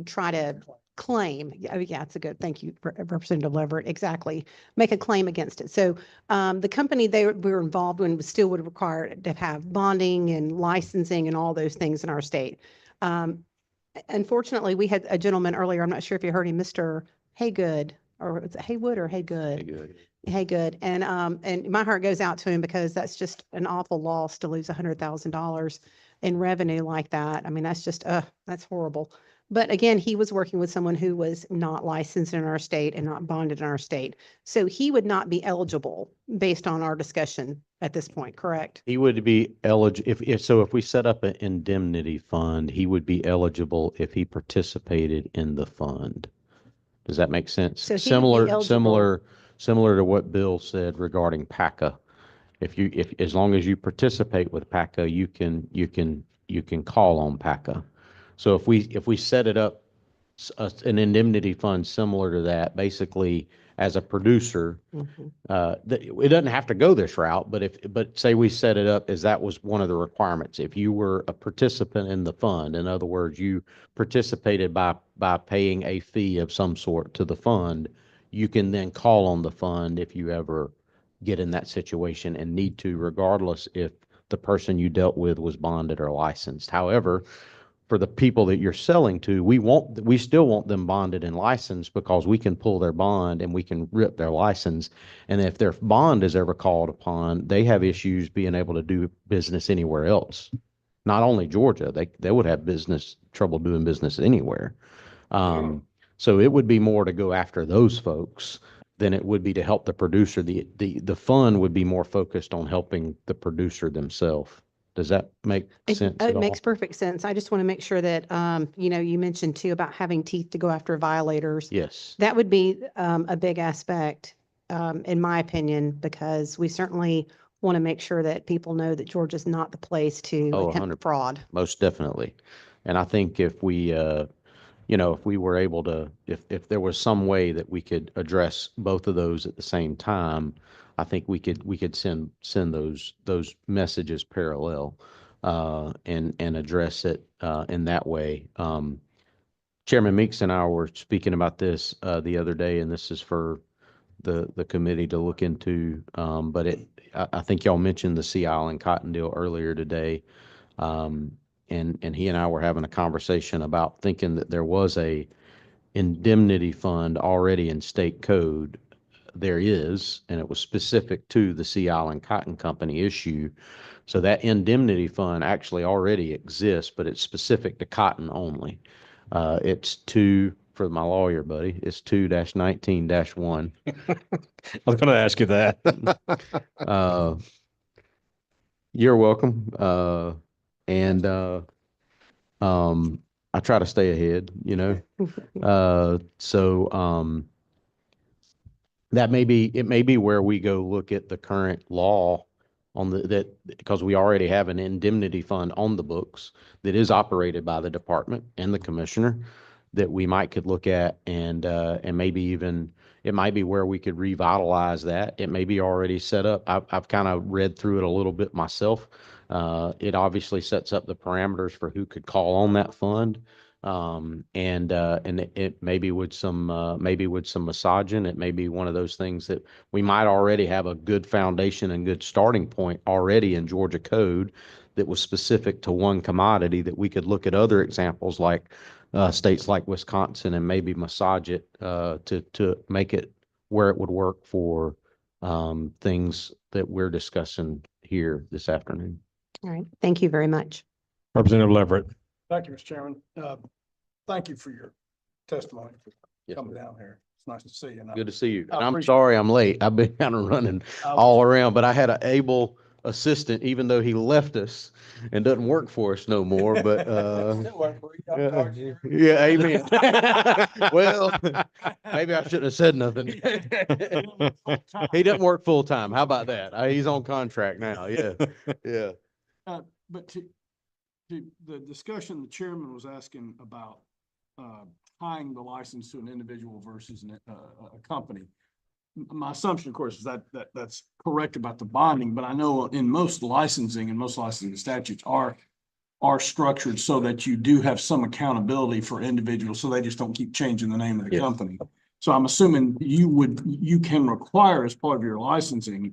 try to claim. Yeah, it's a good, thank you, Representative Leverett, exactly. Make a claim against it. So the company we were involved in still would require to have bonding and licensing and all those things in our state. Unfortunately, we had a gentleman earlier, I'm not sure if you heard him, Mr. Haygood, or is it Haywood or Haygood? Haygood. And my heart goes out to him because that's just an awful loss to lose $100,000 in revenue like that. I mean, that's just, that's horrible. But again, he was working with someone who was not licensed in our state and not bonded in our state. So he would not be eligible based on our discussion at this point, correct? He would be eligible, if we set up an indemnity fund, he would be eligible if he participated in the fund. Does that make sense? So he would be eligible. Similar to what Bill said regarding PACA. If as long as you participate with PACA, you can call on PACA. So if we set it up an indemnity fund similar to that, basically as a producer, it doesn't have to go this route, but say we set it up as that was one of the requirements. If you were a participant in the fund, in other words, you participated by paying a fee of some sort to the fund, you can then call on the fund if you ever get in that situation and need to, regardless if the person you dealt with was bonded or licensed. However, for the people that you're selling to, we still want them bonded and licensed because we can pull their bond and we can rip their license. And if their bond is ever called upon, they have issues being able to do business anywhere else. Not only Georgia, they would have trouble doing business anywhere. So it would be more to go after those folks than it would be to help the producer. The fund would be more focused on helping the producer themselves. Does that make sense at It all? makes perfect sense. I just want to make sure that, you mentioned too about having teeth to go after violators. Yes. That would be a big aspect, in my opinion, because we certainly want to make sure that people know that Georgia's not the place to Oh, attempt fraud. Most definitely. And I think if we were able to, if there was some way that we could address both of those at the same time, I think we could send those messages parallel, and address it, in that way. Chairman Meeks and I were speaking about this, the other day, and this is for the committee to look into. But I think y'all mentioned the Sea Island cotton deal earlier today. And he and I were having a conversation about thinking that there was a indemnity fund already in state code. There is, and it was specific to the Sea Island Cotton Company issue. So that indemnity fund actually already exists, but it's specific to cotton only. It's for my lawyer buddy, it's 2-19-1. I was going to ask you that. You're welcome. I try to stay ahead, it may be where we go look at the current law because we already have an indemnity fund on the books that is operated by the department and the commissioner that we could look at, and maybe even it might be where we could revitalize that. It may be already set up. I've kind of read through it a little bit myself. It obviously sets up the parameters for who could call on that fund. And it maybe with some massaging, it may be one of those things that we might already have a good foundation and good starting point already in Georgia code that was specific to one commodity, that we could look at other examples like states like Wisconsin and maybe massage it to make it where it would work for things that we're discussing here this afternoon. All right. Thank you very much. Representative Leverett. Thank you, Mr. Chairman. Thank you for your testimony, for Yes, coming down here. It's nice to see you. And good to see you. I And I'm appreciate sorry I'm late. I've been kind of running all around, but I had an able assistant, even though he left us and doesn't work for us no more, but, yeah, amen. Well, maybe I shouldn't have said nothing. He doesn't work full time. How about that? He's on contract now. Yeah. Yeah. But to the discussion, the chairman was asking about tying the license to an individual versus a company. My assumption, of course, is that's correct about the bonding, but I know in most licensing and most licensing statutes are structured so that you do have some accountability for individuals, so they just don't keep changing the name of the company. So I'm assuming you can require as part of your licensing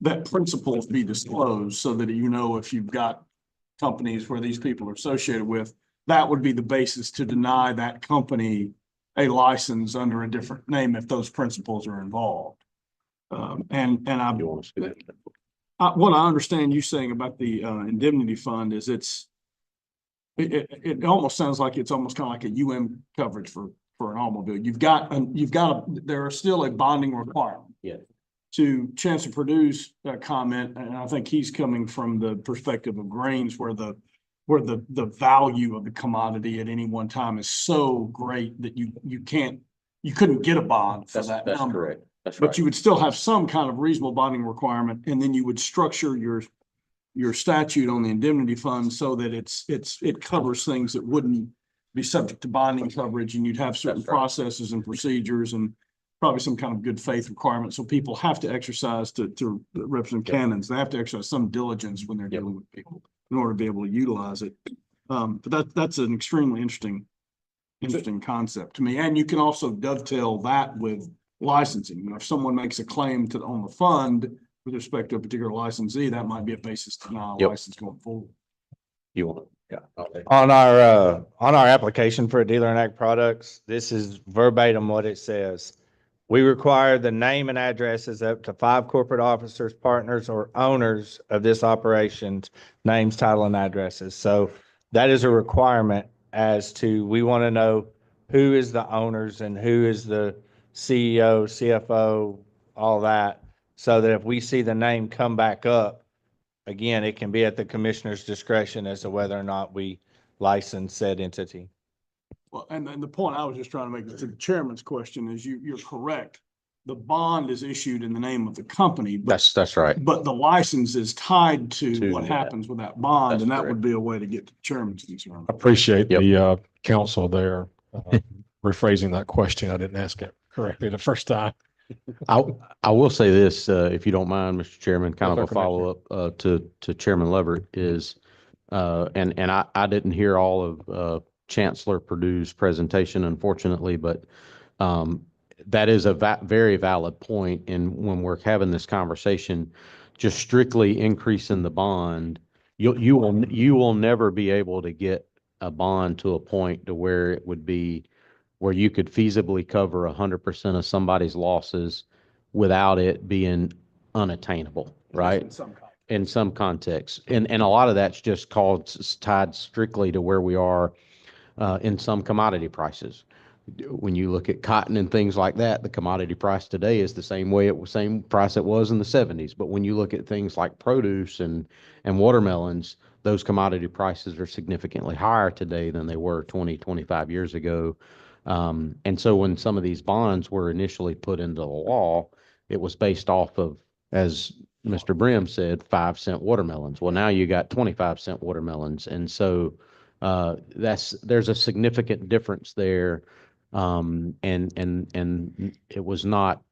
that principles be disclosed so that if you've got companies where these people are associated with, that would be the basis to deny that company a license under a different name if those principles are involved. And what I understand you saying about the indemnity fund is it almost sounds like it's almost kind of like a coverage for an automobile. There are still a bonding requirement. Yeah. To Chancellor Perdue's comment, and I think he's coming from the perspective of grains where the value of the commodity at any one time is so great that you couldn't get a bond for that That's number. correct. That's But right. you would still have some kind of reasonable bonding requirement, and then you would structure your statute on the indemnity fund so that it covers things that wouldn't be subject to bonding coverage, and you'd have certain That's right. processes and procedures and probably some kind of good faith requirement. So people have to exercise to Representative Cannons, they have to exercise some diligence when they're dealing with people in order to be able to utilize it. But that's an extremely interesting concept to me. And you can also dovetail that with licensing. You know, if someone makes a claim on the fund with respect to a particular licensee, that might be a basis to deny a license going forward. You want, yeah. On our application for dealer and ag products, this is verbatim what it says. We require the name and addresses up to 5 corporate officers, partners, or owners of this operation's names, title, and addresses. So that is a requirement as to, we want to know who is the owners and who is the CEO, CFO, all that. So that if we see the name come back up, again, it can be at the commissioner's discretion as to whether or not we license said entity. Well, and the point I was just trying to make to the chairman's question is you're correct. The bond is issued in the name of the company, but That's right. but the license is tied to what that. happens with that bond, That's and that correct. would be a way to get to the chairman's concern. Appreciate Yep. the counsel there rephrasing that question. I didn't ask it correctly the first time. I will say this, if you don't mind, Mr. Chairman, kind Yes, of sir, a follow-up to Chairman Leverett is, and I didn't hear all of Chancellor Perdue's presentation, unfortunately, but that is a very valid point. And when we're having this conversation, just strictly increasing the bond, you will never be able to get a bond to a point to where it would be where you could feasibly cover 100% of somebody's losses without it being unattainable, right? In some contexts. And a lot of that's just tied strictly to where we are in some commodity prices. When you look at cotton and things like that, the commodity price today is the same price it was in the 70s. But when you look at things like produce and watermelons, those commodity prices are significantly higher today than they were 20, 25 years ago. And so when some of these bonds were initially put into the law, it was based off of, as Mr. Brim said, 5-cent watermelons. Well, now you got 25-cent watermelons. And so there's a significant difference there. And it was not,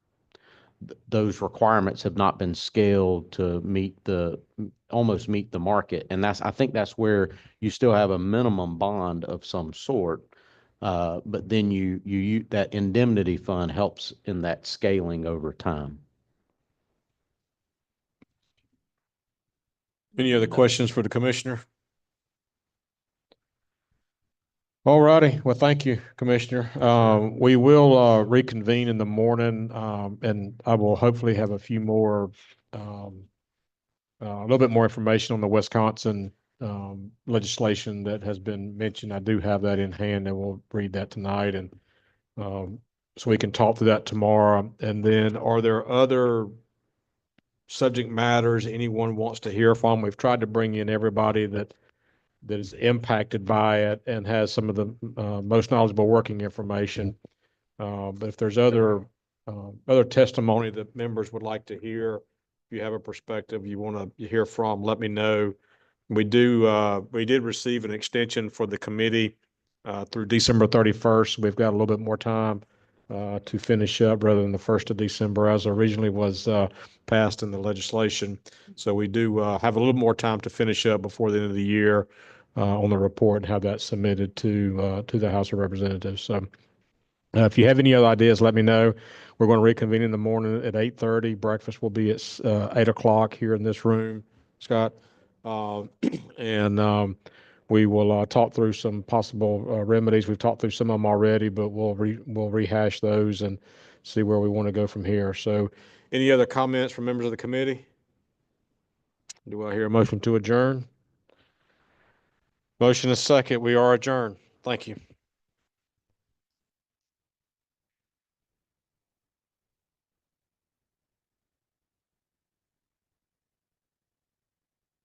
those requirements have not been scaled to almost meet the market. And I think that's where you still have a minimum bond of some sort. But then that indemnity fund helps in that scaling over time. Any other questions for the commissioner? All righty. Well, thank you, Commissioner. We will reconvene in the morning, and I will hopefully have a few more, a little bit more information on the Wisconsin legislation that has been mentioned. I do have that in hand, and we'll read that tonight, and so we can talk through that tomorrow. And then, are there other subject matters anyone wants to hear from? We've tried to bring in everybody that is impacted by it and has some of the most knowledgeable working information. But if there's other testimony that members would like to hear, if you have a perspective you want to hear from, let me know. We did receive an extension for the committee through December 31st. We've got a little bit more time to finish up rather than the 1st of December as originally was passed in the legislation. So we do have a little more time to finish up before the end of the year on the report and have that submitted to the House of Representatives. So if you have any other ideas, let me know. We're going to reconvene in the morning at 8:30. Breakfast will be at 8 o'clock here in this room, Scott. And we will talk through some possible remedies. We've talked through some of them already, but we'll rehash those and see where we want to go from here. So any other comments from members of the committee? Do I hear a motion to adjourn? Motion is second. We are adjourned. Thank you.